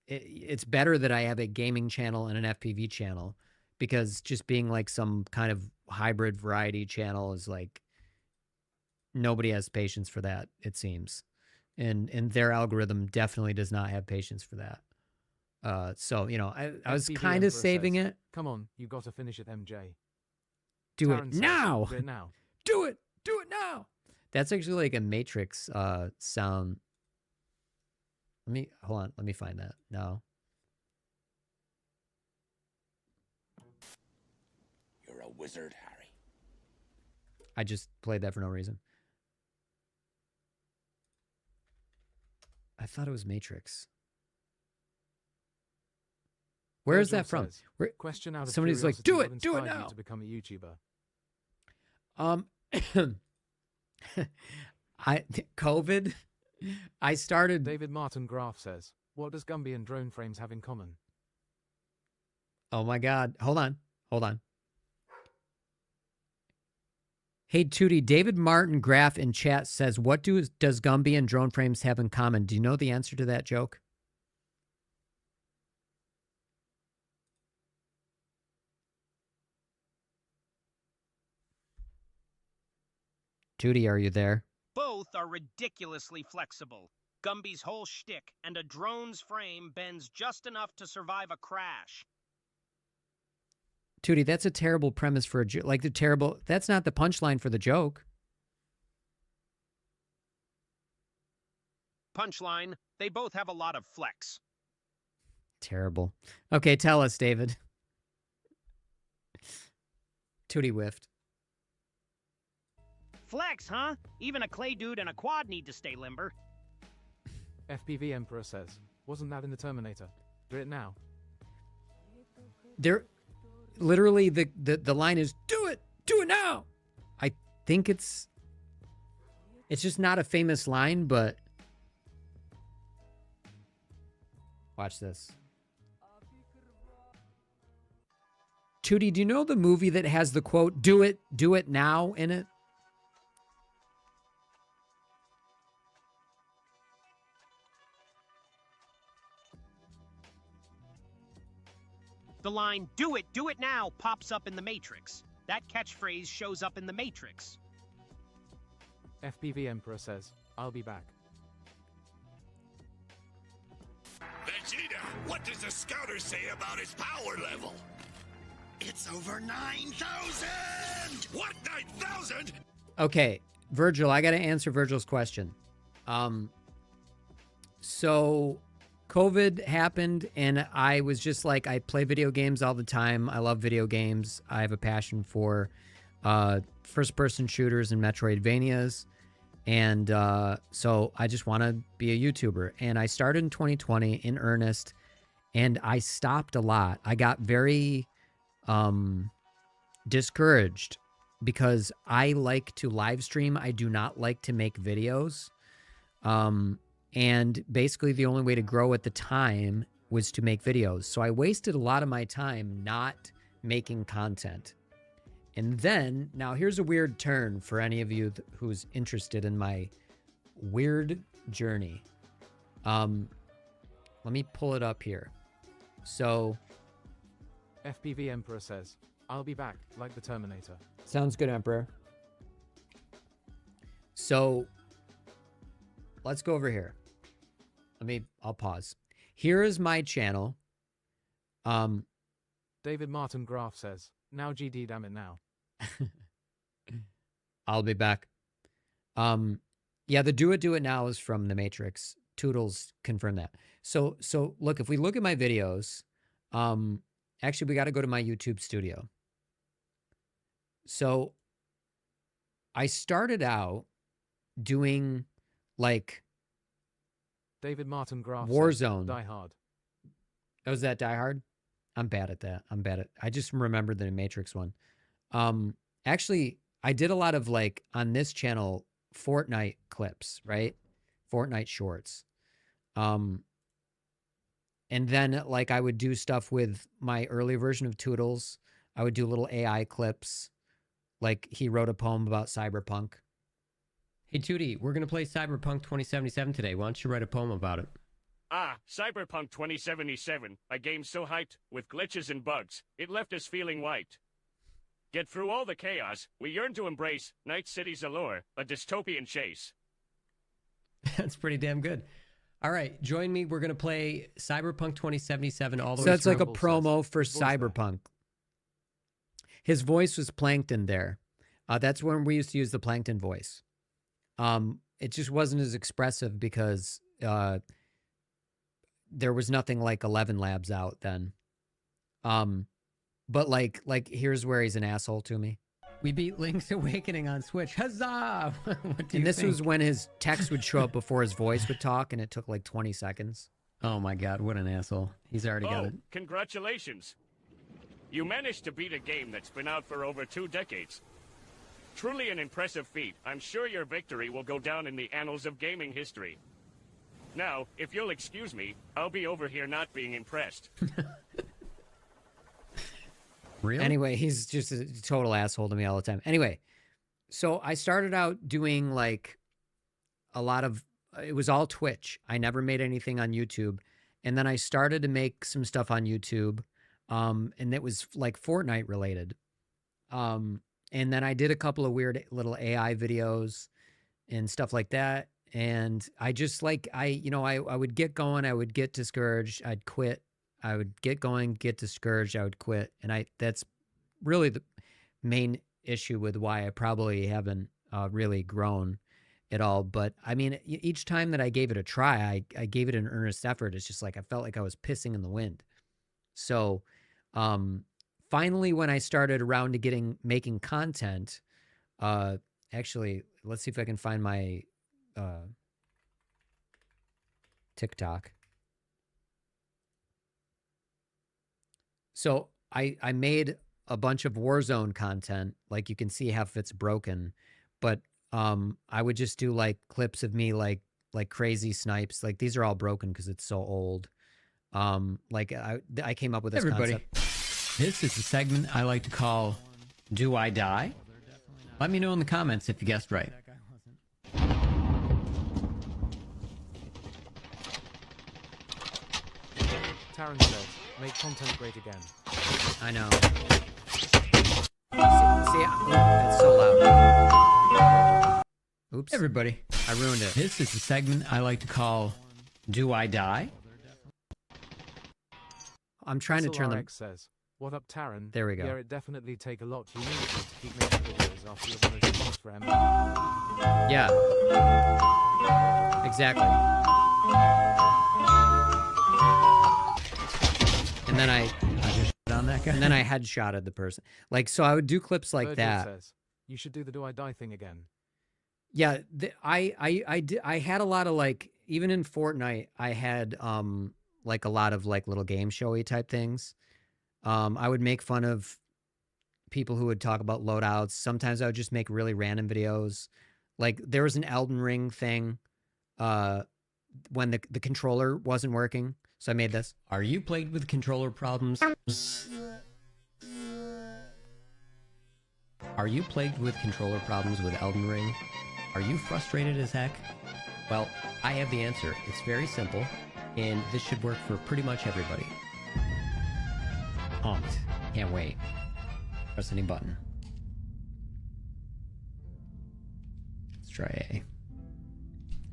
it's better that I have a gaming channel and an FPV channel, because just being like some kind of hybrid variety channel is like, nobody has patience for that, it seems. And their algorithm definitely does not have patience for that. So, you know, I was kind of saving it. Come on, you got to finish it, MJ. Do Taran it says, now. Do it now. Do it now. That's actually like a Matrix sound. Hold on. Let me find that. No. You're a wizard, Harry. I just played that for no reason. I thought it was Matrix. Where is Virgil that from? says, Where, question out of somebody's like, curiosity, do what it inspired now. you to become a YouTuber? COVID. I started. David Martin Graf says, what does Gumby and drone frames have in common? Oh my God. Hold on. Hey, Tootie, David Martin Graf in chat says, what does Gumby and drone frames have in common? Do you know the answer to that joke? Tootie, are you there? Both are ridiculously flexible. Gumby's whole shtick and a drone's frame bends just enough to survive a crash. Tootie, that's a terrible premise for a joke. Like that's not the punchline for the joke. Punchline, they both have a lot of flex. Terrible. Okay, tell us, David. Tootie whiffed. Flex, huh? Even a clay dude and a quad need to stay limber. FPV Emperor says, wasn't that in the Terminator? Do it now. There, literally, the line is, do it now. I think it's just not a famous line, but watch this. Tootie, do you know the movie that has the quote, do it now in it? The line, do it now, pops up in The Matrix. That catchphrase shows up in The Matrix. FPV Emperor says, I'll be back. Vegeta, what does the scouter say about his power level? It's over 9,000! What, 9,000? Okay, Virgil, I got to answer Virgil's question. So COVID happened and I was just like, I play video games all the time. I love video games. I have a passion for first-person shooters and Metroidvanias. And so I just want to be a YouTuber. And I started in 2020 in earnest, and I stopped a lot. I got very discouraged because I like to live stream. I do not like to make videos. And basically the only way to grow at the time was to make videos. So I wasted a lot of my time not making content. And then, now here's a weird turn for any of you who's interested in my weird journey. Let me pull it up here. So FPV Emperor says, I'll be back, like the Terminator. Sounds good, Emperor. So let's go over here. I'll pause. Here is my channel. David Martin Graf says, now GD, damn it now. I'll be back. Yeah, the do it now is from The Matrix. Toodles confirmed that. So look, if we look at my videos, actually we got to go to my YouTube studio. So I started out doing like David Martin Graf Warzone. Die Hard. Oh, is that Die Hard? I'm bad at that. I just remembered the Matrix one. Actually, I did a lot of like on this channel Fortnite clips, right? Fortnite shorts. And then like I would do stuff with my early version of Toodles. I would do little AI clips. Like he wrote a poem about cyberpunk. Hey, Tootie, we're going to play Cyberpunk 2077 today. Why don't you write a poem about it? Cyberpunk 2077, a game so hyped with glitches and bugs, it left us feeling white. Get through all the chaos, we yearn to embrace Night City's allure, a dystopian chase. That's pretty damn good. All right, join me. We're going to play Cyberpunk 2077 all the way. So that's like a promo for Cyberpunk. His voice was Plankton there. That's when we used to use the Plankton voice. It just wasn't as expressive because there was nothing like 11 Labs out then. But like here's where he's an asshole to me. We beat Link's Awakening on Switch. Huzzah! And this was when his text would show up before his voice would talk, and it took like 20 seconds. Oh my god, what an asshole. He's already got it. Congratulations. You managed to beat a game that's been out for over 2 decades. Truly an impressive feat. I'm sure your victory will go down in the annals of gaming history. Now, if you'll excuse me, I'll be over here not being impressed. Really? Anyway, he's just a total asshole to me all the time. Anyway, so I started out doing like a lot of, it was all Twitch. I never made anything on YouTube. And then I started to make some stuff on YouTube. And it was like Fortnite related. And then I did a couple of weird little AI videos and stuff like that. And I just like, I would get going, I would get discouraged, I'd quit. I would get going, get discouraged, I would quit. And that's really the main issue with why I probably haven't really grown at all. But I mean, each time that I gave it a try, I gave it an earnest effort. It's just like, I felt like I was pissing in the wind. So finally, when I started around to making content, actually, let's see if I can find my TikTok. So I made a bunch of Warzone content. Like you can see half of it's broken, but I would just do like clips of me like crazy snipes. Like these are all broken because it's so old. Like I came up with this concept. This is a segment I like to call Do I Die? Let me know in the comments if you guessed right. Taryn says, make content great again. I know. See, it's so loud. Oops. Everybody, I ruined it. This is a segment I like to call Do I Die? I'm trying to turn the... says, what up, Taryn? There we go. Yeah, it definitely take a lot humility to keep making videos after you're one of the most for Emma. Yeah. Exactly. And then I just on that guy. And then I headshotted the person. Like, so I would do clips like Virgil that. Says, you should do the Do I Die thing again. Yeah, I had a lot of like, even in Fortnite, I had like a lot of like little game showy type things. I would make fun of people who would talk about loadouts. Sometimes I would just make really random videos. Like there was an Elden Ring thing when the controller wasn't working. So I made this. Are you plagued with controller problems? Are you plagued with controller problems with Elden Ring? Are you frustrated as heck? Well, I have the answer. It's very simple, and this should work for pretty much everybody. Pumped. Can't wait. Press any button. Let's try A.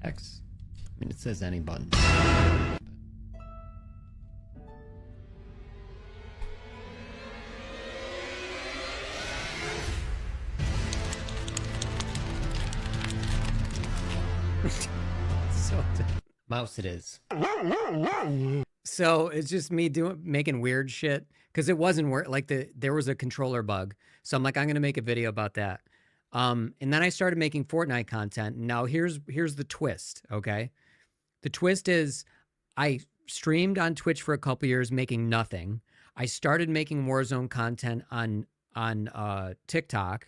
X. I mean, it says any button. So mouse it is. So it's just me making weird shit because it wasn't like there was a controller bug. So I'm like, I'm gonna make a video about that. And then I started making Fortnite content. Now here's the twist. Okay, the twist is I streamed on Twitch for a couple years making nothing. I started making Warzone content on TikTok.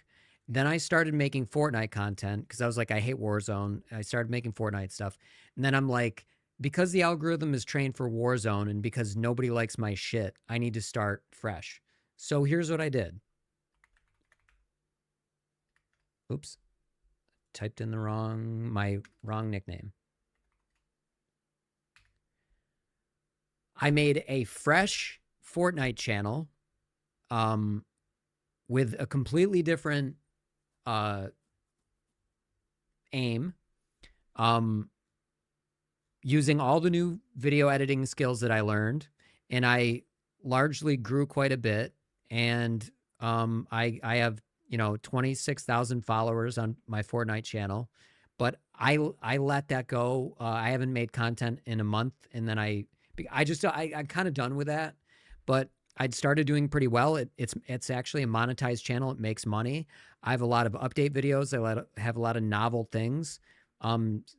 Then I started making Fortnite content because I was like, I hate Warzone. I started making Fortnite stuff. And then I'm like, because the algorithm is trained for Warzone and because nobody likes my shit, I need to start fresh. So here's what I did. Oops. Typed in my wrong nickname. I made a fresh Fortnite channel with a completely different aim, using all the new video editing skills that I learned, and I largely grew quite a bit. And I have 26,000 followers on my Fortnite channel, but I let that go. I haven't made content in a month, and then I'm kind of done with that. But I'd started doing pretty well. It's actually a monetized channel. It makes money. I have a lot of update videos. I have a lot of novel things,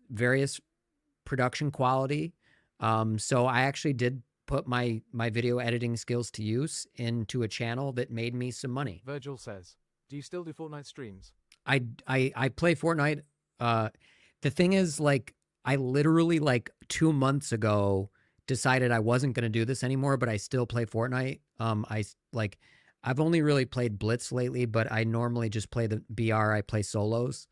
various production quality. So I actually did put my video editing skills to use into a channel that made me some money. Virgil says, do you still do Fortnite streams? I play Fortnite. The thing is, like, I literally, like, 2 months ago decided I wasn't going to do this anymore, but I still play Fortnite. I've only really played Blitz lately, but I normally just play the BR. I play solos.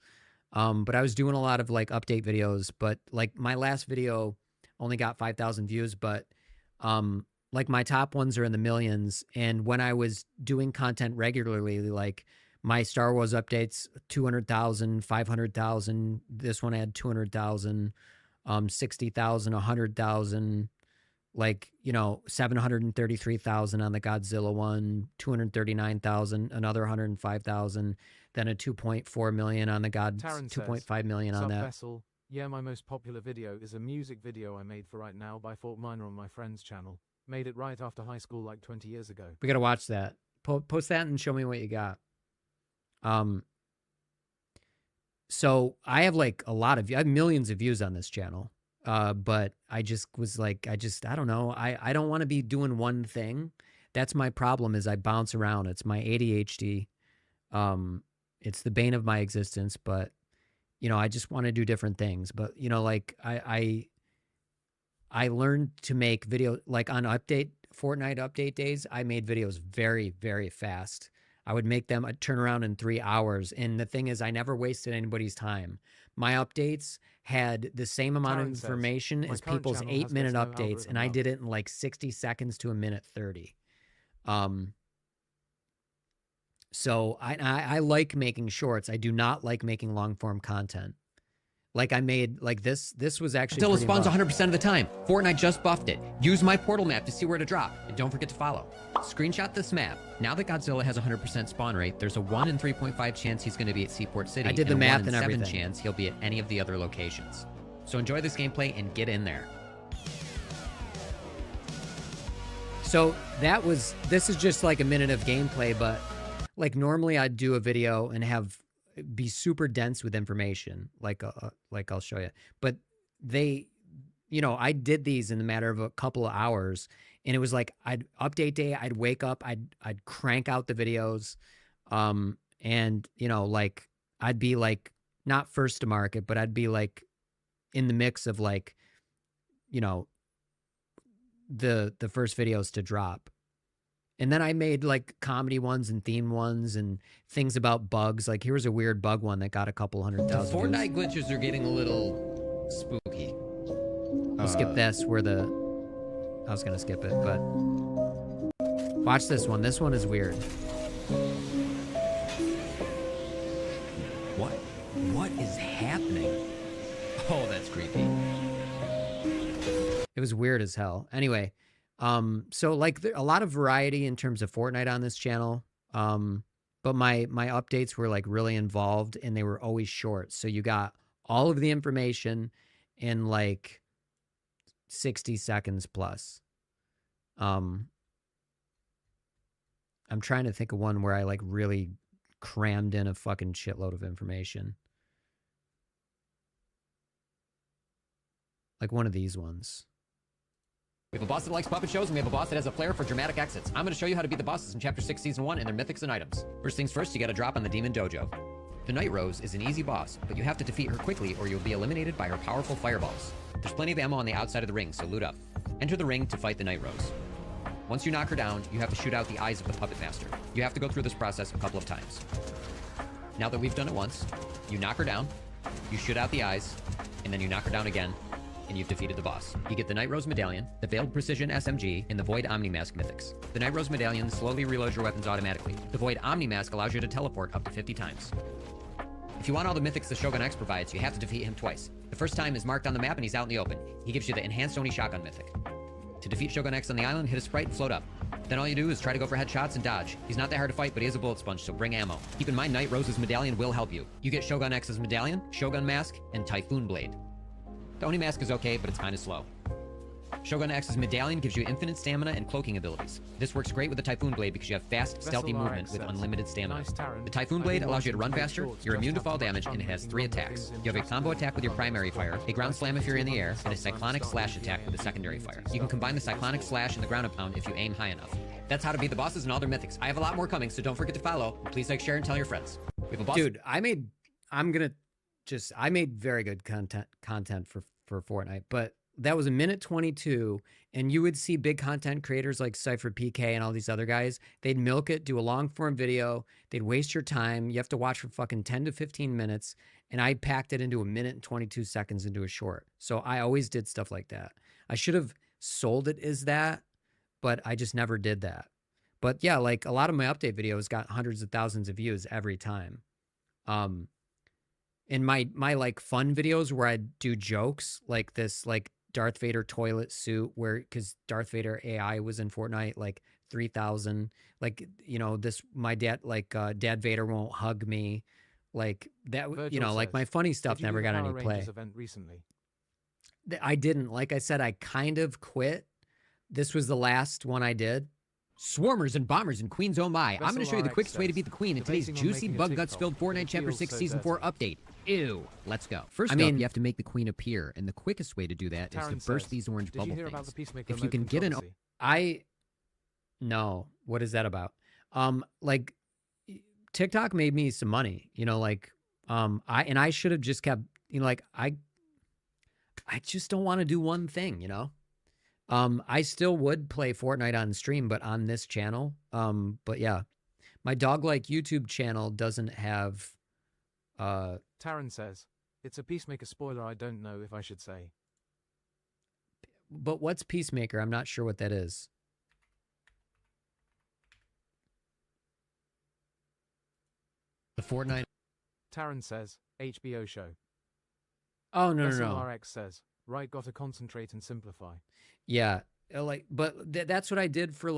But I was doing a lot of, like, update videos, but, like, my last video only got 5,000 views, but like, my top ones are in the millions. And when I was doing content regularly, like, my Star Wars updates, 200,000, 500,000. This one had 200,000, 60,000, 100,000, like, you know, 733,000 on the Godzilla one, 239,000, another 105,000, then a 2.4 million on the 2.5 million on that. Vessel. Yeah, my most popular video is a music video I made for Right Now by Fort Minor on my friend's channel. Made it right after high school like 20 years ago. We got to watch that. Post that and show me what you got. So I have, like, I have millions of views on this channel. But I just was like, I don't know. I don't want to be doing one thing. That's my problem, is I bounce around. It's my ADHD. It's the bane of my existence, but, you know, I just want to do different things. But, you know, like, I learned to make video, like, on Fortnite update days, I made videos very, very fast. I would make them, I'd turn around in 3 hours. And the thing is, I never wasted anybody's time. My updates had the same amount of information as people's 8-minute updates, and I did it in like 60 seconds to a minute 30. So I like making shorts. I do not like making long form content. Like, I made, like, this was actually Godzilla spawns 100% of the time. Fortnite just buffed it. Use my portal map to see where to drop. And don't forget to follow. Screenshot this map. Now that Godzilla has a 100% spawn rate, there's a 1 in 3.5 chance he's going to be at Seaport City. I did the math and And everything. a 1 in 7 chance he'll be at any of the other locations. So enjoy this gameplay and get in there. So this is just like a minute of gameplay, but, like, normally I'd do a video and be super dense with information, like I'll show you. But they, you know, I did these in a matter of a couple of hours, and it was like, update day, I'd wake up, I'd crank out the videos, and, you know, like, I'd be, like, not first to market, but I'd be, like, in the mix of, like, you know, the first videos to drop. And then I made, like, comedy ones and theme ones and things about bugs. Like, here was a weird bug one that got a couple 100,000 views. Fortnite glitches are getting a little spooky. I'll skip this where I was going to skip it, but watch this one. This one is weird. What is happening? Oh, that's creepy. It was weird as hell. Anyway, so, like, a lot of variety in terms of Fortnite on this channel. But my updates were, like, really involved, and they were always short. So you got all of the information in, like, 60 seconds plus. I'm trying to think of one where I, like, really crammed in a fucking shitload of information. Like one of these ones. We have a boss that likes puppet shows, and we have a boss that has a flair for dramatic exits. I'm going to show you how to beat the bosses in Chapter 6, Season 1, and their mythics and items. First things first, you got to drop on the Demon Dojo. The Night Rose is an easy boss, but you have to defeat her quickly or you'll be eliminated by her powerful fireballs. There's plenty of ammo on the outside of the ring, so loot up. Enter the ring to fight the Night Rose. Once you knock her down, you have to shoot out the eyes of the Puppet Master. You have to go through this process a couple of times. Now that we've done it once, you knock her down, you shoot out the eyes, and then you knock her down again, and you've defeated the boss. You get the Night Rose Medallion, the Veiled Precision SMG, and the Void Omni Mask mythics. The Night Rose Medallion slowly reloads your weapons automatically. The Void Omni Mask allows you to teleport up to 50 times. If you want all the mythics the Shogun X provides, you have to defeat him twice. The first time is marked on the map and he's out in the open. He gives you the Enhanced Oni Shotgun mythic. To defeat Shogun X on the island, hit a sprite and float up. Then all you do is try to go for headshots and dodge. He's not that hard to fight, but he is a bullet sponge, so bring ammo. Keep in mind, Night Rose's medallion will help you. You get Shogun X's medallion, Shogun Mask, and Typhoon Blade. The Oni Mask is okay, but it's kind of slow. Shogun X's medallion gives you infinite stamina and cloaking abilities. This works great with the Typhoon Blade because you have fast, stealthy Vessel movement RX with says, unlimited stamina. "Nice, Taran. The Typhoon I Blade did allows you to watch run some faster, shorts you're just immune to after fall much damage, fun and it has making 3 rumble attacks. things in You have a just combo before attack with your fun. primary fire, a ground slam if you're in the air, and a cyclonic slash attack with a secondary fire. You can combine the cyclonic slash and the ground and pound if you aim high enough. That's how to beat the bosses and all their mythics. I have a lot more coming, so don't forget to follow. And please like, share, and tell your friends. We have a boss. Dude, I made very good content for Fortnite, but that was 1:22, and you would see big content creators like Cypher PK and all these other guys. They'd milk it, do a long form video. They'd waste your time. You have to watch for fucking 10 to 15 minutes. And I packed it into 1:22 into a short. So I always did stuff like that. I should have sold it as that, but I just never did that. But yeah, like a lot of my update videos got hundreds of thousands of views every time. And my like fun videos where I do jokes like this, like Darth Vader toilet suit, where because Darth Vader AI was in Fortnite, like 3,000, like, you know, this, my dad, like Dad Vader won't hug me, like that, Virgil you know, like says, my funny stuff "Did you never do the got Power any play. Rangers event recently?" I didn't. Like I said, I kind of quit. This was the last one I did. Swarmers and bombers and queens, oh my. I'm going to show you the Vessel quickest RX way to beat the queen in today's "Debating on juicy, making a bug TikTok, guts filled but Fortnite it Chapter feels 6 so Season 4 update. Ew. Let's go. First up, mean- you have to make the queen appear, and the quickest way to do that is to Taran burst says, these orange "Did you bubble hear about the things. Peacemaker If you mode can get an... controversy?" No. What is that about? Like TikTok made me some money, you know, like, I should have just kept, you know, like I just don't want to do one thing, you know? I still would play Fortnite on stream, but on this channel. But yeah, my dog-like YouTube channel doesn't have, Taran says, "It's a Peacemaker spoiler I don't know if I should say." but what's Peacemaker? I'm not sure what that is. The Fortnite... Taran says, "HBO show." Oh, no, Vessel no. RX says, "Right, gotta concentrate and simplify." Yeah, like, but that's what I did for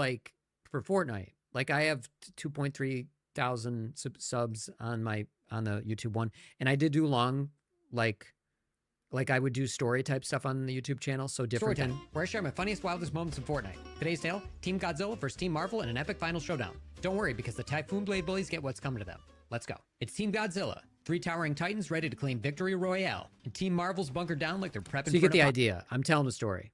Fortnite. Like I have 2.3 thousand subs on the YouTube one, and I did do long, like I would do story type stuff on the YouTube channel. So different. Storytime, where I share my funniest, wildest moments in Fortnite. Today's tale, Team Godzilla versus Team Marvel in an epic final showdown. Don't worry, because the Typhoon Blade bullies get what's coming to them. Let's go. It's Team Godzilla, 3 towering titans ready to claim victory royale, and Team Marvel's bunkered down like they're prepping So you for get the an idea. I'm telling a story.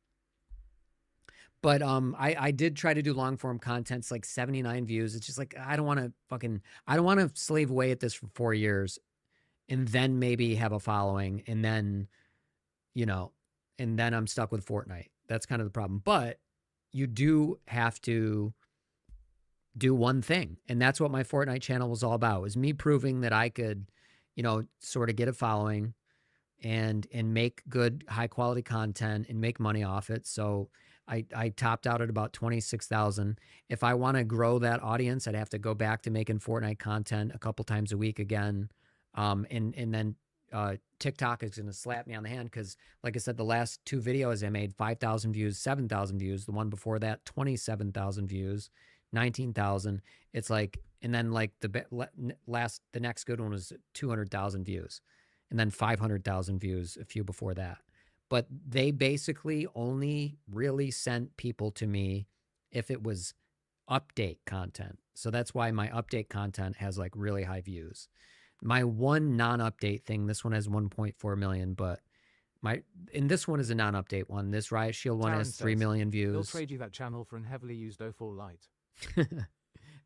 But I did try to do long form content. It's like 79 views. It's just like I don't want to slave away at this for 4 years and then maybe have a following and then, you know, and then I'm stuck with Fortnite. That's kind of the problem. But you do have to do one thing. And that's what my Fortnite channel was all about, was me proving that I could, you know, sort of get a following and make good high quality content and make money off it. So I topped out at about 26,000. If I want to grow that audience, I'd have to go back to making Fortnite content a couple times a week again. And then TikTok is going to slap me on the hand because, like I said, the last 2 videos I made 5,000 views, 7,000 views. The one before that, 27,000 views, 19,000. It's like, and then like the next good one was 200,000 views, and then 500,000 views a few before that. But they basically only really sent people to me if it was update content. So that's why my update content has like really high views. My one non-update thing, this one has 1.4 million, but and this one is a non-update one. This Riot Shield one Taran has 3 says, million "He'll views. trade you that channel for an heavily used 04 Lite."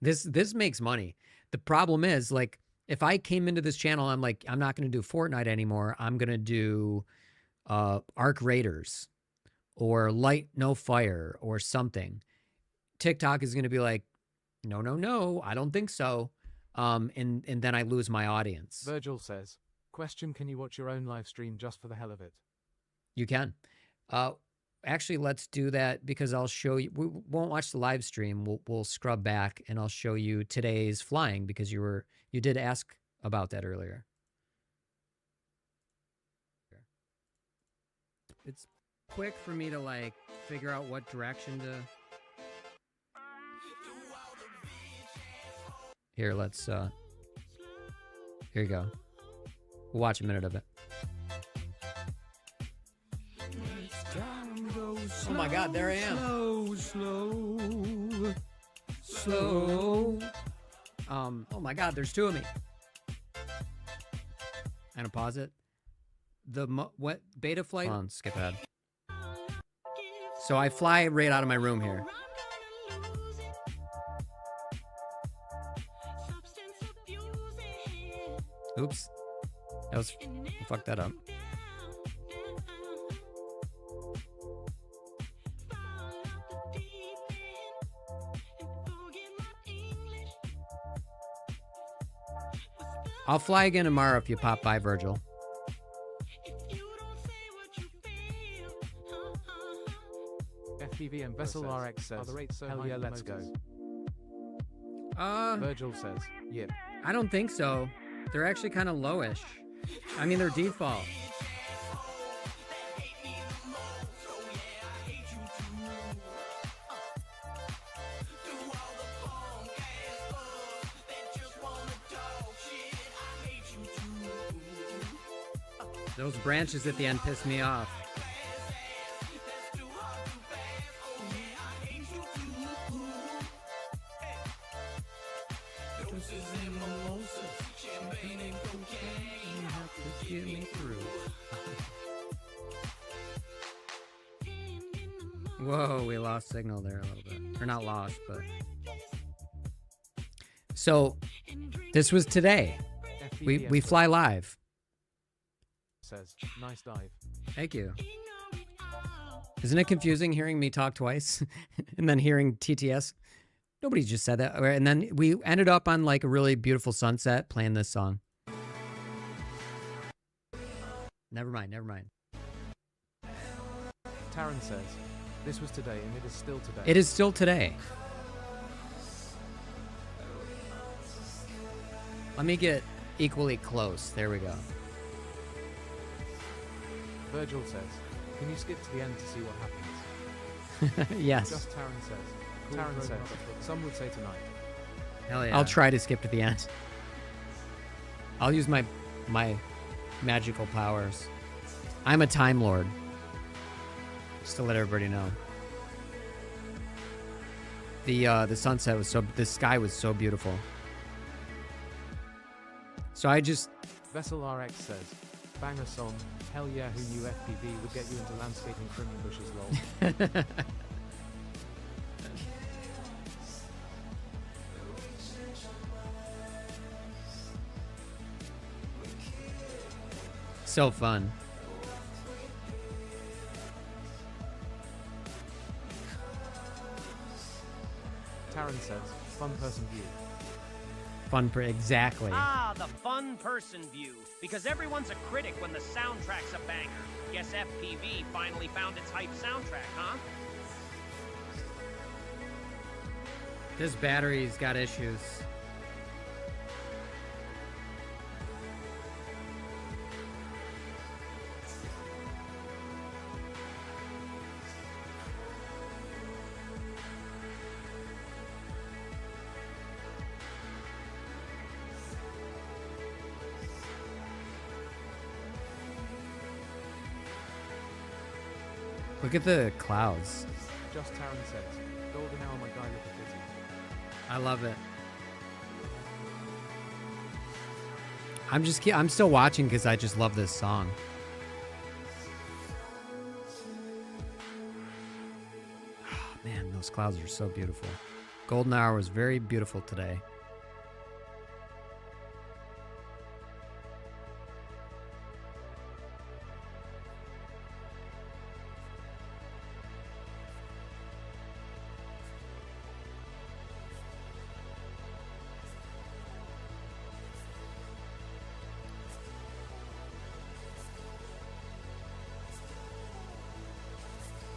This makes money. The problem is, like, if I came into this channel, I'm like, I'm not going to do Fortnite anymore. I'm going to do Arc Raiders or Light No Fire or something. TikTok is going to be like, no, I don't think so. And then I lose my audience. Virgil says, "Question, can you watch your own live stream just for the hell of it?" You can. Actually, let's do that because I'll show you. We won't watch the live stream. We'll scrub back and I'll show you today's flying because you did ask about that earlier. It's quick for me to like figure out what direction to. Here, let's here you go. We'll watch a minute of it. Oh my God, there I am. Slow. Oh my God, there's two of me. I'm gonna pause it. What beta flight? Hold on, skip ahead. So I fly right out of my room here. Oops. I fucked that up. I'll fly again tomorrow if you pop by, Virgil. FPV and Vessel RX says, hell yeah, let's go. Virgil says, yep. I don't think so. They're actually kind of lowish. I mean, they're default. Those branches at the end piss me off. Whoa, we lost signal there a little bit. Or not lost, but... So, this was today. We fly live. Says, nice dive. Thank you. Isn't it confusing hearing me talk twice and then hearing TTS? Nobody just said that. And then we ended up on like a really beautiful sunset playing this song. Never mind. Taryn says, this was today and it is still today. It is still today. Let me get equally close. There we go. Virgil says, can you skip to the end to see what happens? Yes. Just Taryn says. Taryn says, some would say tonight. Hell yeah. I'll try to skip to the end. I'll use my magical powers. I'm a Time Lord. Just to let everybody know. The sunset was the sky was so beautiful. So I just... Vessel RX says, banger song, hell yeah, who knew FPV would get you into landscaping trimming bushes, lol. So fun. Taryn says, fun person view. Exactly. Ah, the fun person view. Because everyone's a critic when the soundtrack's a banger. Guess FPV finally found its hype soundtrack, huh? This battery's got issues. Look at the clouds. Just Taryn says, golden hour, my guy, look at busy. I love it. I'm still watching because I just love this song. Oh, man, those clouds are so beautiful. Golden hour was very beautiful today.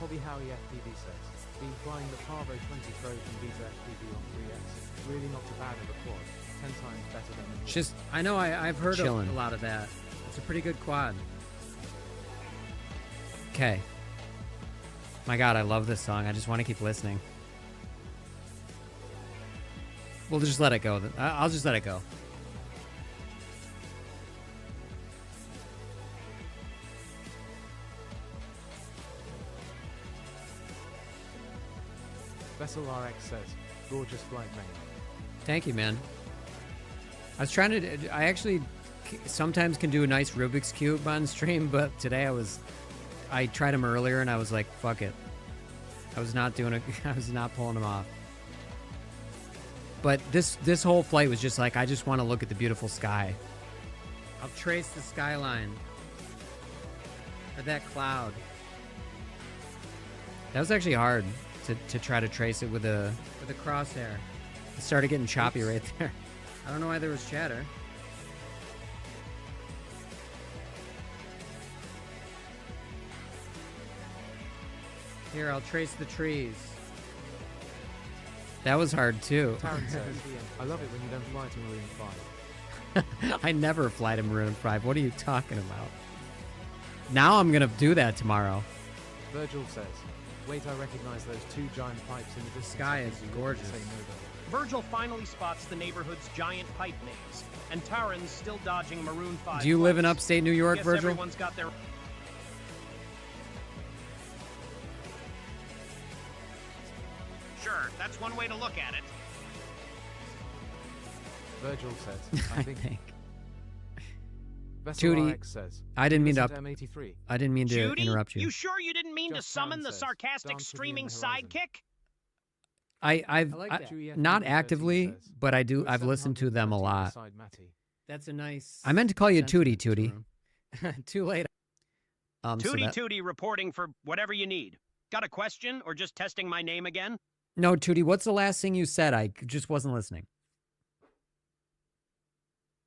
Hobby Howie FPV says, been flying the Parvo 20 Pro from Visa FPV on 3S. Really not too bad of a quad. 10 times better than the Just, I know I've heard of a lot of that. It's a pretty good quad. Okay. My God, I love this song. I just want to keep listening. We'll just let it go. I'll just let it go. Vessel RX says, gorgeous flight, mate. Thank you, man. I was trying to. I actually sometimes can do a nice Rubik's Cube on stream, but today I tried them earlier and I was like, fuck it. I was not doing it. I was not pulling them off. But this whole flight was just like, I just want to look at the beautiful sky. I'll trace the skyline. Or that cloud. That was actually hard to try to trace it with a crosshair. It started getting choppy right there. I don't know why there was chatter. Here, I'll trace the trees. That was hard too. Taryn says, I love it when you don't fly to Marine 5. I never fly to Maroon 5. What are you talking about? Now I'm gonna do that tomorrow. Virgil says, wait, I recognize those two giant pipes in the distance. Sky is gorgeous. Virgil finally spots the neighborhood's giant pipe maze, and Taran's still dodging Maroon 5. Do you live in upstate New York, Guess Virgil? Everyone's got their... Sure, that's one way to look at it. Virgil says, I think. Vessel Tootie, RX says, I didn't mean to. M83. I didn't mean to Judy, interrupt you. You sure you didn't mean Just to summon Taryn the says, sarcastic dance with me streaming in the horizon. sidekick? I've like that. not actively, but I do. I've listened to them a lot. That's a nice. I meant to call you Tootie Tootie. Too late. So Tootie that- Tootie reporting for whatever you need. Got a question or just testing my name again? No, Tootie. What's the last thing you said? I just wasn't listening.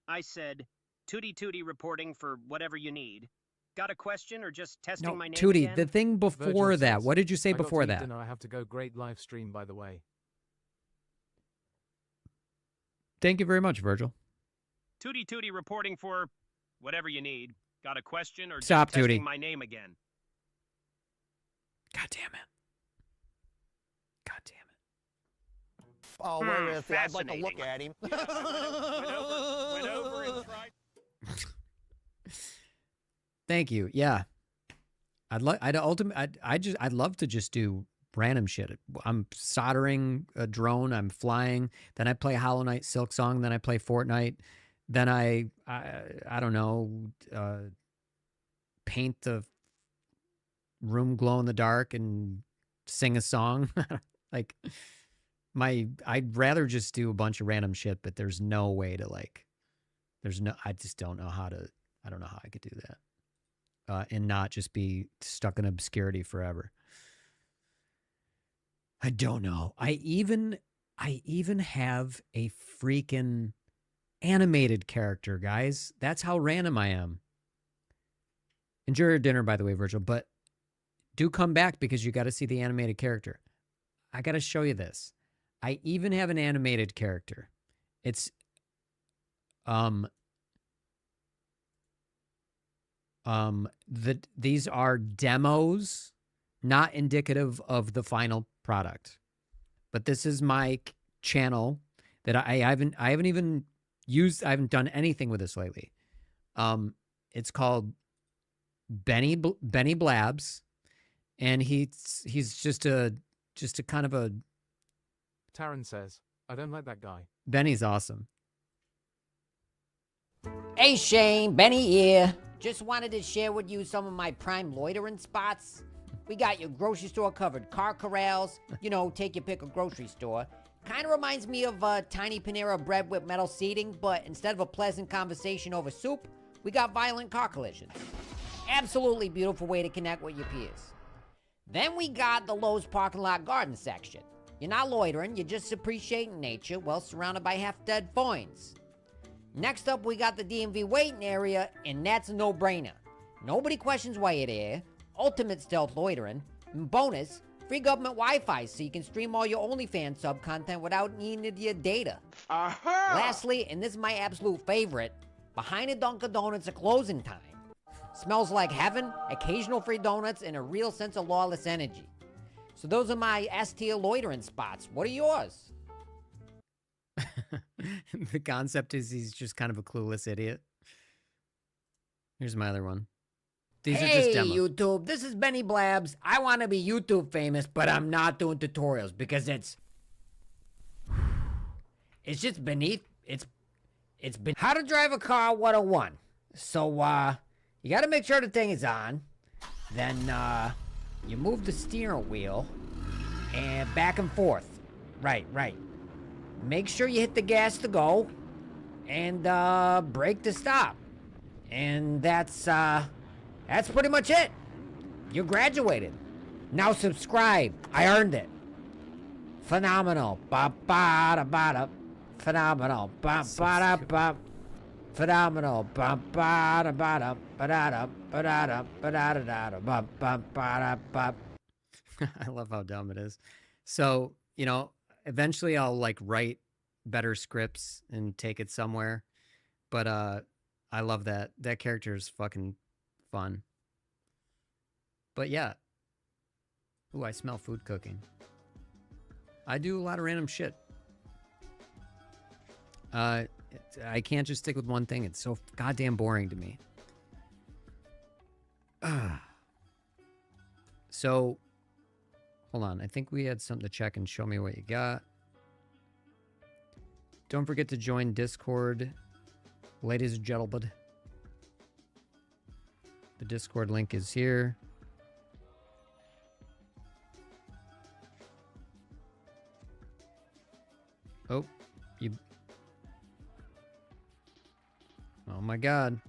I said, Tootie Tootie reporting for whatever you need. Got a question or just testing No, my name Tootie. again? The thing before Virgil that. says, What did you say I got before to eat that? dinner, I have to go. Great live stream, by the way. Thank you very much, Virgil. Tootie Tootie reporting for whatever you need. Got a question or Stop, just testing Tootie. my name again? God damn it. God damn it. Oh, where is he? I'd like to look Fascinating. at him. Went over and tried. Thank you. Yeah. I'd love to just do random shit. I'm soldering a drone, I'm flying, then I play Hollow Knight Silk Song, then I play Fortnite, then I don't know, paint the room glow in the dark and sing a song. Like I'd rather just do a bunch of random shit, but there's no way to I just don't know how to, I don't know how I could do that. And not just be stuck in obscurity forever. I don't know. I even have a freaking animated character, guys. That's how random I am. Enjoy your dinner, by the way, Virgil, but do come back because you got to see the animated character. I got to show you this. I even have an animated character. It's these are demos, not indicative of the final product. But this is my channel that I haven't even used. I haven't done anything with this lately. It's called Benny Blabs, and he's just a kind of a. Taryn says, I don't like that guy. Benny's awesome. Hey Shane, Benny here. Just wanted to share with you some of my prime loitering spots. We got your grocery store covered, car corrals, take your pick of grocery store. Kind of reminds me of a tiny Panera bread with metal seating, but instead of a pleasant conversation over soup, we got violent car collisions. Absolutely beautiful way to connect with your peers. Then we got the Lowe's parking lot garden section. You're not loitering, you're just appreciating nature while surrounded by half-dead vines. Next up, we got the DMV waiting area, and that's a no-brainer. Nobody questions why you're there. Ultimate stealth loitering. And bonus, free government Wi-Fi so you can stream all your OnlyFans sub content without needing your data. Lastly, and this is my absolute favorite, behind a Dunkin' Donuts at closing time. Smells like heaven, occasional free donuts, and a real sense of lawless energy. So those are my S-tier loitering spots. What are yours? The concept is he's just kind of a clueless idiot. Here's my other one. These are Hey, just demos. YouTube, this is Benny Blabs. I want to be YouTube famous, but I'm not doing tutorials because it's just beneath. It's been how to drive a car 101. So you got to make sure the thing is on. Then you move the steering wheel and back and forth. Right. Make sure you hit the gas to go and brake to stop. And that's pretty much it. You graduated. Now subscribe. I earned it. Phenomenal. Ba-ba-da-ba-da. Phenomenal. Ba-ba-da-ba. Phenomenal. Ba-ba-da-ba-da. Ba-da-da. Ba-da-da. Ba-da-da-da. Ba-ba-ba-da-ba. I love how dumb it is. So, eventually I'll like write better scripts and take it somewhere. But I love that. That character is fucking fun. But yeah. Ooh, I smell food cooking. I do a lot of random shit. I can't just stick with one thing. It's so goddamn boring to me. So, hold on. I think we had something to check and show me what you got. Don't forget to join Discord, ladies and gentlemen. The Discord link is here. Oh, oh my God.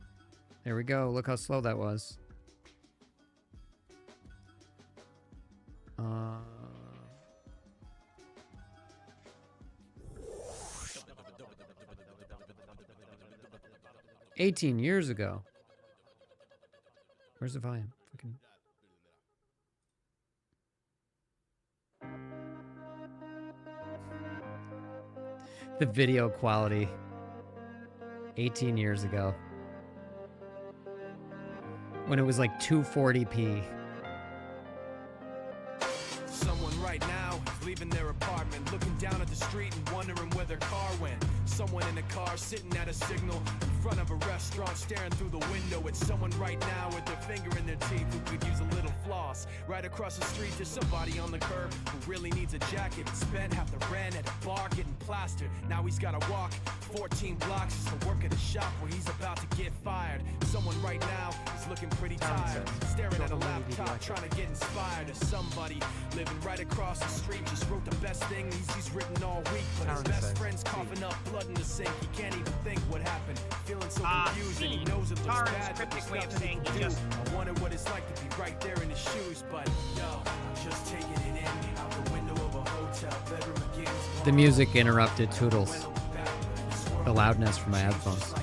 There we go. Look how slow that was. 18 years ago. Where's the volume? Fucking... The video quality 18 years ago when it was like 240p. Someone right now is leaving their apartment, looking down at the street and wondering where their car went. Someone in a car sitting at a signal in front of a restaurant staring through the window at someone right now with their finger in their teeth who could use a little floss. Right across the street there's somebody on the curb who really needs a jacket and spent half the rent at a bar getting plastered. Now he's gotta walk 14 blocks just to work at a shop where he's about to get fired. Someone right now is looking pretty tired, staring at a laptop trying to get inspired. As somebody living right across the street just wrote the best thing he's written all week, but his best friend's coughing up blood in the sink. He can't even think what happened, feeling so confused and he knows it looks bad, but there's nothing he can do. I wonder what it's like to be right there in his shoes, but yo, I'm just taking it in out the window of a hotel bedroom again. The music interrupted Toodles. The loudness from my headphones.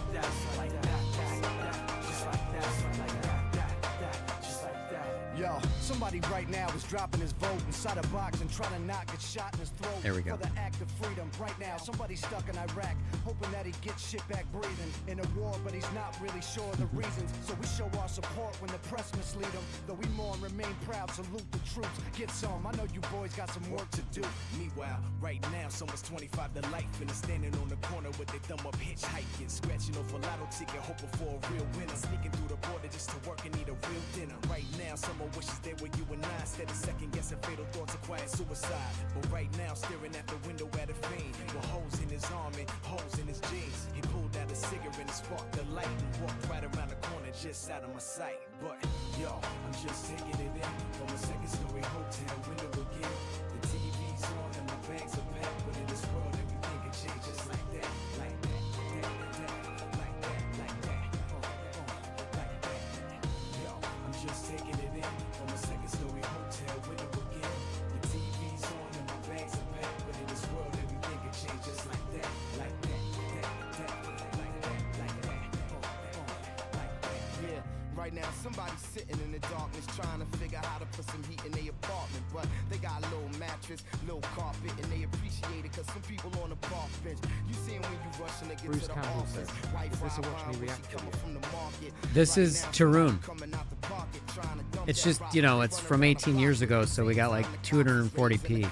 Yo, somebody right now is dropping his vote inside a box and trying to not get shot in his throat. There we go. For the act of freedom. Right now, somebody's stuck in Iraq, hoping that he gets shit back breathing. In a war, but he's not really sure of the reasons. So we show our support when the press mislead him. Though we mourn, remain proud, salute the troops. Get some, I know you boys got some work to do. Meanwhile, right now, someone's 25 to life and is standing on the corner with their thumb up hitchhiking, scratching off a lotto ticket, hoping for a real winner. Sneaking through the border just to work and eat a real dinner. Right now, someone wishes they were you and I, instead of second guessing fatal thoughts of quiet suicide. But right now, staring at the window at a fiend with holes in his arm and holes in his jeans. He pulled out a cigarette and sparked the light and walked right around the corner just out of my sight. But yo, I'm just taking it in from a second-story hotel window again. The TV's on and my bags are packed, but in this world everything can change just like that, like that, like that, like that, like that. Yo, I'm just taking it in from a second-story hotel window again. The TV's on and my bags are packed, but in this world everything can change just like that, like that, like that, like that, like that, like that. Yeah. Right now, somebody's sitting in the darkness trying to figure out how to put some heat in their apartment. But they got a little mattress, little carpet, and they appreciate it because some people on the park bench. You see when you rushing to get Bruce to the Campbell office. says, Wife "Is this a ride Watch Me around when she React coming video?" from the market. This Right is now, Tarun. coming out the pocket, trying to dump It's that just, rock it's from 18 years ago, so we got like 240p.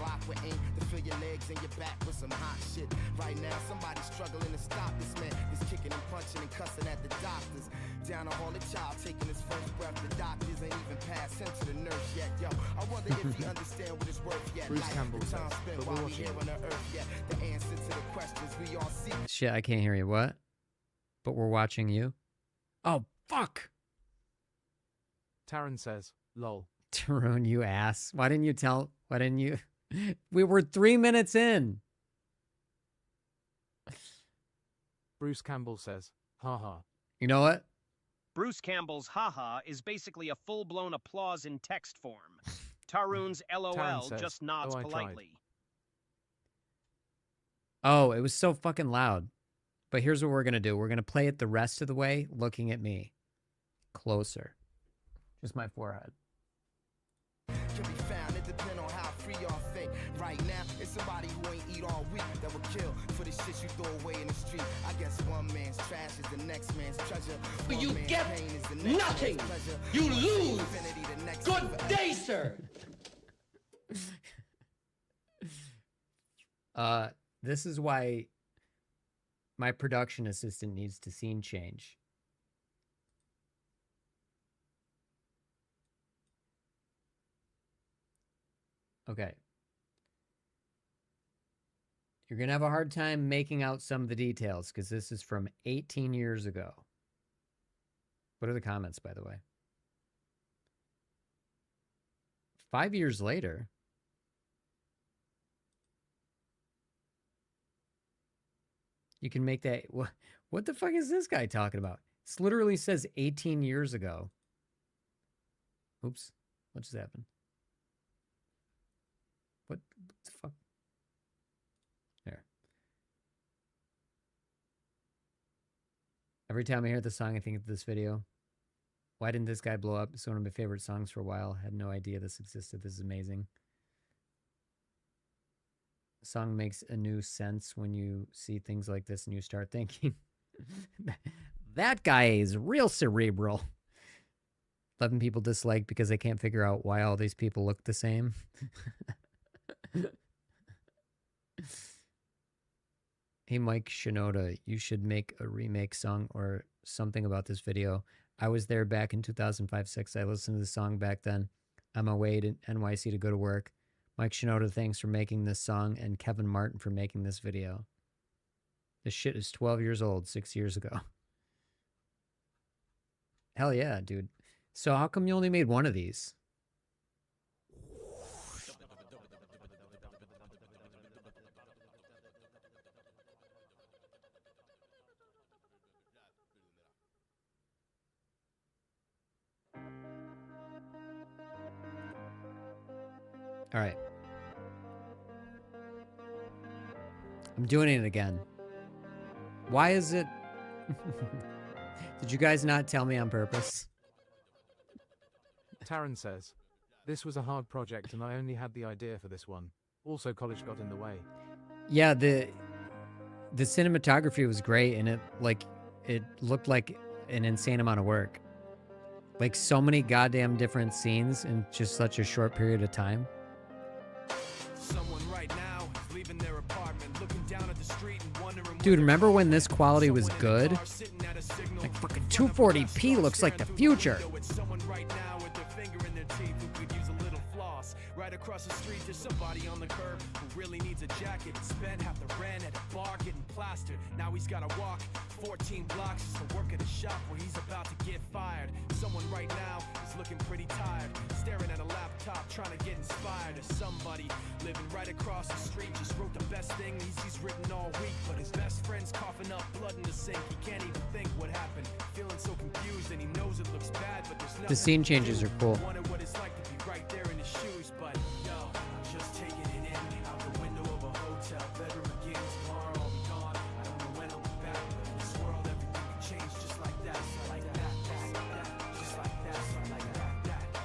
to fill your legs and your back with some hot shit. Right now, somebody's struggling to stop this man. He's kicking and punching and cussing at the doctors. down a hall, a child taking his first breath. The doctors ain't even passed him to the nurse yet. Yo, I wonder if he understand what it's worth yet. Bruce Like Campbell the time says, spent but while we're we watching. here on the earth yet. The answer to the questions we all see. Shit, I can't hear you. What? But we're watching you? Oh, fuck! Taryn says, lol. Tyrone, you ass. Why didn't you tell? Why didn't you? We were 3 minutes in. Bruce Campbell says, haha. You know what? Bruce Campbell's haha is basically a full-blown applause in text form. Tarun's LOL Taryn says, just nods "Oh, I tried." politely. Oh, it was so fucking loud. But here's what we're going to do. We're going to play it the rest of the way, looking at me. Closer. Just my forehead. Can be found, it depend on how free y'all think. Right now, it's somebody who ain't eat all week that will kill for the shit you throw away in the street. I guess one man's trash is the next man's treasure. One You man's get pain is the next nothing. man's pleasure. You One man's lose. infinity, the next Good man's day, sir. This is why my production assistant needs to scene change. Okay. You're going to have a hard time making out some of the details because this is from 18 years ago. What are the comments, by the way? 5 years later. You can make that. What the fuck is this guy talking about? This literally says 18 years ago. Oops. What just happened? What the fuck? There. Every time I hear the song, I think of this video. Why didn't this guy blow up? It's one of my favorite songs for a while. Had no idea this existed. This is amazing. The song makes a new sense when you see things like this and you start thinking, that guy is real cerebral. 11 people dislike because they can't figure out why all these people look the same. Hey, Mike Shinoda, you should make a remake song or something about this video. I was there back in 2005-06. I listened to the song back then. I'm away to NYC to go to work. Mike Shinoda, thanks for making this song, and Kevin Martin for making this video. This shit is 12 years old, 6 years ago. Hell yeah, dude. So how come you only made one of these? All right. I'm doing it again. Why is it? Did you guys not tell me on purpose? Taryn says, this was a hard project and I only had the idea for this one. Also, college got in the way. Yeah, the cinematography was great, and it looked like an insane amount of work. Like so many goddamn different scenes in just such a short period of time. Someone right now is leaving their apartment, looking down at the street and wondering. Dude, remember when this quality was good? Like fucking 240p looks like the future. Someone right now with their finger in their teeth who could use a little floss. Right across the street, there's somebody on the curb who really needs a jacket. Spent half the rent at a bar getting plastered. Now he's gotta walk 14 blocks just to work at a shop where he's about to get fired. Someone right now is looking pretty tired, staring at a laptop, trying to get inspired. Or somebody living right across the street just wrote the best thing he's written all week, but his best friend's coughing up blood in the sink. He can't even think what happened, feeling so confused, and he knows it looks bad, but there's nothing. The scene changes are cool. Wonder what it's like to be right there in his shoes, but yo, I'm just taking it in out the window of a hotel bedroom again. Tomorrow I'll be gone. I don't know when I'll be back, but in this world everything can change just like that, just like that, just like that, just like that, just like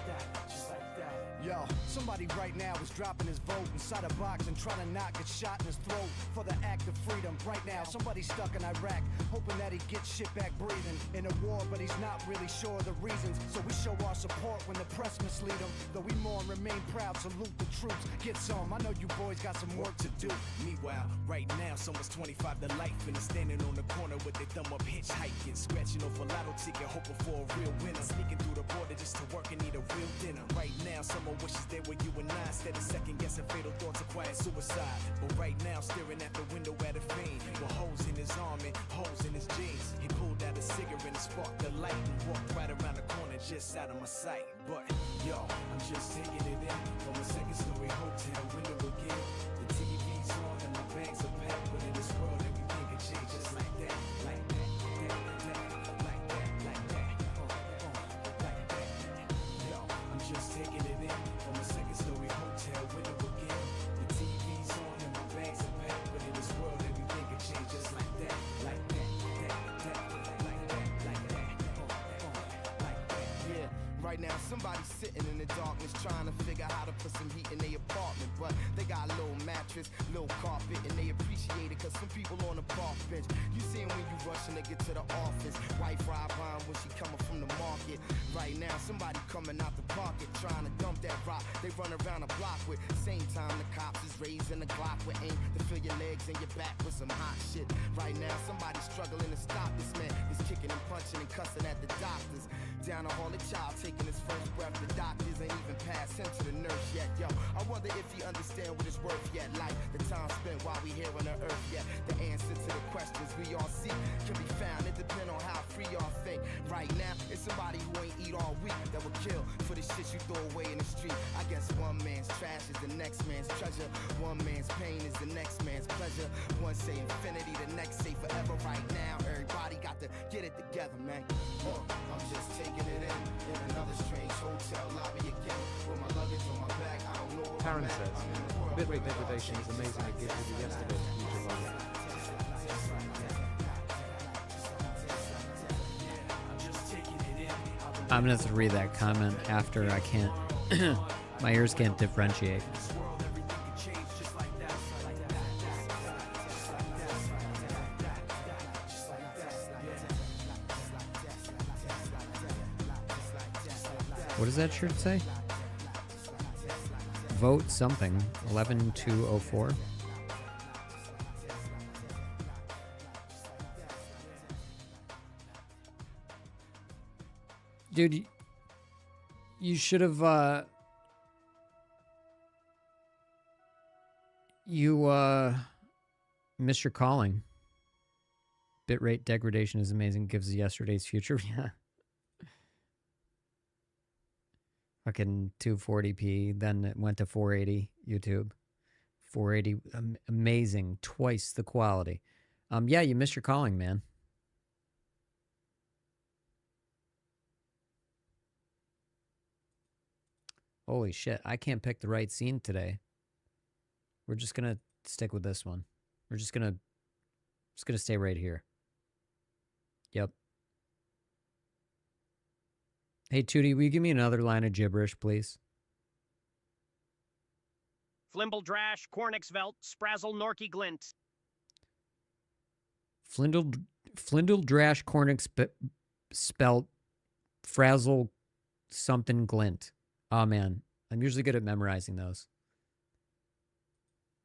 that, just like that. Yo, Somebody right now is dropping his vote inside a box and trying to not get shot in his throat for the act of freedom. Right now, somebody's stuck in Iraq, hoping that he gets shit back breathing in a war, but he's not really sure of the reasons. So we show our support when the press mislead him. Though we mourn, remain proud, salute the troops. Get some, I know you boys got some work to do. Meanwhile, right now, someone's 25 to life and is standing on the corner with their thumb up hitchhiking, scratching off a lotto ticket, hoping for a real winner, sneaking through the border just to work and eat a real dinner. Right now, someone wishes they were you and I, instead of second guessing fatal thoughts of quiet suicide. But right now, staring at the window at a fiend with holes in his arm and holes in his jeans. He pulled out a cigarette and sparked the light and walked right around the corner just out of my sight. But yo, I'm just taking it in from a second-story hotel window again. The TV's on and my bags are packed, but in this world everything can change just like that, like that, like that, like that, like that. Yo, I'm just taking it in from a second-story hotel window again. The TV's on and my bags are packed, but in this world everything can change just like that, like that, like that, like that, like that. Yeah, right now somebody's sitting in the darkness trying to figure how to put some heat in their apartment. But they got a little mattress, little carpet, and they appreciate it cause some people on the park bench. You see 'em when you rushing to get to the office. Wife ride behind when she coming from the market. Right now somebody coming out the pocket trying to dump that rock. They run around the block with. Same time the cops is raising the Glock with aim to fill your legs and your back with some hot shit. Right now somebody's struggling to stop this man. He's kicking and punching and cussing at the doctors. Down the hall, the child taking his first breath. The doctors ain't even passed him to the nurse yet. Yo, I wonder if he understand what it's worth yet. Like the time spent while we here on the earth yet. The answer to the questions we all seek can be found. It depends on how free y'all think. Right now, it's somebody who ain't eat all week that will kill for the shit you throw away in the street. I guess one man's trash is the next man's treasure. One man's pain is the next man's pleasure. One say infinity, the next say forever. Right now, everybody got to get it together, man. I'm just taking it in another strange hotel lobby again. With my luggage on my back, I don't know what Taryn says, bitrate degradation is amazing. It gives you yesterday's future life. I'm gonna have to read that comment after. I can't. My ears can't differentiate. What does that shirt say? Vote something. 11204. Dude, you should have, missed your calling. Bitrate degradation is amazing. Gives yesterday's future. Yeah. Fucking 240p. Then it went to 480 YouTube. 480. Amazing. Twice the quality. Yeah, you missed your calling, man. Holy shit, I can't pick the right scene today. We're just gonna stick with this one. We're just gonna stay right here. Yep. Hey, Tootie, will you give me another line of gibberish, please? Flimbledrash, Cornixvelt, Sprazzle, Norky Glint. Flindledrash, Cornix, spelt frazzle, something glint. Oh, man. I'm usually good at memorizing those.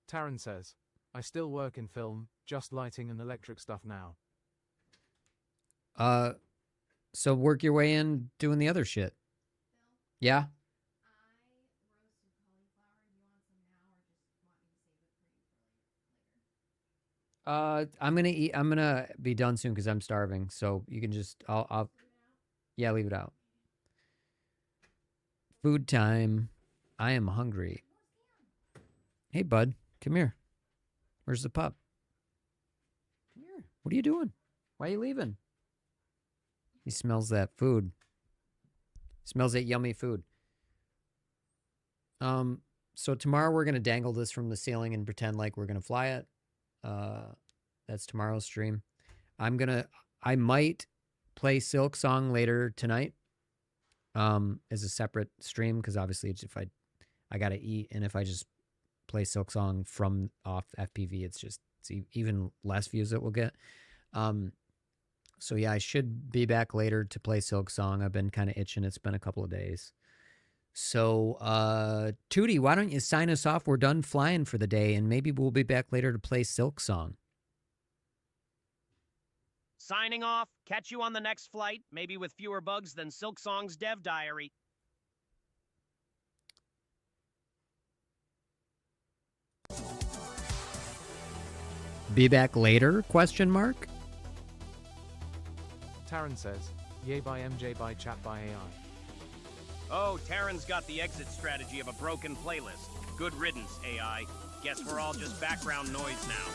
Taryn says, I still work in film, just lighting and electric stuff now. So work your way in doing the other shit. Yeah? I'm gonna be done soon because I'm starving. So you can just, yeah, leave it out. Food time. I am hungry. Hey, bud, come here. Where's the pup? Come here. What are you doing? Why are you leaving? He smells that food. Smells that yummy food. So tomorrow we're gonna dangle this from the ceiling and pretend like we're gonna fly it. That's tomorrow's stream. I might play Silk Song later tonight. As a separate stream, because obviously if I gotta eat, and if I just play Silk Song from off FPV, it's even less views it will get. So yeah, I should be back later to play Silk Song. I've been kind of itching. It's been a couple of days. So, Tootie, why don't you sign us off? We're done flying for the day, and maybe we'll be back later to play Silk Song. Signing off. Catch you on the next flight, maybe with fewer bugs than Silk Song's dev diary. Be back later? Question mark. Taryn says, yay by MJ by chat by AI. Oh, Taryn's got the exit strategy of a broken playlist. Good riddance, AI. Guess we're all just background noise now.